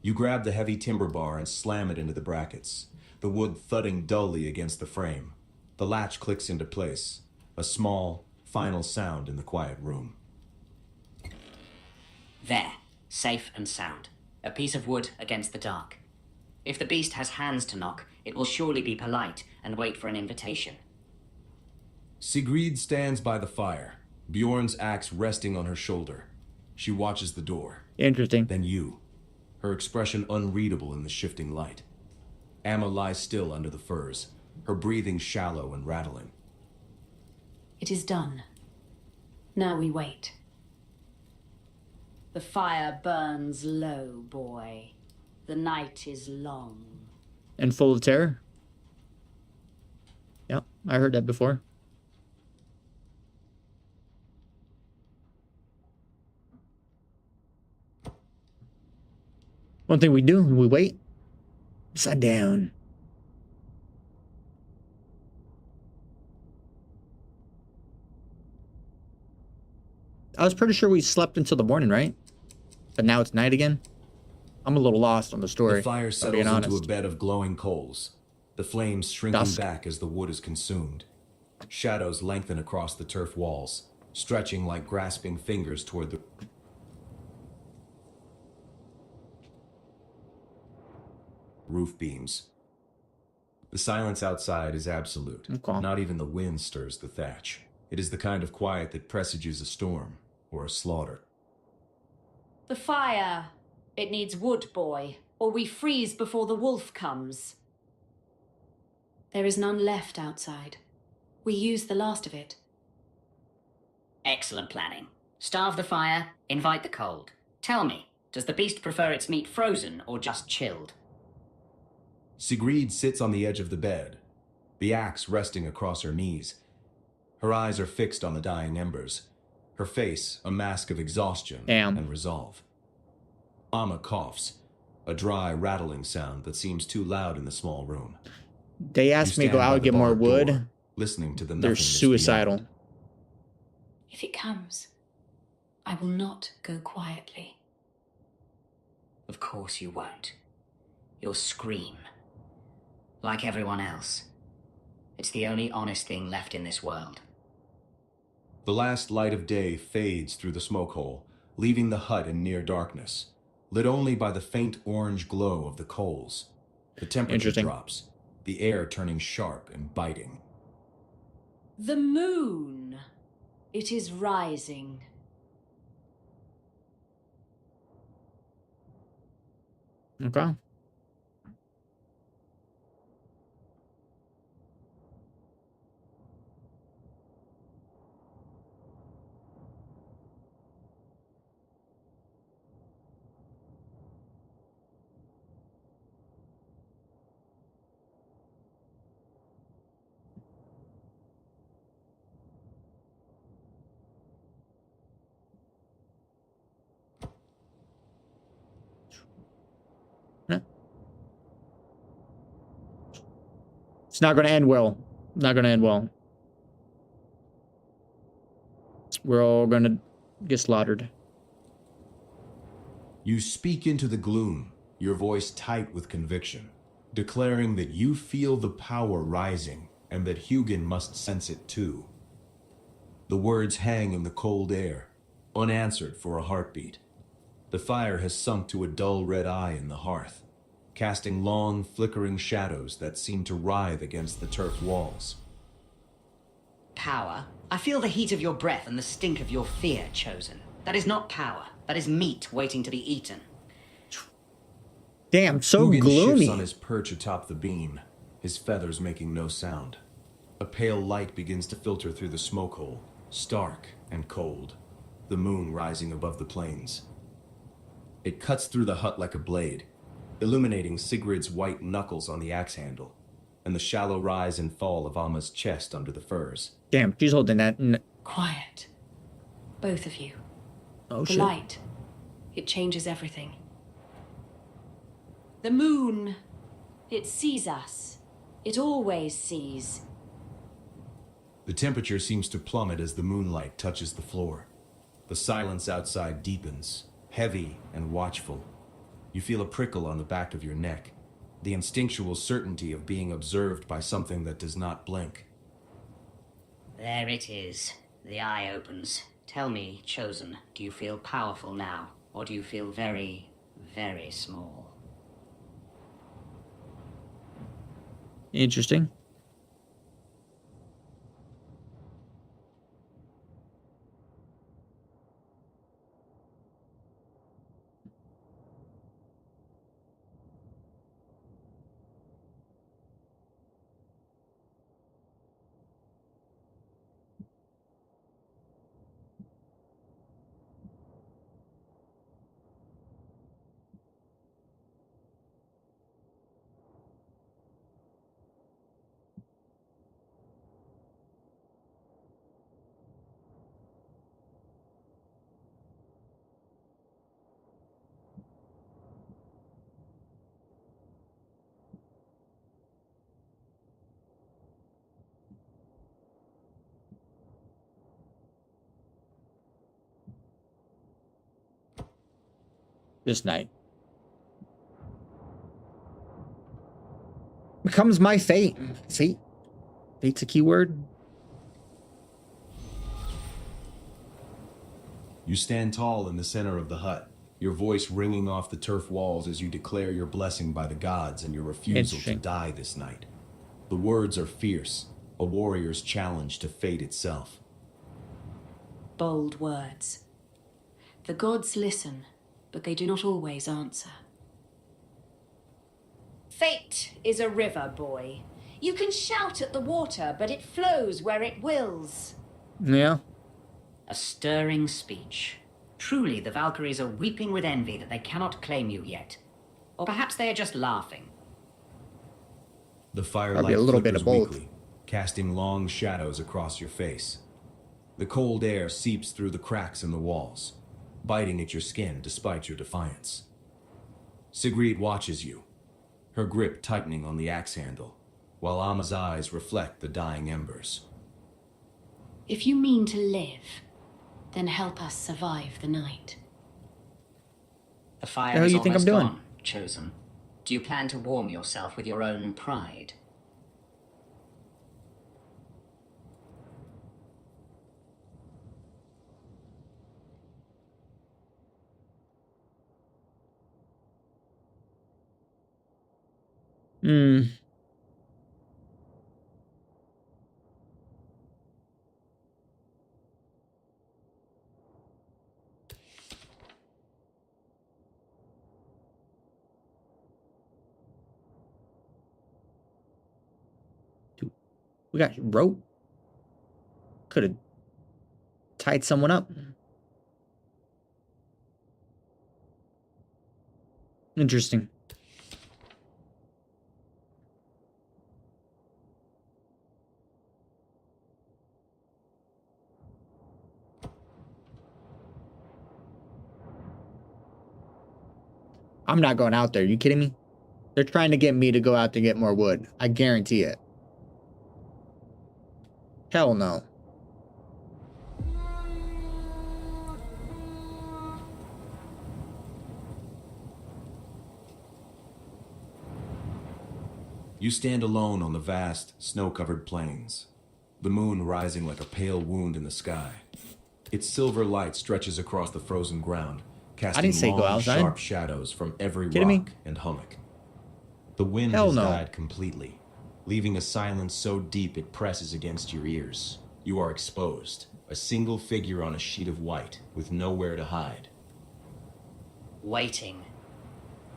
S6: You grab the heavy timber bar and slam it into the brackets, the wood thudding dully against the frame. The latch clicks into place, a small, final sound in the quiet room.
S3: There, safe and sound. A piece of wood against the dark. If the beast has hands to knock, it will surely be polite and wait for an invitation.
S6: Sigrid stands by the fire, Bjorn's axe resting on her shoulder. She watches the door.
S2: Interesting.
S6: Then you, her expression unreadable in the shifting light. Amma lies still under the firs, her breathing shallow and rattling.
S7: It is done. Now we wait. The fire burns low, boy. The night is long.
S2: And full of terror? Yep, I heard that before. One thing we do, we wait. Upside down. I was pretty sure we slept until the morning, right? But now it's night again. I'm a little lost on the story.
S6: The fire
S2: if I'm being
S6: settles into
S2: honest.
S6: a bed of glowing coals, the flames shrinking
S2: Dusk.
S6: back as the wood is consumed. Shadows lengthen across the turf walls, stretching like grasping fingers toward the roof beams. The silence outside is absolute.
S2: Okay.
S6: Not even the wind stirs the thatch. It is the kind of quiet that presages a storm or a slaughter.
S7: The fire. It needs wood, boy, or we freeze before the wolf comes. There is none left outside. We use the last of it.
S3: Excellent planning. Starve the fire, invite the cold. Tell me, does the beast prefer its meat frozen or just chilled?
S6: Sigrid sits on the edge of the bed, the axe resting across her knees. Her eyes are fixed on the dying embers, her face a mask of exhaustion and resolve. Amma coughs, a dry, rattling sound that seems too loud in the small room.
S2: They asked me to go out and get more wood.
S6: Door, listening to the
S2: They're
S6: nothingness
S2: suicidal.
S6: beyond.
S7: If it comes, I will not go quietly.
S3: Of course you won't. You'll scream. Like everyone else. It's the only honest thing left in this world.
S6: The last light of day fades through the smoke hole, leaving the hut in near darkness, lit only by the faint orange glow of the coals. The temperature drops, the air turning sharp and biting.
S7: The moon. It is rising.
S2: Okay. It's not going to end well. Not going to end well. We're all going to get slaughtered.
S6: You speak into the gloom, your voice tight with conviction, declaring that you feel the power rising and that Hugin must sense it too. The words hang in the cold air, unanswered for a heartbeat. The fire has sunk to a dull red eye in the hearth, casting long, flickering shadows that seem to writhe against the turf walls.
S3: Power? I feel the heat of your breath and the stink of your fear, Chosen. That is not power. That is meat waiting to be eaten.
S2: Damn, so
S6: Hugin
S2: gloomy.
S6: shifts on his perch atop the beam, his feathers making no sound. A pale light begins to filter through the smoke hole, stark and cold, the moon rising above the plains. It cuts through the hut like a blade, illuminating Sigrid's white knuckles on the axe handle, and the shallow rise and fall of Amma's chest under the furs.
S2: Damn, she's holding that.
S7: Quiet. Both of you.
S2: Oh,
S7: The
S2: shit.
S7: light. It changes everything. The moon. It sees us. It always sees.
S6: The temperature seems to plummet as the moonlight touches the floor. The silence outside deepens, heavy and watchful. You feel a prickle on the back of your neck, the instinctual certainty of being observed by something that does not blink.
S3: There it is. The eye opens. Tell me, Chosen, do you feel powerful now? Or do you feel very, very small?
S2: Interesting. This night becomes my fate. Fate? Fate's a key word.
S6: You stand tall in the center of the hut, your voice ringing off the turf walls as you declare your blessing by the gods and your refusal to die this night. The words are fierce, a warrior's challenge to fate itself.
S7: Bold words. The gods listen, but they do not always answer. Fate is a river, boy. You can shout at the water, but it flows where it wills.
S2: Yeah.
S3: A stirring speech. Truly, the Valkyries are weeping with envy that they cannot claim you yet. Or perhaps they are just laughing.
S6: The firelight
S2: a little bit
S6: flickers
S2: of both.
S6: weakly, casting long shadows across your face. The cold air seeps through the cracks in the walls, biting at your skin despite your defiance. Sigrid watches you, her grip tightening on the axe handle, while Amma's eyes reflect the dying embers.
S7: If you mean to live, then help us survive the night.
S3: The fire
S2: The hell
S3: is
S2: you think I'm
S3: almost
S2: doing?
S3: gone, Chosen. Do you plan to warm yourself with your own pride?
S2: Hmm. Dude, we got rope. Could have tied someone up. Interesting. I'm not going out there. You kidding me? They're trying to get me to go out to get more wood. I guarantee it. Hell no.
S6: You stand alone on the vast, snow-covered plains, the moon rising like a pale wound in the sky. Its silver light stretches across the frozen ground, casting
S2: didn't say go
S6: long,
S2: outside.
S6: sharp shadows from every
S2: Kidding me?
S6: rock and hummock. The wind
S2: Hell
S6: has
S2: no.
S6: died completely, leaving a silence so deep it presses against your ears. You are exposed, a single figure on a sheet of white, with nowhere to hide.
S3: Waiting.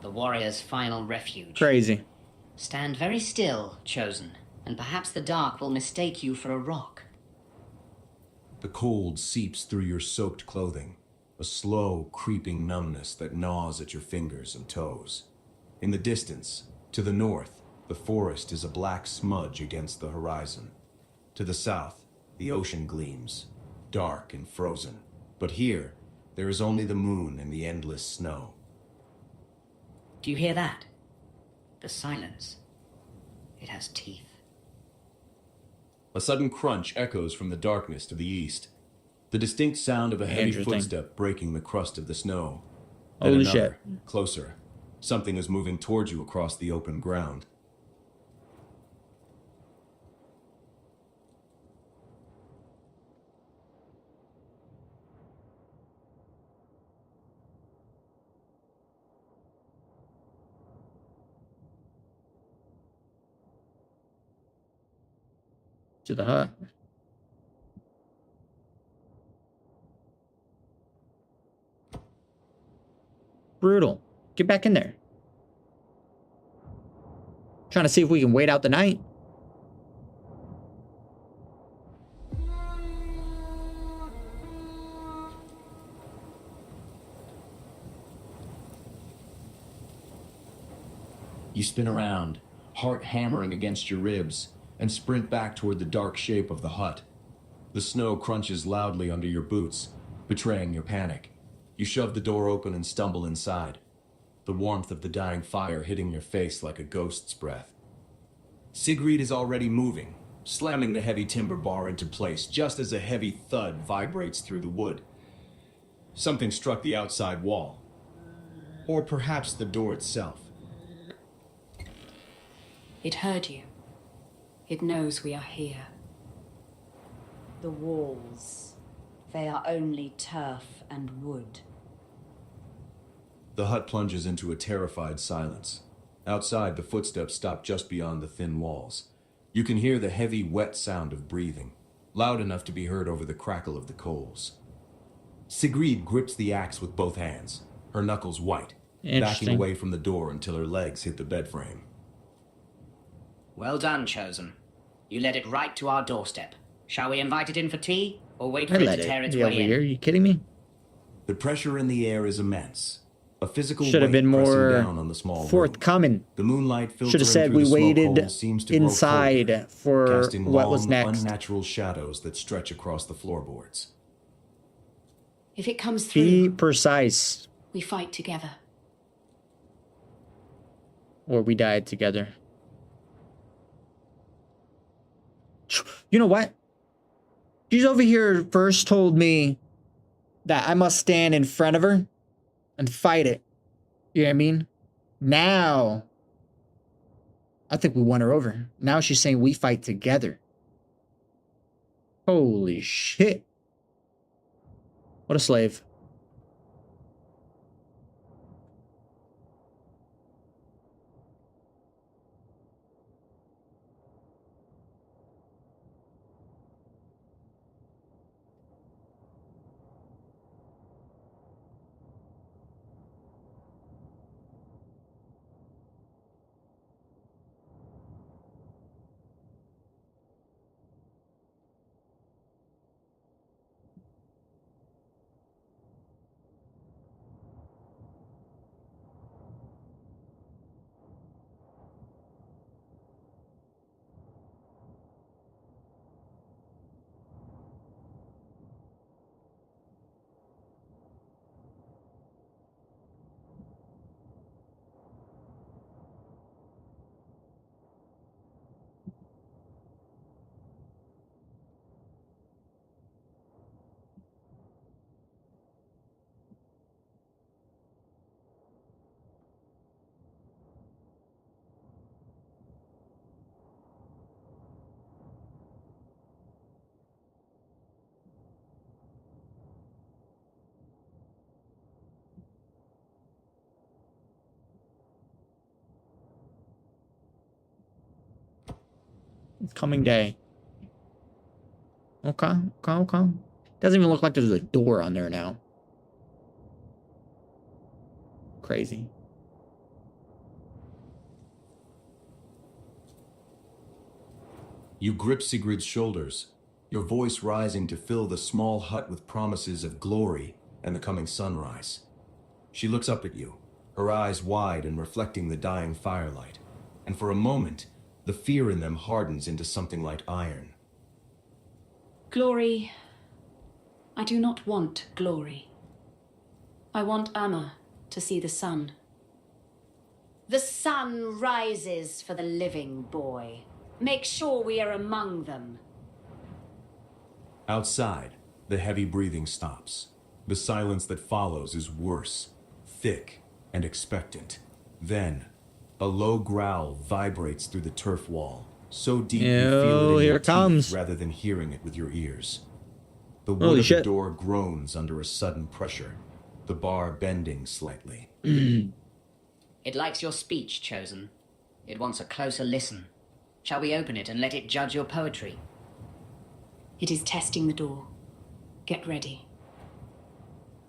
S3: The warrior's final refuge.
S2: Crazy.
S3: Stand very still, Chosen, and perhaps the dark will mistake you for a rock.
S6: The cold seeps through your soaked clothing, a slow, creeping numbness that gnaws at your fingers and toes. In the distance, to the north, the forest is a black smudge against the horizon. To the south, the ocean gleams, dark and frozen. But here, there is only the moon and the endless snow.
S3: Do you hear that? The silence. It has teeth.
S6: A sudden crunch echoes from the darkness to the east. The distinct sound of a heavy
S2: Interesting.
S6: footstep breaking the crust of the snow.
S2: Holy
S6: Then
S2: shit.
S6: another, closer. Something is moving towards you across the open ground.
S2: To the hut. Brutal. Get back in there. Trying to see if we can wait out the night.
S4: You spin around, heart hammering against your ribs, and sprint back toward the dark shape of the hut.
S6: The snow crunches loudly under your boots, betraying your panic. You shove the door open and stumble inside, the warmth of the dying fire hitting your face like a ghost's breath. Sigrid is already moving, slamming the heavy timber bar into place just as a heavy thud vibrates through the wood. Something struck the outside wall, or perhaps the door itself.
S7: It heard you. It knows we are here.
S8: The walls. They are only turf and wood.
S6: The hut plunges into a terrified silence. Outside, the footsteps stop just beyond the thin walls. You can hear the heavy, wet sound of breathing, loud enough to be heard over the crackle of the coals. Sigrid grips the axe with both hands, her knuckles white, backing
S2: Interesting.
S6: away from the door until her legs hit the bed frame.
S3: Well done, Chosen. You led it right to our doorstep. Shall we invite it in for tea, or wait
S2: I
S3: for it
S2: let
S3: to tear
S2: it
S3: its
S2: be over
S3: way in?
S2: here. Are you kidding me?
S6: The pressure in the air is immense. A physical
S2: Should have
S6: weight
S2: been
S6: pressing
S2: more
S6: down on the small room.
S2: forthcoming.
S6: The moonlight filtering
S2: Should have said
S6: through
S2: we
S6: the smoke
S2: waited
S6: hole seems to grow
S2: inside
S6: colder,
S2: for
S6: casting
S2: what was
S6: long,
S2: next.
S6: unnatural shadows that stretch across the floorboards.
S7: If it comes through,
S2: Be precise,
S7: we fight together.
S2: or we died together. You know what? She's over here first told me that I must stand in front of her and fight it. You know what I mean? Now, I think we won her over. Now she's saying we fight together. Holy shit. What a slave. Coming day. Okay. Doesn't even look like there's a door on there now. Crazy.
S6: You grip Sigrid's shoulders, your voice rising to fill the small hut with promises of glory and the coming sunrise. She looks up at you, her eyes wide and reflecting the dying firelight, and for a moment, the fear in them hardens into something like iron.
S7: Glory. I do not want glory. I want Amma to see the sun.
S8: The sun rises for the living, boy. Make sure we are among them.
S6: Outside, The heavy breathing stops. The silence that follows is worse, thick, and expectant. Then, a low growl vibrates through the turf wall, so deep you feel it in
S2: Here
S6: your
S2: it comes.
S6: teeth rather than hearing it with your ears. The wood
S2: Holy
S6: of
S2: shit.
S6: the door groans under a sudden pressure, the bar bending slightly.
S3: It likes your speech, Chosen. It wants a closer listen. Shall we open it and let it judge your poetry?
S7: It is testing the door. Get ready.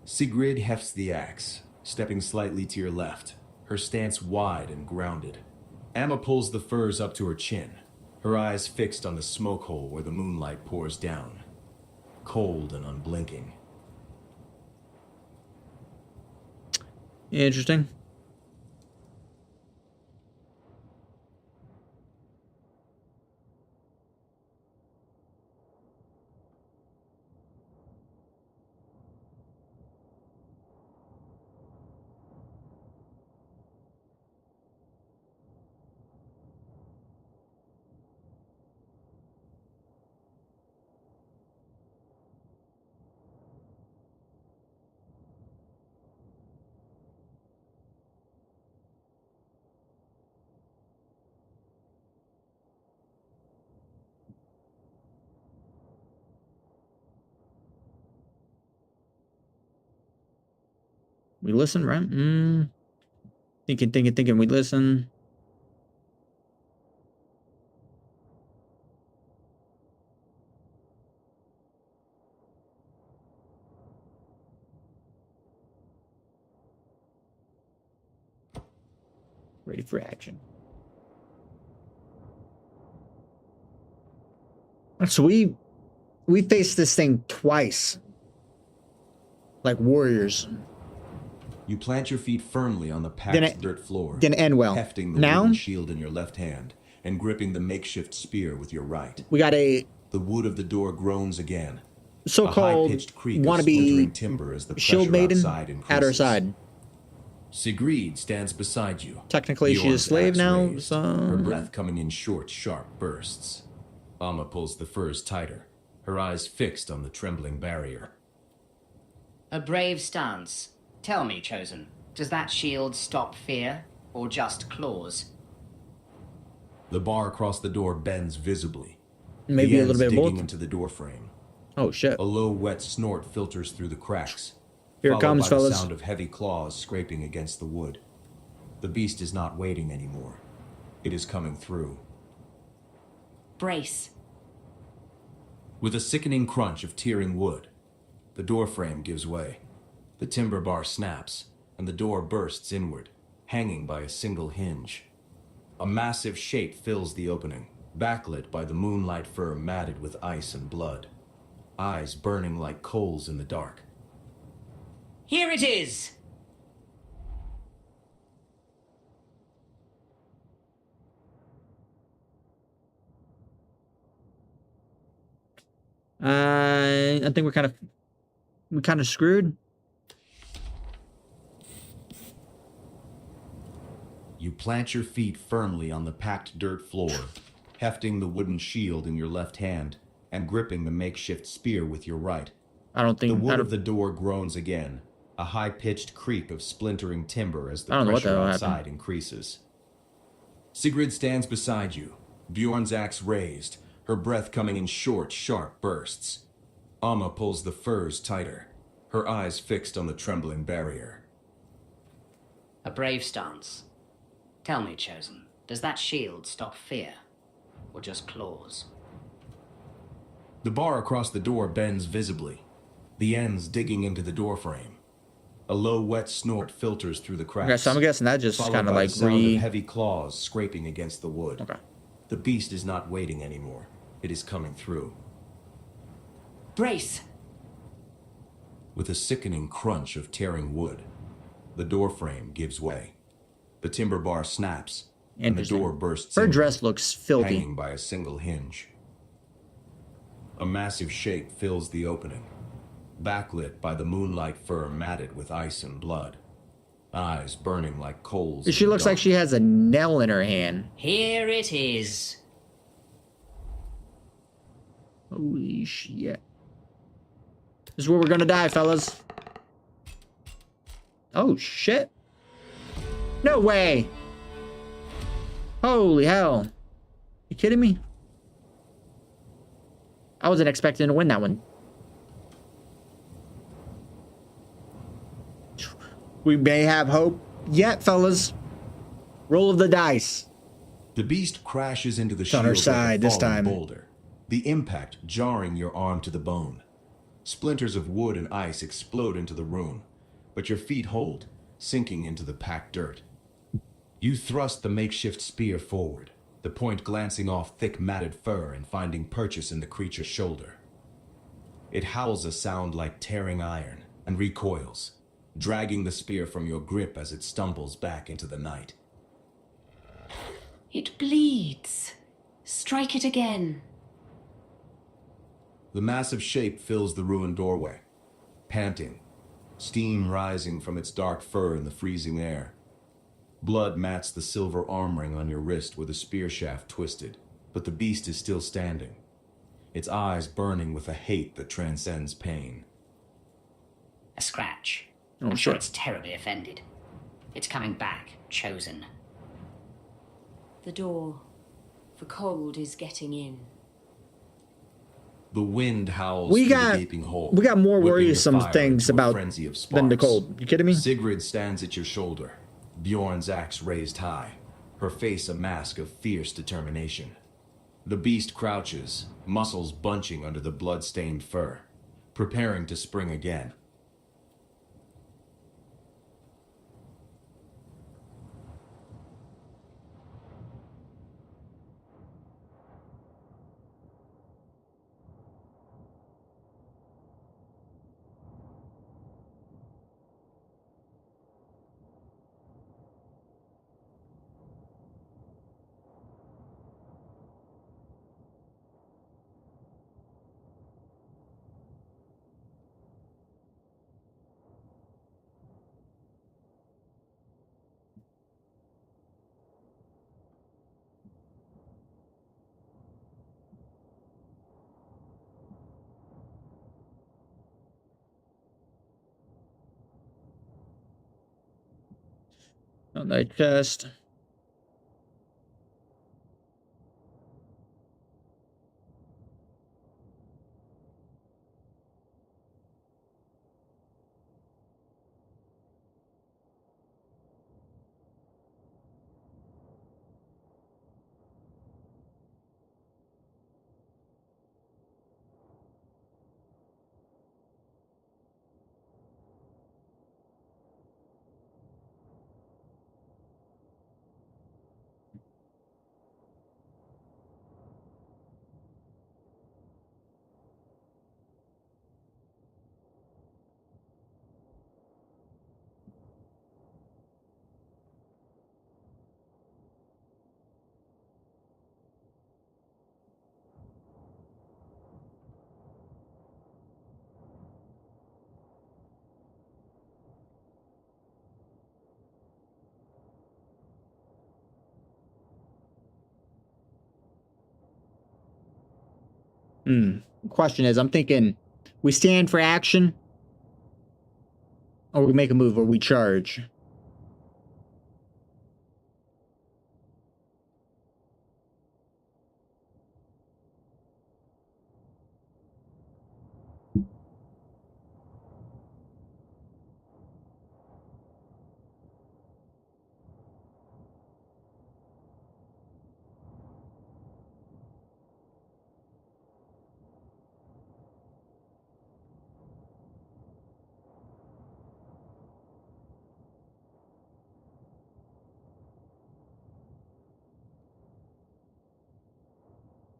S6: Sigrid hefts the axe, stepping slightly to your left, her stance wide and grounded. Amma pulls the furs up to her chin, her eyes fixed on the smoke hole where the moonlight pours down, cold and unblinking.
S2: Interesting. We listen, right? Thinking. We listen. Ready for action. So we faced this thing twice. Like warriors.
S6: You plant your feet firmly on the packed dirt floor,
S2: Didn't end well.
S6: hefting the
S2: Now
S6: wooden shield in your left hand and gripping the makeshift spear with your right.
S2: we got a
S6: The wood of the door groans again.
S2: so-called
S6: a high-pitched creak of splintering timber as the
S2: wannabe shield
S6: pressure
S2: maiden
S6: outside
S2: at her
S6: increases.
S2: side.
S6: Sigrid stands beside you.
S2: Technically, she is
S6: Bjorn's
S2: slave
S6: axe
S2: now,
S6: raised,
S2: so...
S6: her breath coming in short, sharp bursts. Amma pulls the furs tighter, her eyes fixed on the trembling barrier.
S3: A brave stance. Tell me, Chosen, does that shield stop fear, or just claws?
S6: The bar across the door bends visibly.
S2: Maybe
S6: the
S2: a little
S6: ends
S2: bit of
S6: digging
S2: both.
S6: into the door frame.
S2: Oh, shit.
S6: A low, wet snort filters through the cracks.
S2: Here it
S6: followed
S2: comes,
S6: by
S2: fellas.
S6: the sound of heavy claws scraping against the wood. The beast is not waiting anymore. It is coming through.
S7: Brace.
S6: With a sickening crunch of tearing wood, the door frame gives way. The timber bar snaps, and the door bursts inward, hanging by a single hinge. A massive shape fills the opening, backlit by the moonlight fur matted with ice and blood. Eyes burning like coals in the dark.
S3: Here it is!
S2: I think we're kind of screwed.
S6: You plant your feet firmly on the packed dirt floor, hefting the wooden shield in your left hand and gripping the makeshift spear with your right.
S2: I don't think
S6: The wood
S2: I
S6: of the
S2: don't,
S6: door groans again, a high-pitched creak of splintering timber as the
S2: I don't know what the
S6: pressure
S2: hell
S6: outside
S2: happened.
S6: increases. Sigrid stands beside you, Bjorn's axe raised, her breath coming in short, sharp bursts. Amma pulls the furs tighter, her eyes fixed on the trembling barrier.
S3: A brave stance. Tell me, Chosen, does that shield stop fear, or just claws?
S6: The bar across the door bends visibly, the ends digging into the door frame. A low, wet snort filters through the cracks.
S2: Okay, so I'm guessing that just
S6: followed
S2: kind of
S6: by
S2: like
S6: the sound of heavy claws scraping against the wood.
S2: Okay.
S6: The beast is not waiting anymore. It is coming through.
S7: Brace.
S6: With a sickening crunch of tearing wood, the door frame gives way. The timber bar snaps, and the
S2: Interesting.
S6: door bursts
S2: Her
S6: inward,
S2: dress looks filthy.
S6: hanging by a single hinge. A massive shape fills the opening, backlit by the moonlight fur matted with ice and blood. Eyes burning like coals.
S2: She
S6: in the
S2: looks like
S6: dark.
S2: she has a nail in her hand.
S3: Here it is.
S2: Holy shit. This is where we're gonna die, fellas. Oh, shit. No way. Holy hell. You kidding me? I wasn't expecting to win that one. We may have hope yet, fellas. Roll of the dice.
S6: The beast crashes into the
S2: It's
S6: shield
S2: on our
S6: like
S2: side
S6: a
S2: this
S6: falling
S2: time.
S6: boulder, the impact jarring your arm to the bone. Splinters of wood and ice explode into the room, but your feet hold, sinking into the packed dirt. You thrust the makeshift spear forward, the point glancing off thick matted fur and finding purchase in the creature's shoulder. It howls a sound like tearing iron and recoils, dragging the spear from your grip as it stumbles back into the night.
S8: It bleeds. Strike it again.
S6: The massive shape fills the ruined doorway, panting, steam rising from its dark fur in the freezing air. Blood mats the silver arm ring on your wrist where the spear shaft twisted, but the beast is still standing, its eyes burning with a hate that transcends pain.
S3: A scratch.
S2: Oh,
S3: I'm sure
S2: shit.
S3: it's terribly offended. It's coming back, chosen.
S8: The door. The cold is getting in.
S6: The wind howls
S2: We
S6: through
S2: got-
S6: the gaping hole.
S2: we got more
S6: whipping the
S2: worrisome
S6: fire
S2: things
S6: into a
S2: about
S6: frenzy of
S2: than the
S6: sparks.
S2: cold. You kidding me?
S6: Sigrid stands at your shoulder, Bjorn's axe raised high, her face a mask of fierce determination. The beast crouches, muscles bunching under the blood-stained fur, preparing to spring again.
S2: On the chest. Question is, I'm thinking, we stand for action, or we make a move, or we charge.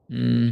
S2: Hmm.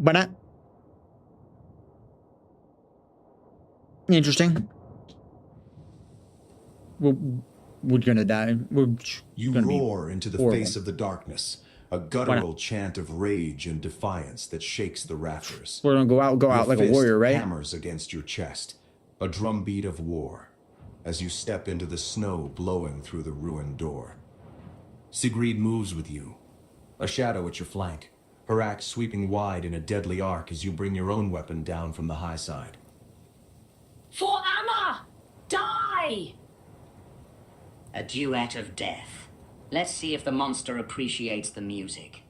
S2: But interesting. We're gonna die.
S6: You roar into the
S2: horrible.
S6: face of the darkness, a guttural chant of rage and defiance that shakes the rafters.
S2: We're gonna go out
S6: Your
S2: like a
S6: fist
S2: warrior, right?
S6: hammers against your chest, a drumbeat of war, as you step into the snow blowing through the ruined door. Sigrid moves with you, a shadow at your flank, her axe sweeping wide in a deadly arc as you bring your own weapon down from the high side.
S7: For Anna! Die!
S3: A duet of death. Let's see if the monster appreciates the music.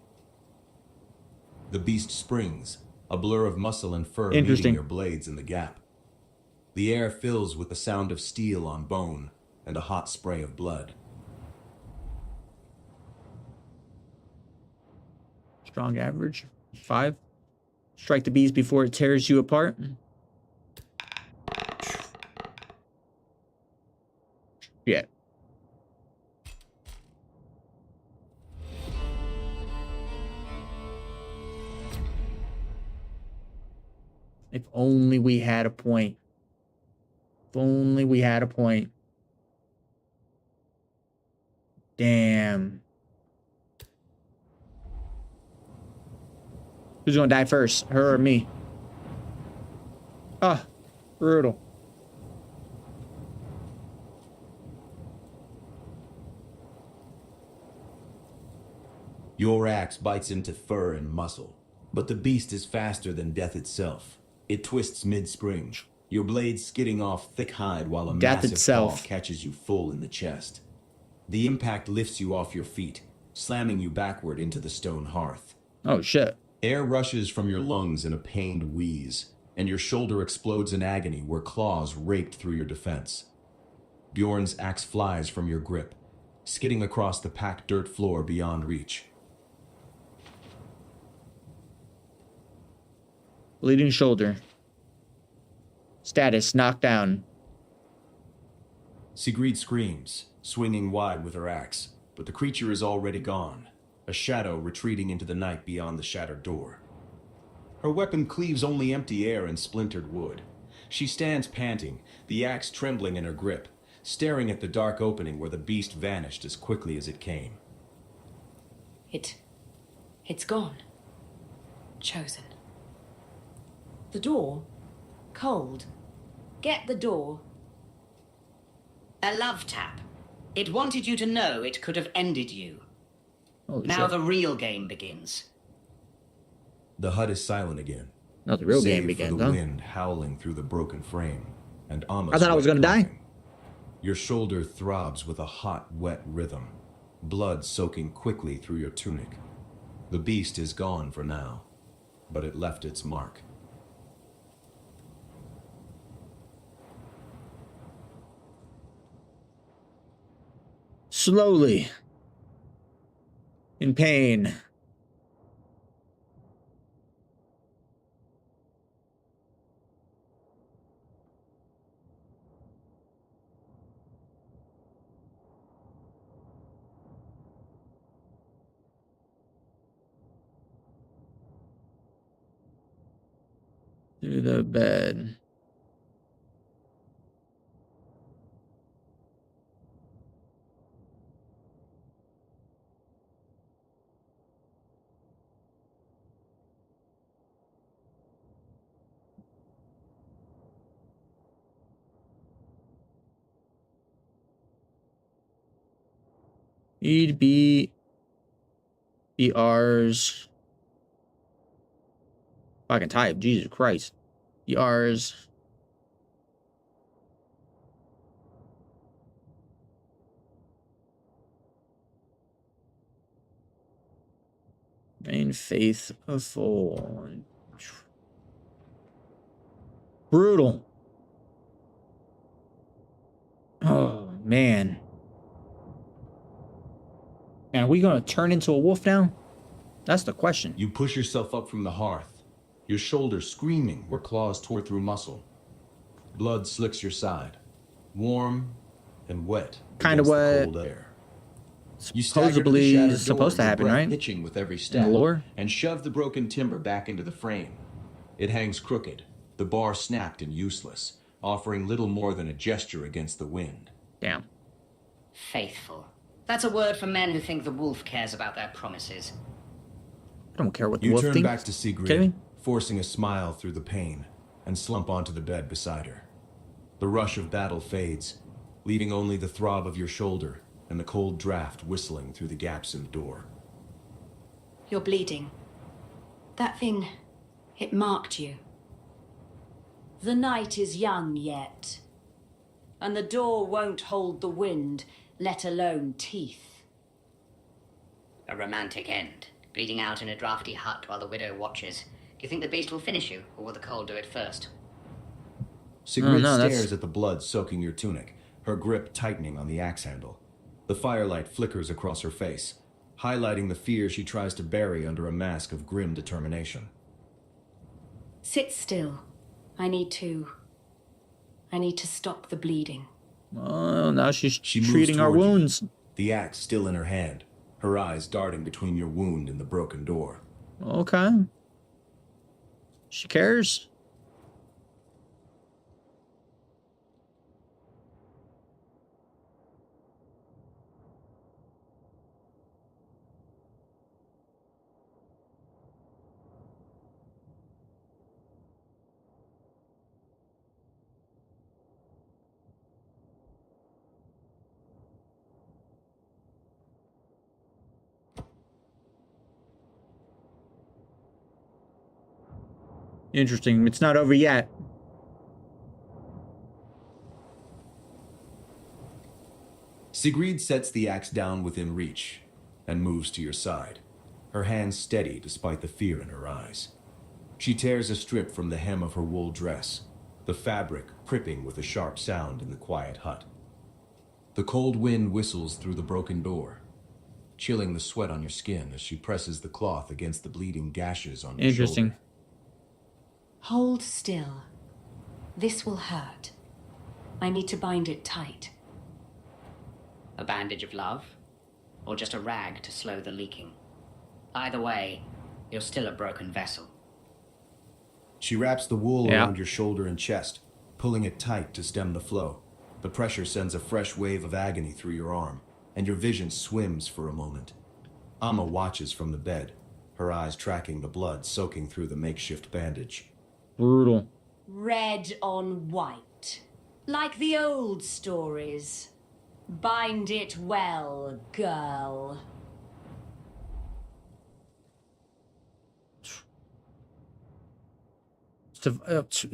S6: The beast springs, a blur of muscle and fur
S2: Interesting.
S6: meeting your blades in the gap. The air fills with the sound of steel on bone and a hot spray of blood.
S2: Strong average. 5. Strike the beast before it tears you apart. Yeah. If only we had a point. If only we had a point. Damn. Who's gonna die first? Her or me? Ah, brutal.
S6: Your axe bites into fur and muscle, but the beast is faster than death itself. It twists mid-spring, your blade skidding off thick hide while a
S2: Death
S6: massive
S2: itself.
S6: paw catches you full in the chest. The impact lifts you off your feet, slamming you backward into the stone hearth.
S2: Oh shit.
S6: Air rushes from your lungs in a pained wheeze, and your shoulder explodes in agony where claws raked through your defense. Bjorn's axe flies from your grip, skidding across the packed dirt floor beyond reach.
S2: Bleeding shoulder. Status knocked down.
S6: Sigrid screams, swinging wide with her axe, but the creature is already gone, a shadow retreating into the night beyond the shattered door. Her weapon cleaves only empty air and splintered wood. She stands panting, the axe trembling in her grip, staring at the dark opening where the beast vanished as quickly as it came.
S7: It's gone. Chosen. The door? Cold. Get the door.
S3: A love tap. It wanted you to know it could have ended you.
S2: Holy
S3: Now
S2: shit.
S3: the real game begins.
S6: The hut is silent again.
S2: Now the real
S6: save
S2: game
S6: for
S2: begins,
S6: the
S2: huh?
S6: wind howling through the broken frame, and Amma.
S2: I thought I was gonna die.
S6: Your shoulder throbs with a hot, wet rhythm, blood soaking quickly through your tunic. The beast is gone for now, but it left its mark.
S2: Slowly. In pain. To the bed. Need be R's. I can type, Jesus Christ. R's. Remain faithful. Brutal. Oh, man. And are we going to turn into a wolf now? That's the question.
S6: You push yourself up from the hearth, your shoulders screaming where claws tore through muscle. Blood slicks your side, warm and wet
S2: Kind of
S6: against the
S2: what
S6: cold air.
S4: You stagger to the
S2: supposedly
S4: shattered
S2: supposed to
S4: door, your
S2: happen,
S4: breath
S2: right?
S4: pitching with every
S2: In
S4: step,
S2: the lore?
S4: and shove the broken timber back into the frame. It hangs crooked, the bar snapped and useless, offering little more than a gesture against the wind.
S2: Damn.
S3: Faithful. That's a word for men who think the wolf cares about their promises.
S2: I don't care what the
S6: You
S2: wolf
S6: turn
S2: thinks.
S6: back to
S2: Kidding
S6: Sigrid,
S2: me?
S6: forcing a smile through the pain, and slump onto the bed beside her. The rush of battle fades, leaving only the throb of your shoulder and the cold draft whistling through the gaps in the door.
S7: You're bleeding. That thing, it marked you. The night is young yet, and the door won't hold the wind, let alone teeth.
S3: A romantic end. Bleeding out in a drafty hut while the widow watches. Do you think the beast will finish you, or will the cold do it first?
S6: Sigrid
S2: no, that's-
S6: stares at the blood soaking your tunic, her grip tightening on the axe handle. The firelight flickers across her face, highlighting the fear she tries to bury under a mask of grim determination.
S7: Sit still. I need to stop the bleeding.
S2: Oh, now she's
S6: She moves
S2: treating our
S6: toward you,
S2: wounds.
S6: the axe still in her hand, her eyes darting between your wound and the broken door.
S2: Okay. She cares. Interesting. It's not over yet.
S6: Sigrid sets the axe down within reach and moves to your side, her hands steady despite the fear in her eyes. She tears a strip from the hem of her wool dress, the fabric pripping with a sharp sound in the quiet hut. The cold wind whistles through the broken door, chilling the sweat on your skin as she presses the cloth against the bleeding gashes on your
S2: Interesting.
S6: shoulder.
S7: Hold still. This will hurt. I need to bind it tight.
S3: A bandage of love? Or just a rag to slow the leaking? Either way, you're still a broken vessel.
S6: She wraps the wool
S2: Yeah.
S6: around your shoulder and chest, pulling it tight to stem the flow. The pressure sends a fresh wave of agony through your arm, and your vision swims for a moment. Amma watches from the bed, her eyes tracking the blood soaking through the makeshift bandage.
S2: Brutal.
S7: Red on white. Like the old stories. Bind it well, girl.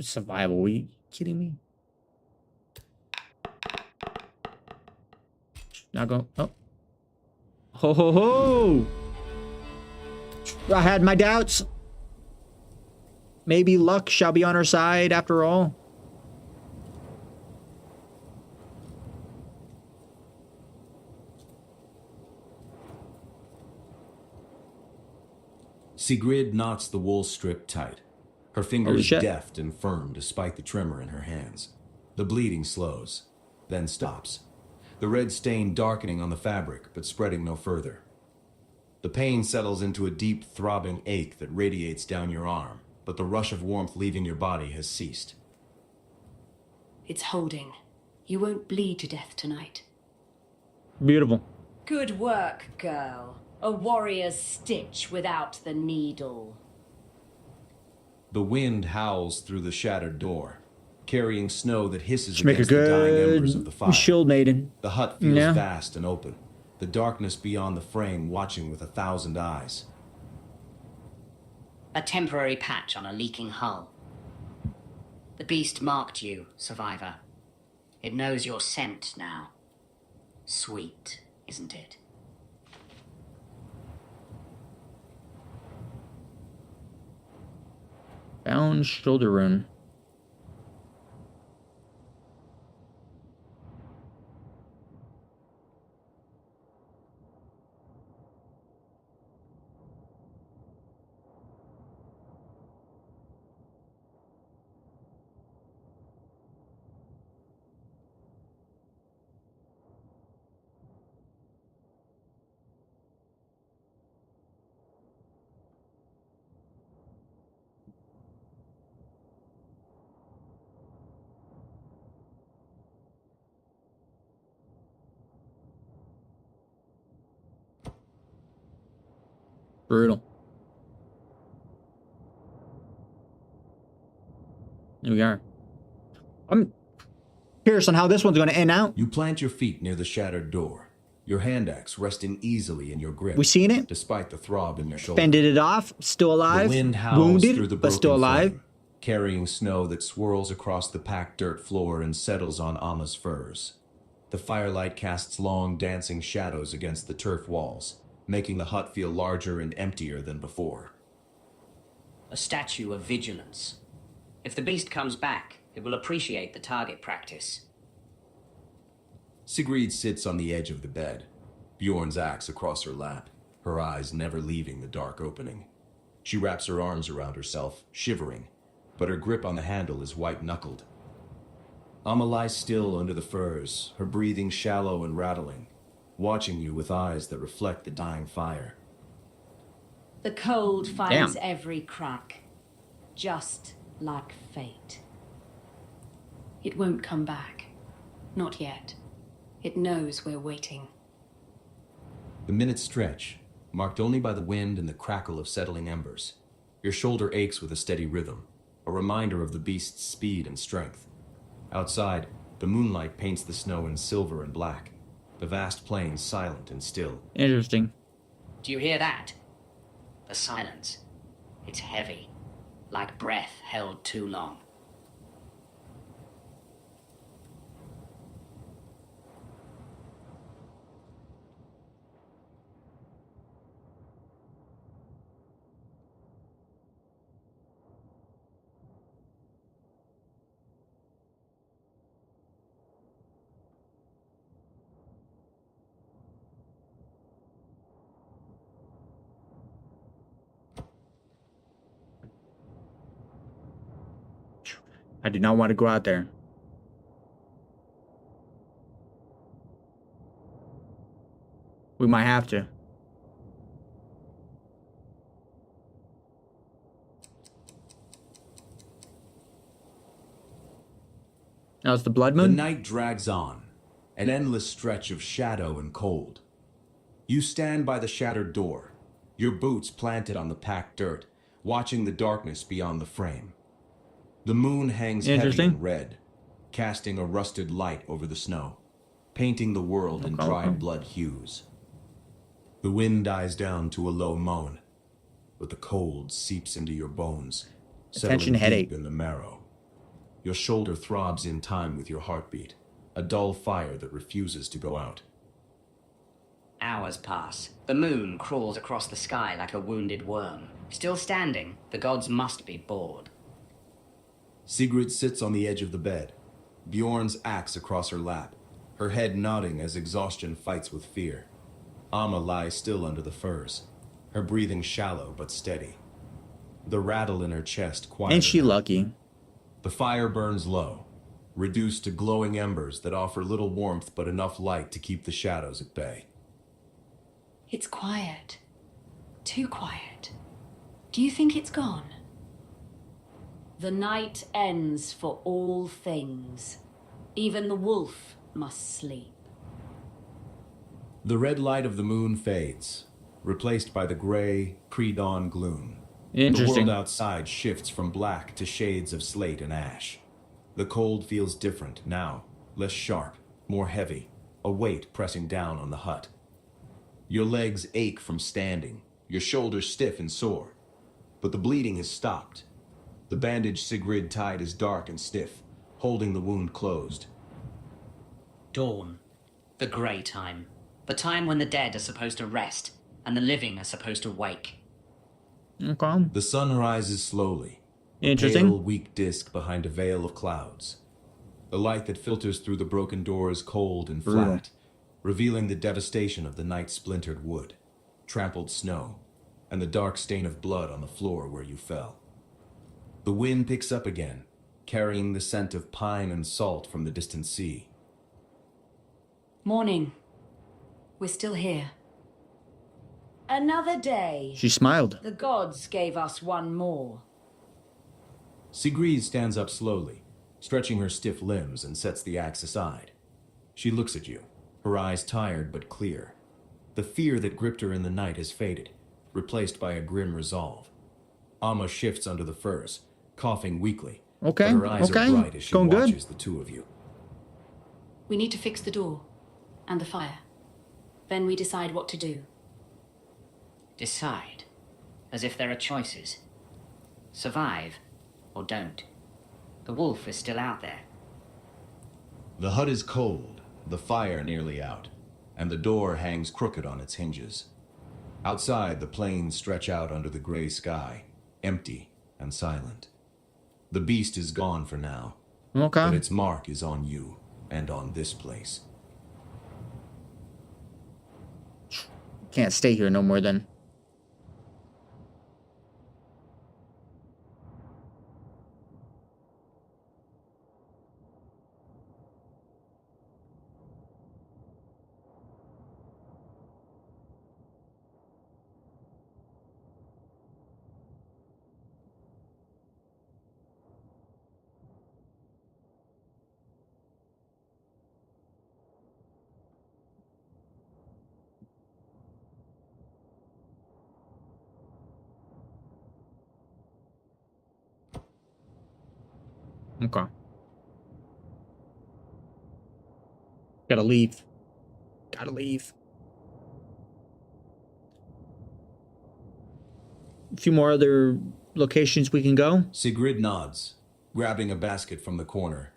S2: Survival. Are you kidding me? Now go. Oh. Ho ho ho! I had my doubts. Maybe luck shall be on our side after all.
S6: Sigrid knots the wool strip tight, her
S2: Holy
S6: fingers
S2: shit.
S6: deft and firm despite the tremor in her hands. The bleeding slows, then stops, the red stain darkening on the fabric but spreading no further. The pain settles into a deep, throbbing ache that radiates down your arm, but the rush of warmth leaving your body has ceased.
S7: It's holding. You won't bleed to death tonight.
S2: Beautiful.
S7: Good work, girl. A warrior's stitch without the needle.
S6: The wind howls through the shattered door, carrying snow that hisses
S2: Should make a
S6: against the dying embers of the
S2: good
S6: fire.
S2: shield maiden.
S6: The hut feels
S2: Yeah.
S6: vast and open, the darkness beyond the frame watching with 1,000 eyes.
S3: A temporary patch on a leaking hull. The beast marked you, survivor. It knows your scent now. Sweet, isn't it?
S2: Bound shoulder rune. Brutal. Here we are. I'm curious on how this one's going to end out.
S6: You plant your feet near the shattered door, your hand axe resting easily in your grip.
S2: We seen it.
S6: Despite the throb in your shoulder.
S2: Fended it off. Still alive.
S6: The wind howls
S2: Wounded,
S6: through the
S2: but still
S6: broken
S2: alive.
S6: frame, carrying snow that swirls across the packed dirt floor and settles on Amma's furs. The firelight casts long, dancing shadows against the turf walls, making the hut feel larger and emptier than before.
S3: A statue of vigilance. If the beast comes back, it will appreciate the target practice.
S6: Sigrid sits on the edge of the bed, Bjorn's axe across her lap, her eyes never leaving the dark opening. She wraps her arms around herself, shivering, but her grip on the handle is white-knuckled. Amma lies still under the furs, her breathing shallow and rattling, watching you with eyes that reflect the dying fire.
S7: The cold finds
S2: Damn.
S7: every crack, just like fate. It won't come back. Not yet. It knows we're waiting.
S6: The minutes stretch, marked only by the wind and the crackle of settling embers. Your shoulder aches with a steady rhythm, a reminder of the beast's speed and strength. Outside, the moonlight paints the snow in silver and black, the vast plains silent and still.
S2: Interesting.
S3: Do you hear that? The silence. It's heavy, like breath held too long.
S2: I do not want to go out there. We might have to. Now it's the blood
S6: The
S2: moon?
S6: night drags on, an endless stretch of shadow and cold. You stand by the shattered door, your boots planted on the packed dirt, watching the darkness beyond the frame. The moon hangs heavy
S2: Interesting.
S6: and red, casting a rusted light over the snow, painting the world in dried blood hues. The wind dies down to a low moan, but the cold seeps into your bones,
S2: Attention
S6: settling
S2: headache.
S6: deep in the marrow. Your shoulder throbs in time with your heartbeat, a dull fire that refuses to go out.
S3: Hours pass. The moon crawls across the sky like a wounded worm. Still standing, the gods must be bored.
S6: Sigrid sits on the edge of the bed, Bjorn's axe across her lap, her head nodding as exhaustion fights with fear. Amma lies still under the furs, her breathing shallow but steady. The rattle in her chest quiet.
S2: Ain't she lucky?
S6: The fire burns low, reduced to glowing embers that offer little warmth but enough light to keep the shadows at bay.
S7: It's quiet. Too quiet. Do you think it's gone? The night ends for all things. Even the wolf must sleep.
S6: The red light of the moon fades, replaced by the gray, pre-dawn gloom.
S2: Interesting.
S6: The world outside shifts from black to shades of slate and ash. The cold feels different now, less sharp, more heavy, a weight pressing down on the hut. Your legs ache from standing, your shoulders stiff and sore. But the bleeding has stopped. The bandage Sigrid tied is dark and stiff, holding the wound closed.
S3: Dawn. The grey time. The time when the dead are supposed to rest, and the living are supposed to wake.
S2: Okay.
S6: The sun rises slowly,
S2: Interesting.
S6: a pale, weak disk behind a veil of clouds. The light that filters through the broken door is cold and flat, revealing the devastation of the night's splintered wood, trampled snow, and the dark stain of blood on the floor where you fell. The wind picks up again, carrying the scent of pine and salt from the distant sea.
S7: Morning. We're still here. Another day.
S2: She smiled.
S7: The gods gave us one more.
S6: Sigrid stands up slowly, stretching her stiff limbs and sets the axe aside. She looks at you, her eyes tired but clear. The fear that gripped her in the night has faded, replaced by a grim resolve. Amma shifts under the furs, coughing weakly.
S2: Okay,
S6: But her eyes
S2: okay.
S6: are bright as
S2: It's
S6: she
S2: going good.
S6: watches the two of you.
S7: We need to fix the door and the fire. Then we decide what to do.
S3: Decide. As if there are choices. Survive, or don't. The wolf is still out there.
S6: The hut is cold, the fire nearly out, and the door hangs crooked on its hinges. Outside, the plains stretch out under the gray sky, empty and silent. The beast is gone for now, but
S2: Okay.
S6: its mark is on you and on this place.
S2: Can't stay here no more then. Okay. Gotta leave. Gotta leave. A few more other locations we can go.
S6: Sigrid nods, grabbing a basket from the corner,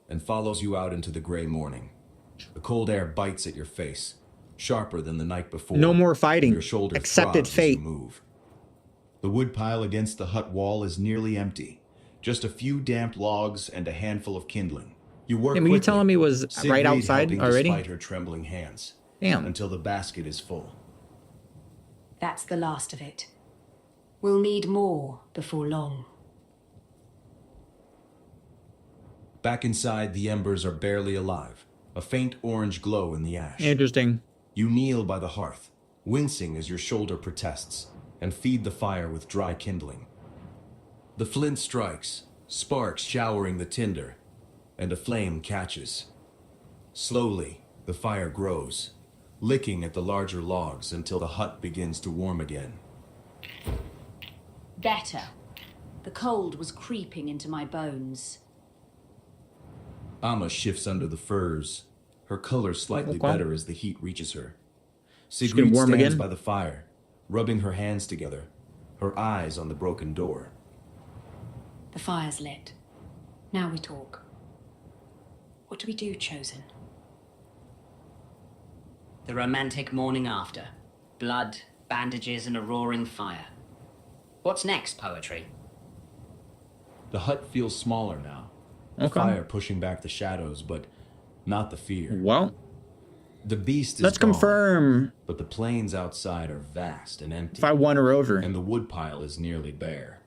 S6: and follows you out into the gray morning. The cold air bites at your face, sharper than the night before.
S2: No more
S6: and
S2: fighting.
S6: Your shoulder
S2: Accepted
S6: throbs as
S2: fate.
S6: you move. The woodpile against the hut wall is nearly empty. Just a few damp logs and a handful of kindling. You work
S2: Damn, were you
S6: quickly,
S2: telling me it was
S6: Sigrid
S2: right outside
S6: helping
S2: already?
S6: despite her trembling hands.
S2: Damn.
S6: Until the basket is full.
S7: That's the last of it. We'll need more before long.
S6: Back inside, the embers are barely alive, a faint orange glow in the ash.
S2: Interesting.
S6: You kneel by the hearth, wincing as your shoulder protests, and feed the fire with dry kindling. The flint strikes, sparks showering the tinder, and a flame catches. Slowly, the fire grows, licking at the larger logs until the hut begins to warm again.
S7: Better. The cold was creeping into my bones.
S6: Amma shifts under the furs, her color slightly
S2: Okay.
S6: better as the heat reaches her.
S2: getting
S6: Sigrid
S2: warm
S6: stands
S2: again?
S6: by the fire, rubbing her hands together, her eyes on the broken door.
S7: The fire's lit. Now we talk. What do we do, Chosen?
S3: The romantic morning after. Blood, bandages, and a roaring fire. What's next, poetry?
S6: The hut feels smaller now. The
S2: Okay.
S6: fire pushing back the shadows, but not the fear.
S2: Well,
S6: The beast is
S2: let's
S6: gone,
S2: confirm
S6: but the plains outside are vast and empty,
S2: if I won her over.
S6: and the woodpile is nearly bare.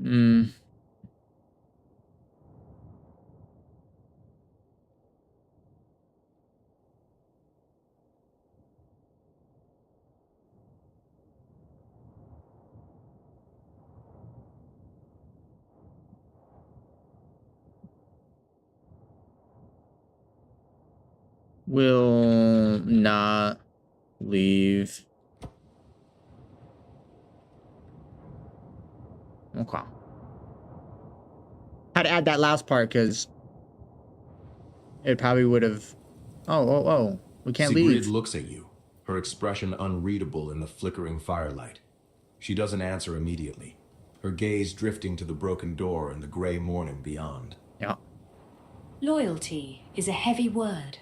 S2: Hmm. will not leave. Okay. Had to add that last part because it probably would have. Oh. We can't
S6: Sigrid
S2: leave.
S6: looks at you, her expression unreadable in the flickering firelight. She doesn't answer immediately, her gaze drifting to the broken door and the gray morning beyond.
S2: Yeah.
S8: Loyalty is a heavy word.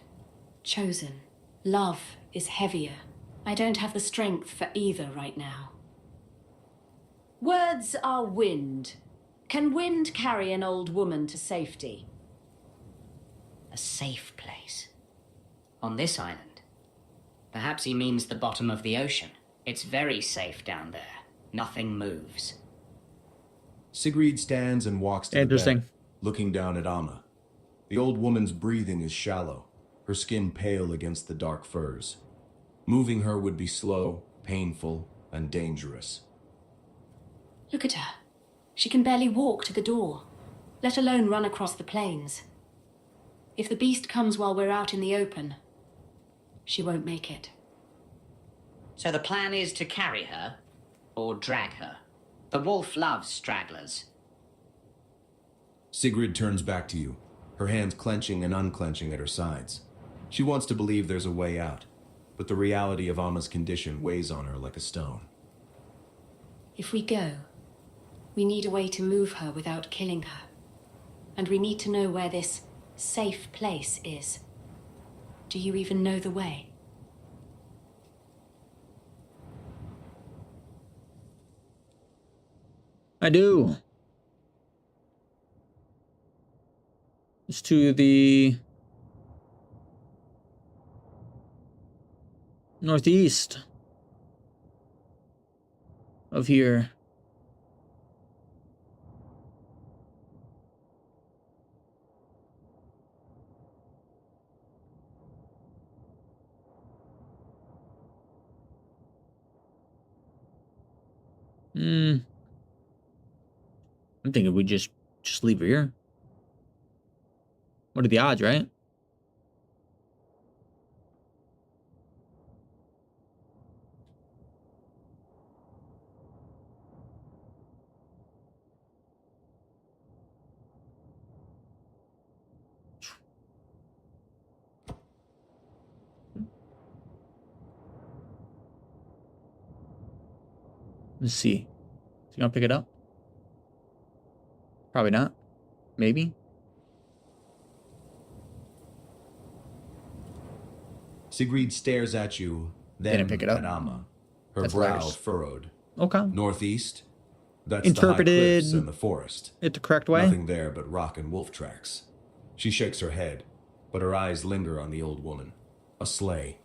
S8: Chosen. Love is heavier. I don't have the strength for either right now.
S7: Words are wind. Can wind carry an old woman to safety?
S3: A safe place. On this island. Perhaps he means the bottom of the ocean. It's very safe down there. Nothing moves.
S6: Sigrid stands and walks to the
S2: Interesting.
S6: bed, looking down at Amma. The old woman's breathing is shallow, her skin pale against the dark furs. Moving her would be slow, painful, and dangerous.
S8: Look at her. She can barely walk to the door, let alone run across the plains. If the beast comes while we're out in the open, she won't make it.
S3: So the plan is to carry her, or drag her. The wolf loves stragglers.
S6: Sigrid turns back to you, her hands clenching and unclenching at her sides. She wants to believe there's a way out, but the reality of Amma's condition weighs on her like a stone.
S8: If we go, we need a way to move her without killing her. And we need to know where this safe place is. Do you even know the way?
S2: I do. It's to the northeast of here. I'm thinking we just leave her here. What are the odds, right? Let's see. Is he gonna pick it up? Probably not. Maybe.
S6: Sigrid stares at you, then
S2: Didn't pick it up.
S6: at Amma, her
S2: That's
S6: brow
S2: hilarious.
S6: furrowed.
S2: Okay.
S6: Northeast? That's
S2: Interpreted
S6: the high cliffs and the forest.
S2: it the correct way.
S6: Nothing there but rock and wolf tracks. She shakes her head, but her eyes linger on the old woman. A sleigh.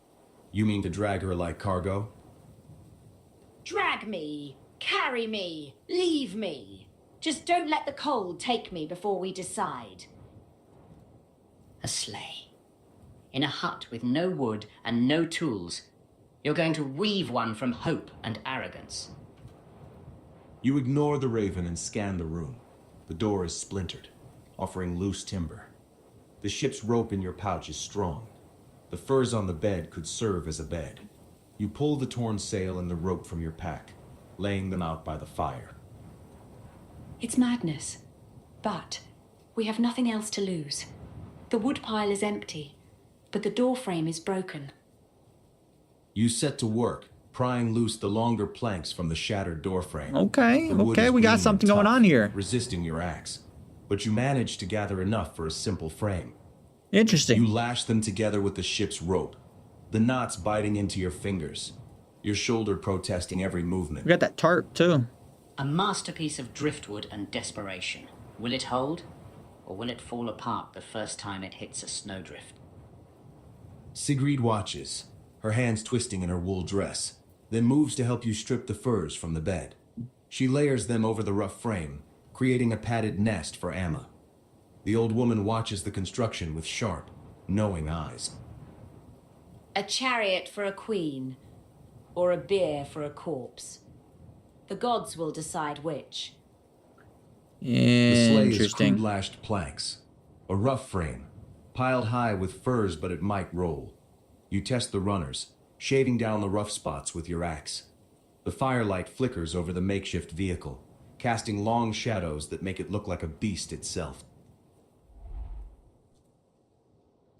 S6: You mean to drag her like cargo?
S7: Drag me, carry me, leave me. Just don't let the cold take me before we decide.
S3: A sleigh. In a hut with no wood and no tools. You're going to weave one from hope and arrogance.
S6: You ignore the raven and scan the room. The door is splintered, offering loose timber. The ship's rope in your pouch is strong. The furs on the bed could serve as a bed. You pull the torn sail and the rope from your pack, laying them out by the fire.
S8: It's madness. But we have nothing else to lose. The woodpile is empty, but the doorframe is broken.
S6: You set to work, prying loose the longer planks from the shattered doorframe.
S2: Okay,
S6: The wood
S2: okay,
S6: is
S2: we got
S6: green and
S2: something going
S6: tough,
S2: on here.
S6: resisting your axe. But you manage to gather enough for a simple frame.
S2: Interesting.
S6: You lash them together with the ship's rope, the knots biting into your fingers, your shoulder protesting every movement.
S2: We got that tarp too.
S3: A masterpiece of driftwood and desperation. Will it hold? Or will it fall apart the first time it hits a snowdrift?
S6: Sigrid watches, her hands twisting in her wool dress, then moves to help you strip the furs from the bed. She layers them over the rough frame, creating a padded nest for Amma. The old woman watches the construction with sharp, knowing eyes.
S7: A chariot for a queen, or a bier for a corpse. The gods will decide which.
S6: The sleigh is
S2: Interesting.
S6: crude lashed planks, a rough frame, piled high with furs, but it might roll. You test the runners, shaving down the rough spots with your axe. The firelight flickers over the makeshift vehicle, casting long shadows that make it look like a beast itself.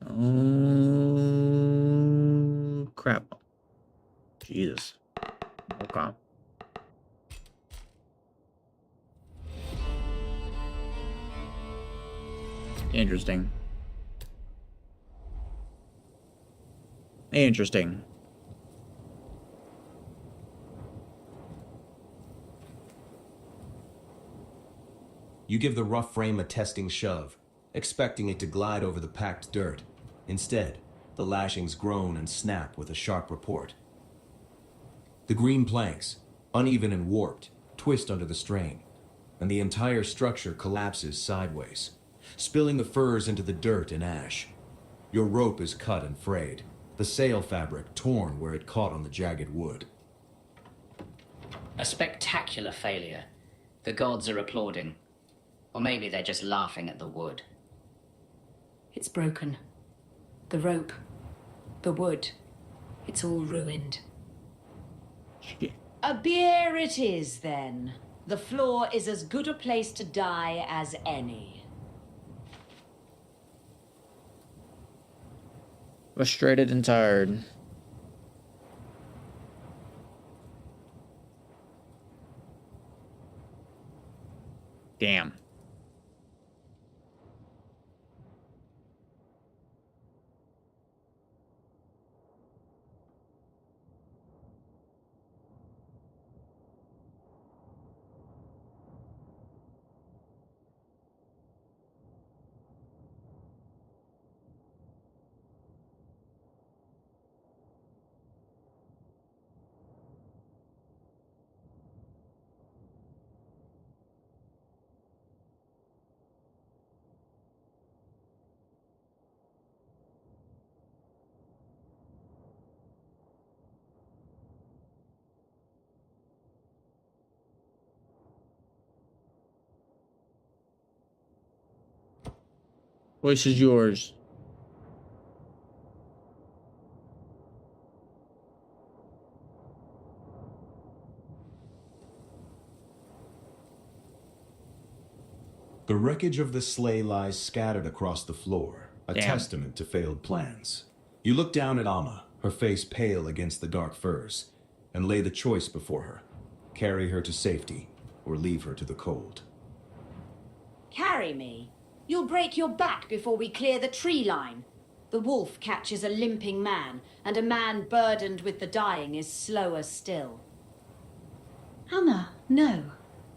S2: Oh, crap. Jesus. Okay. Interesting. Interesting.
S6: You give the rough frame a testing shove, expecting it to glide over the packed dirt. Instead, the lashings groan and snap with a sharp report. The green planks, uneven and warped, twist under the strain, and the entire structure collapses sideways, spilling the furs into the dirt and ash. Your rope is cut and frayed, the sail fabric torn where it caught on the jagged wood.
S3: A spectacular failure. The gods are applauding. Or maybe they're just laughing at the wood.
S8: It's broken. The rope, the wood, it's all ruined.
S2: Shit.
S7: A beer it is, then. The floor is as good a place to die as any.
S2: Frustrated and tired. Damn. Voice is yours.
S6: The wreckage of the sleigh lies scattered across the floor, a
S2: Damn.
S6: testament to failed plans. You look down at Amma, her face pale against the dark furs, and lay the choice before her. Carry her to safety, or leave her to the cold.
S7: Carry me? You'll break your back before we clear the tree line. The wolf catches a limping man, and a man burdened with the dying is slower still.
S8: Anna, no.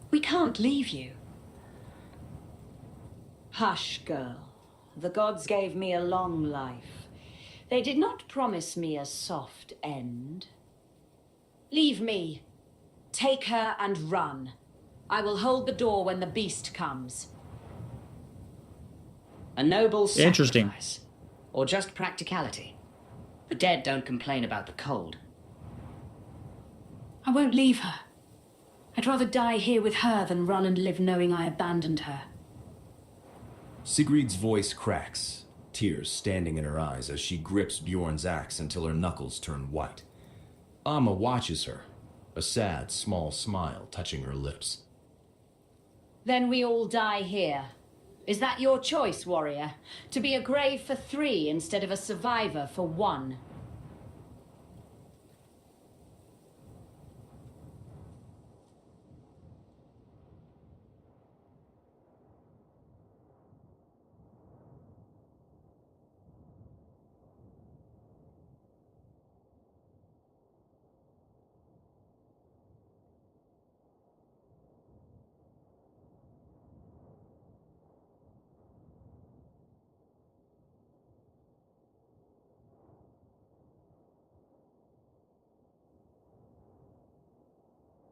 S8: We can't leave you.
S7: Hush, girl. The gods gave me a long life. They did not promise me a soft end. Leave me. Take her and run. I will hold the door when the beast comes.
S3: A noble sacrifice.
S2: Interesting.
S3: Or just practicality. The dead don't complain about the cold.
S8: I won't leave her. I'd rather die here with her than run and live knowing I abandoned her.
S6: Sigrid's voice cracks, tears standing in her eyes as she grips Bjorn's axe until her knuckles turn white. Amma watches her, a sad, small smile touching her lips.
S7: Then we all die here. Is that your choice, warrior? To be a grave for 3 instead of a survivor for 1?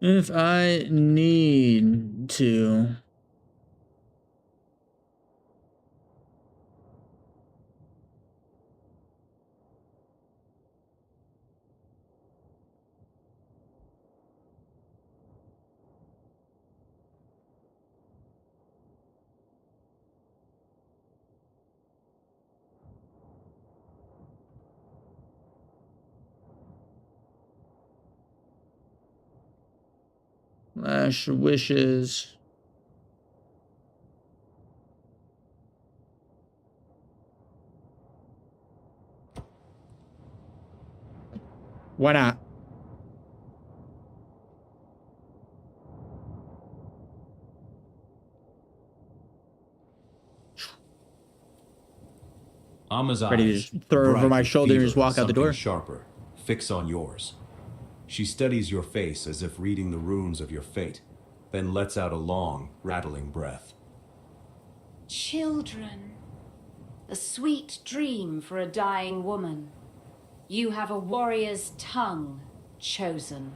S2: If I need to. Wishes. Why not?
S6: Amma's
S2: Ready to
S6: eyes,
S2: just throw her over
S6: bright
S2: my
S6: with
S2: shoulder and
S6: fever
S2: just walk out the
S6: something
S2: door.
S6: Sharper, fix on yours. She studies your face as if reading the runes of your fate, then lets out a long, rattling breath.
S7: Children. A sweet dream for a dying woman. You have a warrior's tongue, chosen.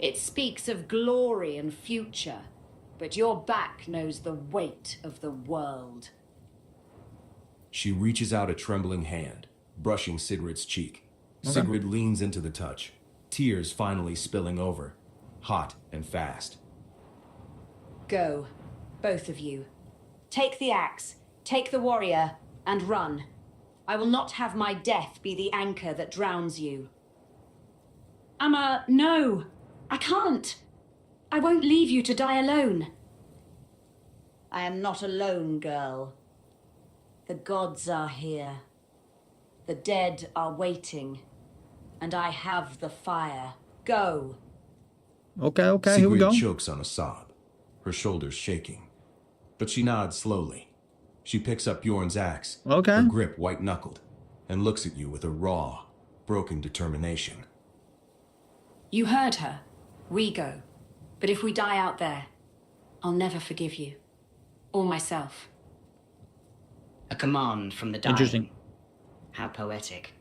S7: It speaks of glory and future, but your back knows the weight of the world.
S6: She reaches out a trembling hand, brushing Sigrid's cheek.
S2: Okay.
S6: Sigrid leans into the touch, tears finally spilling over, hot and fast.
S7: Go, both of you. Take the axe, take the warrior, and run. I will not have my death be the anchor that drowns you.
S8: Amma, no! I can't! I won't leave you to die alone.
S7: I am not alone, girl. The gods are here. The dead are waiting. And I have the fire. Go!
S2: Okay, here we
S6: Sigrid
S2: go.
S6: chokes on a sob, her shoulders shaking. But she nods slowly. She picks up Bjorn's axe,
S2: Okay.
S6: her grip white-knuckled, and looks at you with a raw, broken determination.
S8: You heard her. We go. But if we die out there, I'll never forgive you. Or myself.
S3: A command from the dying.
S2: Interesting.
S3: How poetic.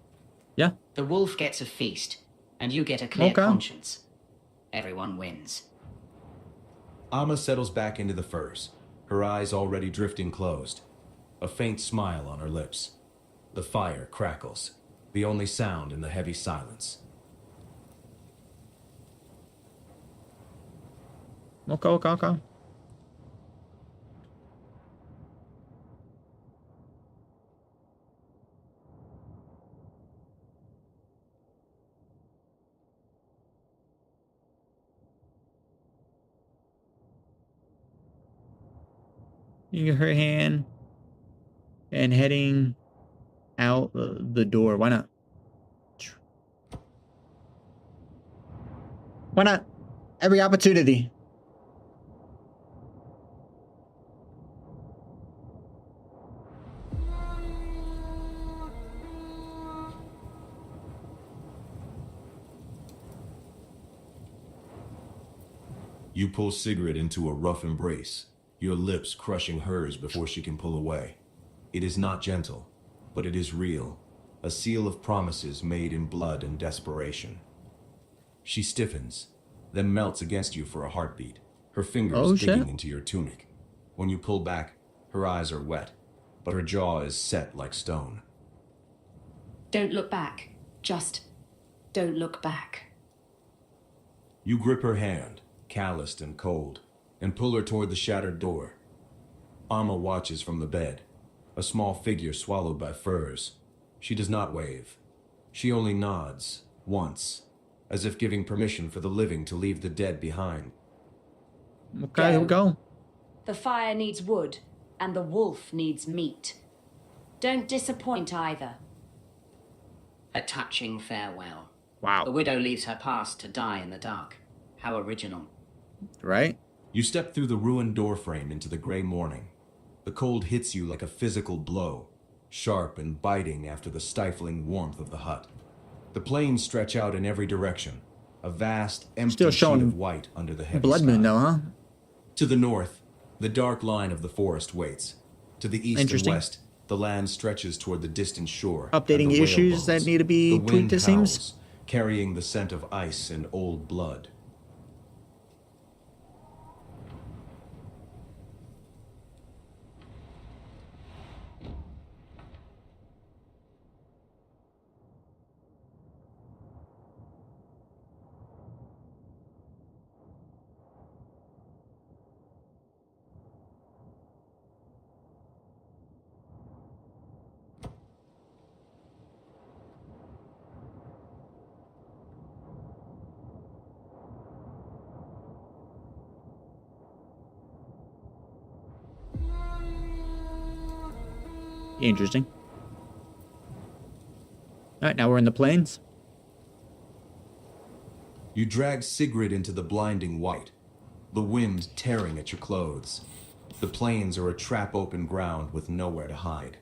S2: Yeah.
S3: The wolf gets a feast, and you get a clear
S2: Okay.
S3: conscience. Everyone wins.
S6: Amma settles back into the furs, her eyes already drifting closed, a faint smile on her lips. The fire crackles, the only sound in the heavy silence.
S2: Okay. You get her hand and heading out the door. Why not? Why not? Every opportunity.
S6: You pull Sigrid into a rough embrace, your lips crushing hers before she can pull away. It is not gentle, but it is real, a seal of promises made in blood and desperation. She stiffens, then melts against you for a heartbeat, her fingers digging into your tunic. When you pull back, her eyes are wet, but her jaw is set like stone.
S8: Don't look back. Just don't look back.
S6: You grip her hand, calloused and cold, and pull her toward the shattered door. Amma watches from the bed, a small figure swallowed by furs. She does not wave. She only nods, once, as if giving permission for the living to leave the dead behind.
S2: Okay, here we go.
S7: The fire needs wood, and the wolf needs meat. Don't disappoint either.
S3: A touching farewell.
S2: Wow.
S3: The widow leaves her past to die in the dark. How original.
S2: Right?
S6: You step through the ruined doorframe into the gray morning. The cold hits you like a physical blow, sharp and biting after the stifling warmth of the hut. The plains stretch out in every direction, a vast, empty
S2: Still
S6: sheet
S2: showing
S6: of white under the heavy
S2: Blood
S6: sky.
S2: moon though, huh?
S6: To the north, the dark line of the forest waits. To the east and
S2: Interesting.
S6: west, the land stretches toward the distant shore.
S2: Updating
S6: and the
S2: issues that
S6: whaleboats.
S2: need to be
S6: The
S2: tweaked,
S6: wind
S2: it seems.
S6: howls, carrying the scent of ice and old blood.
S2: Interesting. Alright, now we're in the plains.
S6: You drag Sigrid into the blinding white, the wind tearing at your clothes. The plains are a trap-open ground with nowhere to hide.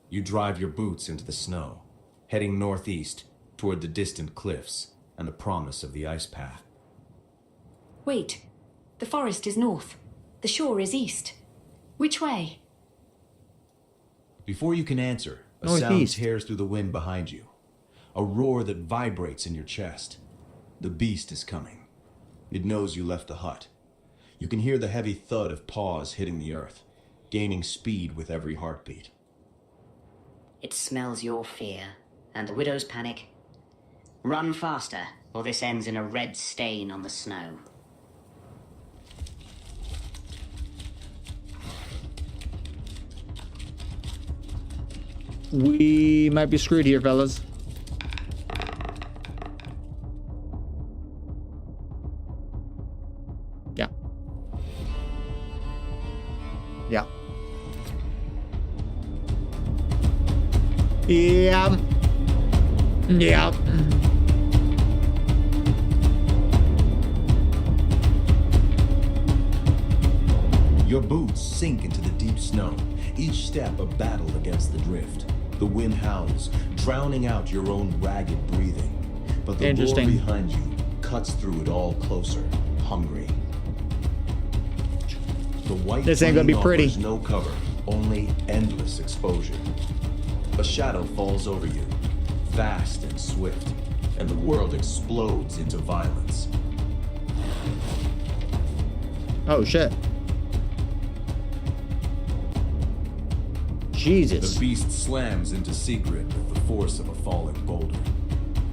S6: You drive your boots into the snow, heading northeast toward the distant cliffs and the promise of the ice path.
S8: Wait, the forest is north. The shore is east. Which way?
S6: Before you can answer, a sound
S2: Northeast.
S6: tears through the wind behind you. A roar that vibrates in your chest. The beast is coming. It knows you left the hut. You can hear the heavy thud of paws hitting the earth, gaining speed with every heartbeat.
S3: It smells your fear and the widow's panic. Run faster, or this ends in a red stain on the snow.
S2: We might be screwed here, fellas. Yeah. Yeah. Yeah. Yeah.
S6: Your boots sink into the deep snow, each step a battle against the drift. The wind howls, drowning out your own ragged breathing. But the roar
S2: Interesting.
S6: behind you cuts through it all closer, hungry. The white
S2: This ain't gonna be
S6: plain
S2: pretty.
S6: offers no cover, only endless exposure. A shadow falls over you, fast and swift, and the world explodes into violence.
S2: Oh, shit. Jesus.
S6: The beast slams into Sigrid with the force of a falling boulder.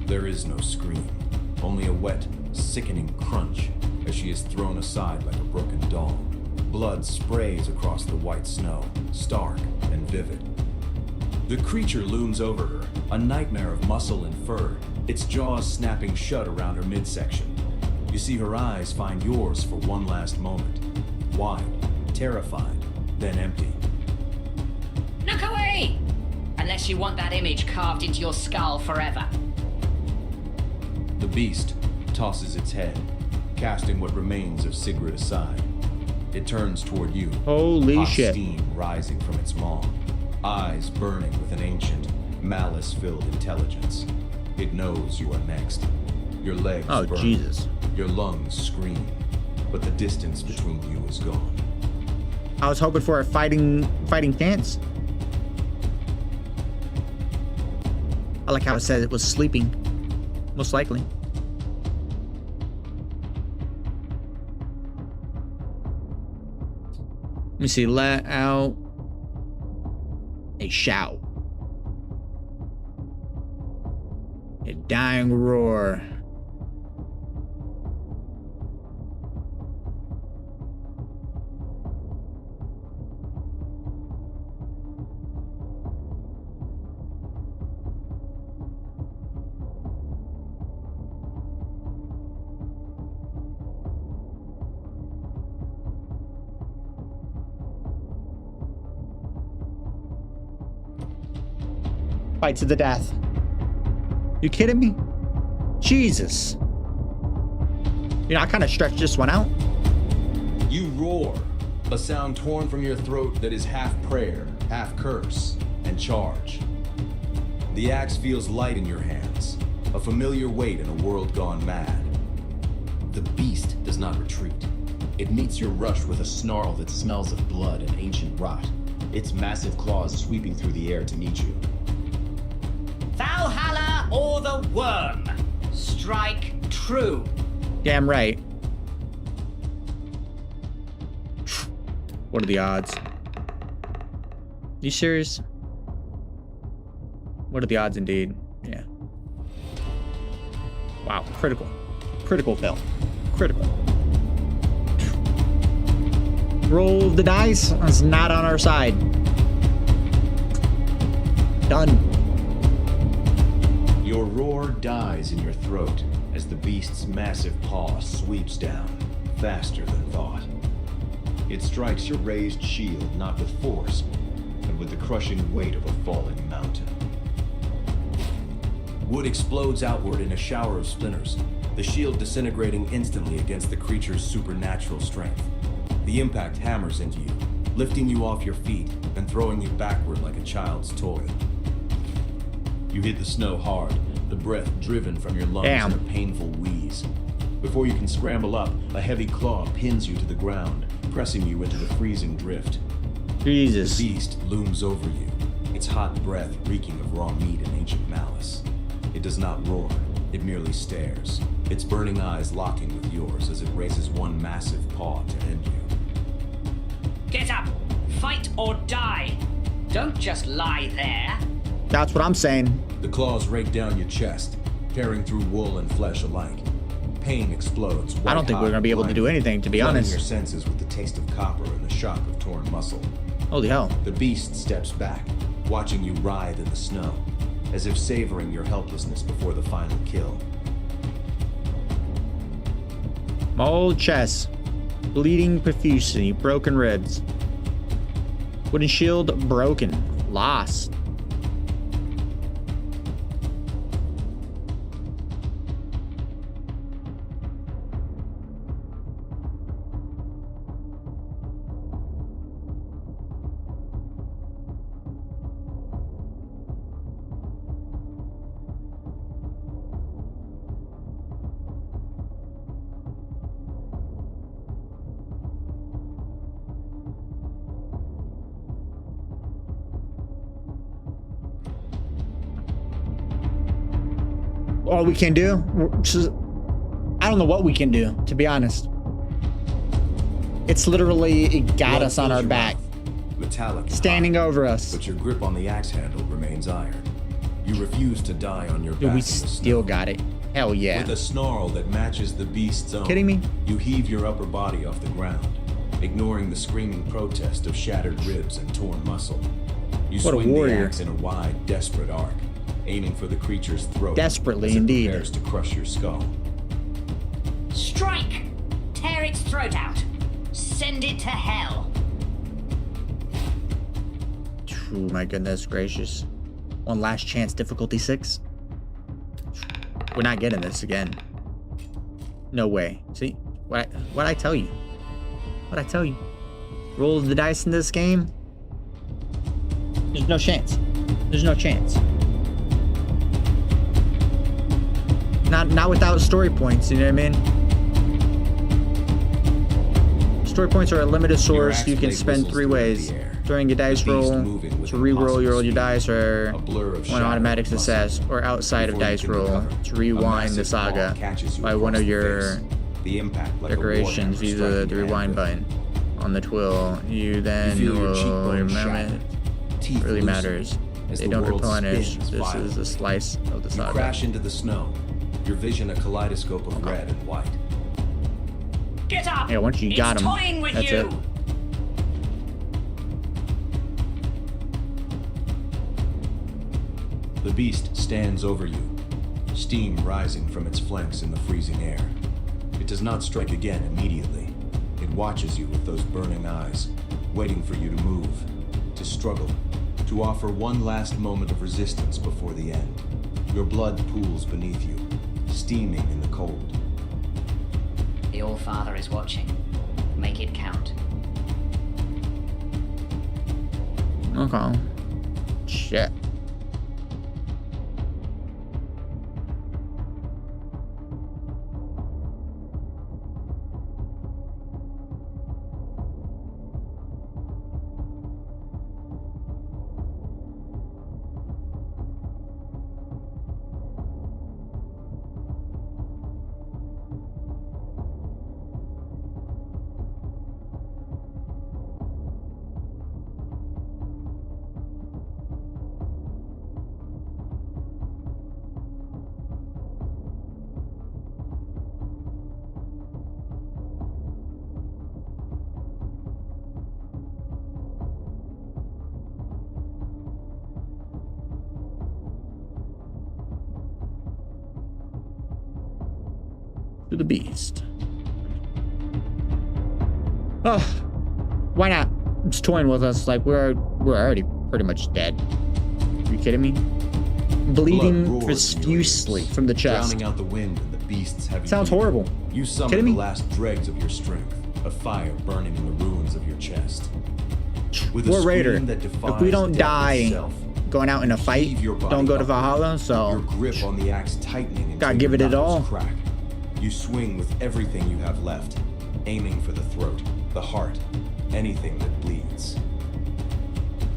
S6: There is no scream, only a wet, sickening crunch as she is thrown aside like a broken doll. Blood sprays across the white snow, stark and vivid. The creature looms over her, a nightmare of muscle and fur, its jaws snapping shut around her midsection. You see her eyes find yours for one last moment. Wide, terrified, then empty.
S3: Look away! Unless you want that image carved into your skull forever.
S6: The beast tosses its head, casting what remains of Sigrid aside. It turns toward you.
S2: Holy
S6: hot
S2: shit.
S6: steam rising from its maw, eyes burning with an ancient, malice-filled intelligence. It knows you are next. Your legs
S2: Oh,
S6: burn.
S2: Jesus.
S6: Your lungs scream, but the distance between you is gone.
S2: I was hoping for a fighting chance. I like how it said it was sleeping. Most likely. Let me see. Let out a shout. A dying roar. Fight to the death. You kidding me? Jesus. You know, I kind of stretched this one out.
S6: You roar, a sound torn from your throat that is half prayer, half curse, and charge. The axe feels light in your hands, a familiar weight in a world gone mad. The beast does not retreat. It meets your rush with a snarl that smells of blood and ancient rot, its massive claws sweeping through the air to meet you.
S3: Valhalla or the worm? Strike true.
S2: Damn right. What are the odds? You serious? What are the odds indeed? Yeah. Wow, critical. Critical fail. Critical. Roll the dice. It's not on our side. Done.
S6: Your roar dies in your throat as the beast's massive paw sweeps down, faster than thought. It strikes your raised shield not with force,
S4: and with the crushing weight of a falling mountain.
S6: Wood explodes outward in a shower of splinters, the shield disintegrating instantly against the creature's supernatural strength. The impact hammers into you, lifting you off your feet and throwing you backward like a child's toy. You hit the snow hard, the breath driven from your lungs in a painful wheeze. Before you can scramble up, a heavy claw pins you to the ground, pressing you into the freezing drift.
S2: Jesus.
S6: The beast looms over you, its hot breath reeking of raw meat and ancient malice. It does not roar, it merely stares, its burning eyes locking with yours as it raises one massive paw to end you.
S3: Get up! Fight or die! Don't just lie there!
S2: That's what I'm saying.
S6: The claws rake down your chest, tearing through wool and flesh alike. Pain explodes.
S2: I don't think we're gonna be able to do anything, to be honest.
S6: Your senses with the taste of copper and the shock of torn muscle.
S2: Holy hell.
S6: The beast steps back, watching you writhe in the snow, as if savoring your helplessness before the final kill.
S2: Mauled chest, bleeding profusely, broken ribs. Wooden shield broken, lost. All we can do, I don't know what we can do, to be honest. It's literally, it got us on our back,
S6: metallic,
S2: standing over us.
S6: But your grip on the axe handle remains iron. You refuse to die on your back.
S2: Dude, we still got it. Hell yeah.
S6: With a snarl that matches the beast's own.
S2: Kidding me?
S6: You heave your upper body off the ground, ignoring the screaming protest of shattered ribs and torn muscle. You
S2: What a
S6: swing
S2: warrior.
S6: the axe in a wide, desperate arc, aiming for the creature's throat.
S2: Desperately,
S6: as it
S2: indeed.
S6: prepares to crush your skull.
S3: Strike! Tear its throat out! Send it to hell!
S2: Oh my goodness gracious. One last chance, difficulty 6. We're not getting this again. No way. See, what I tell you? What I tell you? Roll the dice in this game. There's no chance. There's no chance. Not without story points, you know what I mean? Story points are a limited source. You can spend 3 ways. During a dice roll, to re-roll your dice, or one automatic success, or outside of dice roll, to rewind the saga by one of your decorations. Use the rewind button on the twill. You then will remember it really matters. They don't replenish. This is a slice of the
S6: You
S2: saga.
S6: crash into the snow, your vision a kaleidoscope of red and white.
S3: Get up!
S2: Yeah, once you got
S3: It's
S2: him,
S3: toying with
S2: that's
S3: you.
S2: it.
S6: The beast stands over you, steam rising from its flanks in the freezing air. It does not strike again immediately. It watches you with those burning eyes, waiting for you to move, to struggle, to offer one last moment of resistance before the end. Your blood pools beneath you, steaming in the cold.
S3: The All-Father is watching. Make it count.
S2: Okay. Shit. To the beast. Oh, why not? It's toying with us like we're already pretty much dead. Are you kidding me? Bleeding
S6: Blood roars in your
S2: profusely
S6: ears,
S2: from the chest.
S6: drowning out the wind and the beast's heavy
S2: Sounds
S6: breathing.
S2: horrible.
S6: You summon
S2: Kidding
S6: the
S2: me?
S6: last dregs of your strength, a fire burning in the ruins of your chest. With a
S2: We're Raider.
S6: scream that
S2: If
S6: defies
S2: we don't
S6: death
S2: die
S6: itself,
S2: going out in a fight,
S6: heave your body
S2: don't go to
S6: up.
S2: Valhalla, so
S6: Your grip on the axe tightening until
S2: Gotta give
S6: your
S2: it
S6: knuckles
S2: all.
S6: crack. You swing with everything you have left, aiming for the throat, the heart, anything that bleeds.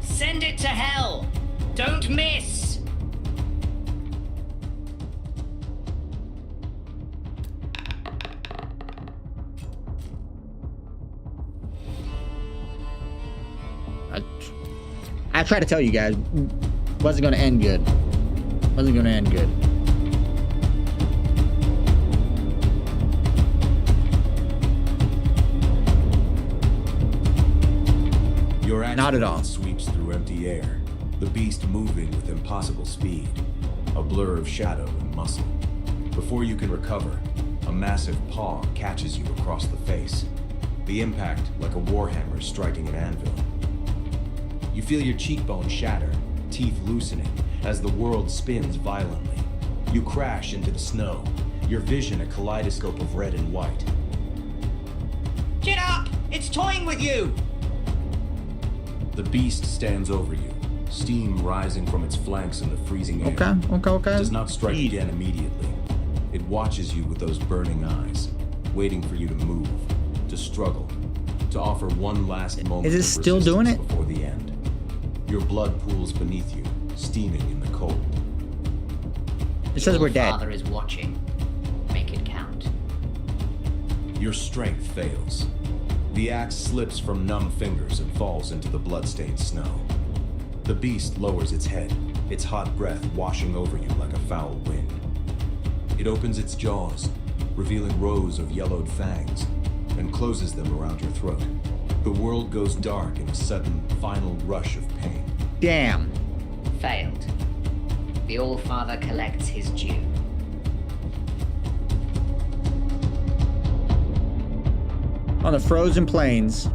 S3: Send it to hell! Don't miss!
S2: I try to tell you guys, wasn't gonna end good. Wasn't gonna end good.
S6: Your axe
S2: Not at
S6: blade
S2: all.
S6: sweeps through empty air, the beast moving with impossible speed, a blur of shadow and muscle. Before you can recover, a massive paw catches you across the face, the impact like a warhammer striking an anvil. You feel your cheekbones shatter, teeth loosening, as the world spins violently. You crash into the snow, your vision a kaleidoscope of red and white.
S3: Get up! It's toying with you!
S6: The beast stands over you, steam rising from its flanks in the freezing air.
S2: Okay.
S6: Does not strike
S2: Eat.
S6: again immediately. It watches you with those burning eyes, waiting for you to move, to struggle, to offer one last moment
S2: Is it
S6: of
S2: still doing
S6: resistance
S2: it?
S6: before the end. Your blood pools beneath you, steaming in the cold.
S2: It says
S3: Your
S2: we're dead.
S3: father is watching. Make it count.
S6: Your strength fails. The axe slips from numb fingers and falls into the blood-stained snow. The beast lowers its head, its hot breath washing over you like a foul wind. It opens its jaws, revealing rows of yellowed fangs, and closes them around your throat. The world goes dark in a sudden, final rush of pain.
S2: Damn.
S3: Failed. The All-Father collects his due.
S2: On the frozen plains.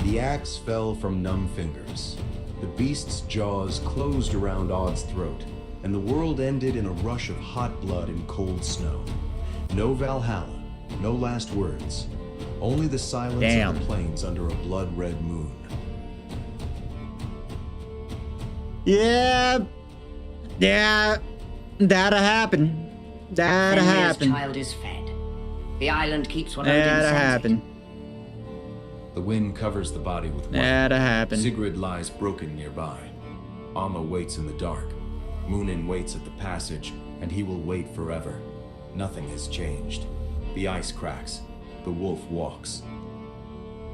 S6: The axe fell from numb fingers. The beast's jaws closed around Odd's throat, and the world ended in a rush of hot blood and cold snow. No Valhalla, no last words. Only the silence
S2: Damn.
S6: of the plains under a blood-red moon.
S2: Yeah. That'll happen. That'll
S3: Fenrir's
S2: happen.
S3: child is fed. The island keeps what
S2: That'll
S3: Odin sends it.
S2: happen.
S6: The wind covers the body with white.
S2: That'll happen.
S6: Sigrid lies broken nearby. Amma waits in the dark. Munin waits at the passage, and he will wait forever. Nothing has changed. The ice cracks. The wolf walks.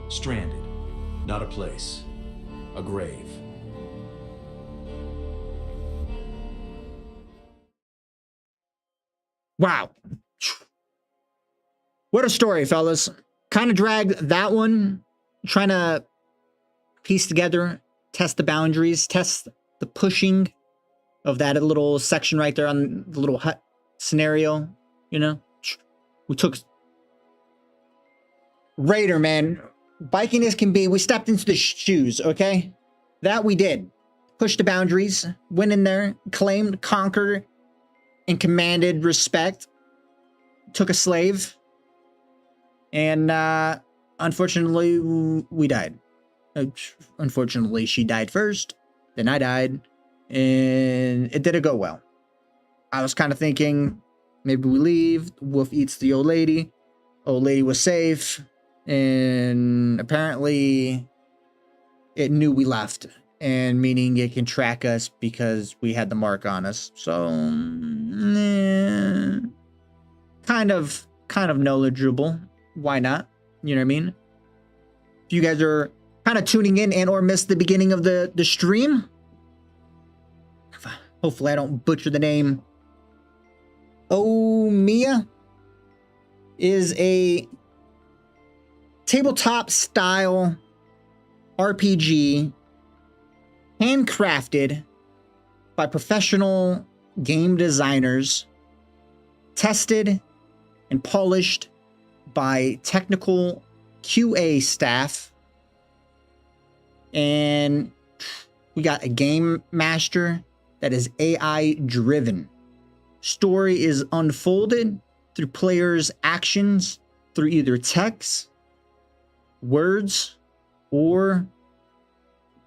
S6: Stranded. Not a place. A grave.
S2: Wow. What a story, fellas. Kind of dragged that one, trying to piece together, test the boundaries, test the pushing of that little section right there on the little hut scenario, you know? We took Raider, man. Biking as can be, we stepped into the shoes, okay? That we did. Pushed the boundaries, went in there, claimed, conquered, and commanded respect. Took a slave. And unfortunately, we died. Unfortunately, she died first. Then I died. And it didn't go well. I was kind of thinking, maybe we leave. Wolf eats the old lady. Old lady was safe. And apparently, it knew we left. And meaning it can track us because we had the mark on us. So, kind of knowledgeable. Why not? You know what I mean? If you guys are kind of tuning in and or missed the beginning of the stream, hopefully I don't butcher the name. OMEA is a tabletop-style RPG handcrafted by professional game designers, tested and polished by technical QA staff, and we got a game master that is AI driven. Story is unfolded through players' actions, through either text, words, or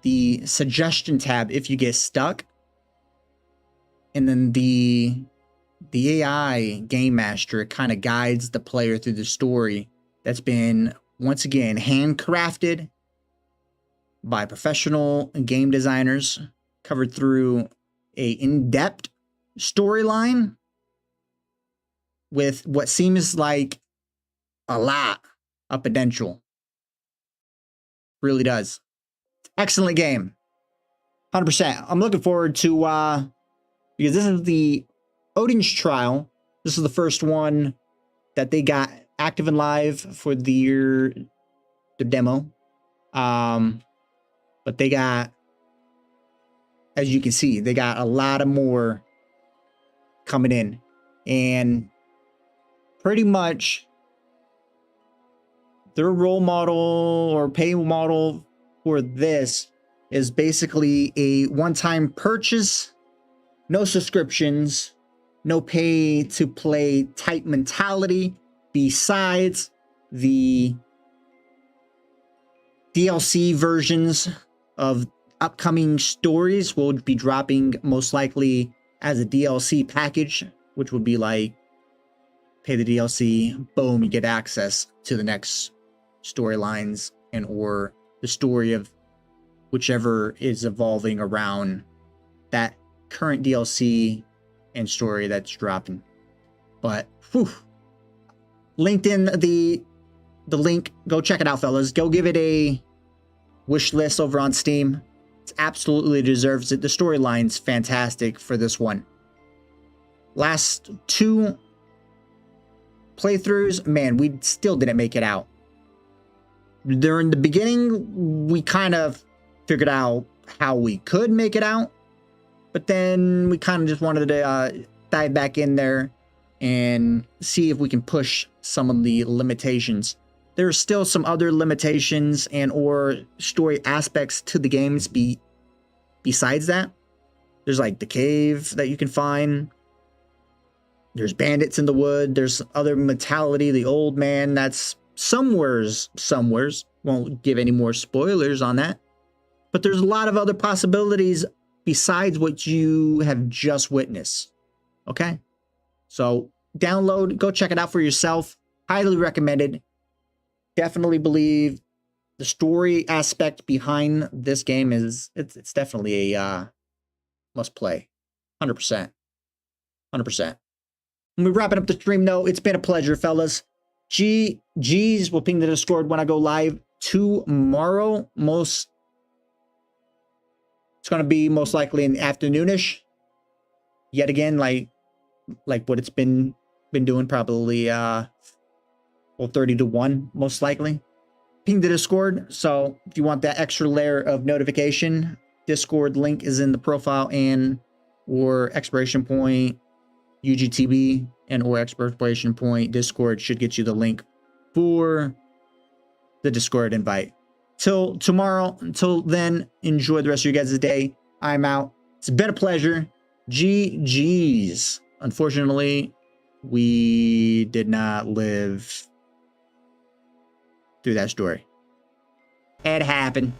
S2: the suggestion tab if you get stuck. And then the AI game master kind of guides the player through the story that's been, once again, handcrafted by professional game designers, covered through a in-depth storyline with what seems like a lot of potential. Really does. Excellent game. 100%. I'm looking forward to, because this is the Odin's Trial. This is the first one that they got active and live for the demo. But they got, as you can see, they got a lot of more coming in. And pretty much their role model or pay model for this is basically a one-time purchase, no subscriptions, no pay to play type mentality, besides the DLC versions of upcoming stories will be dropping most likely as a DLC package, which would be like pay the DLC, boom, you get access to the next storylines and or the story of whichever is evolving around that current DLC and story that's dropping. But whew, linked in the link. Go check it out, fellas. Go give it a wish list over on Steam. It absolutely deserves it. The storyline's fantastic for this one. Last two playthroughs, man, we still didn't make it out. During the beginning, we kind of figured out how we could make it out, but then we kind of just wanted to dive back in there and see if we can push some of the limitations. There's still some other limitations and or story aspects to the games besides that. There's like the cave that you can find. There's bandits in the wood. There's other mentality, the old man that's somewheres. Won't give any more spoilers on that. But there's a lot of other possibilities besides what you have just witnessed. Okay? So download, go check it out for yourself. Highly recommended. Definitely believe the story aspect behind this game is it's definitely a must play. 100%. 100%. When we wrapping up the stream, though, it's been a pleasure, fellas. GG's will ping the Discord when I go live tomorrow. It's going to be most likely in the afternoonish. Yet again, like what it's been doing, probably 30 to 1, most likely. Ping the Discord. So if you want that extra layer of notification, Discord link is in the profile and or expiration point. UGTB and or expiration point Discord should get you the link for the Discord invite. Till tomorrow, until then, enjoy the rest of your guys' day. I'm out. It's been a pleasure. GG's. Unfortunately, we did not live through that story. It happened.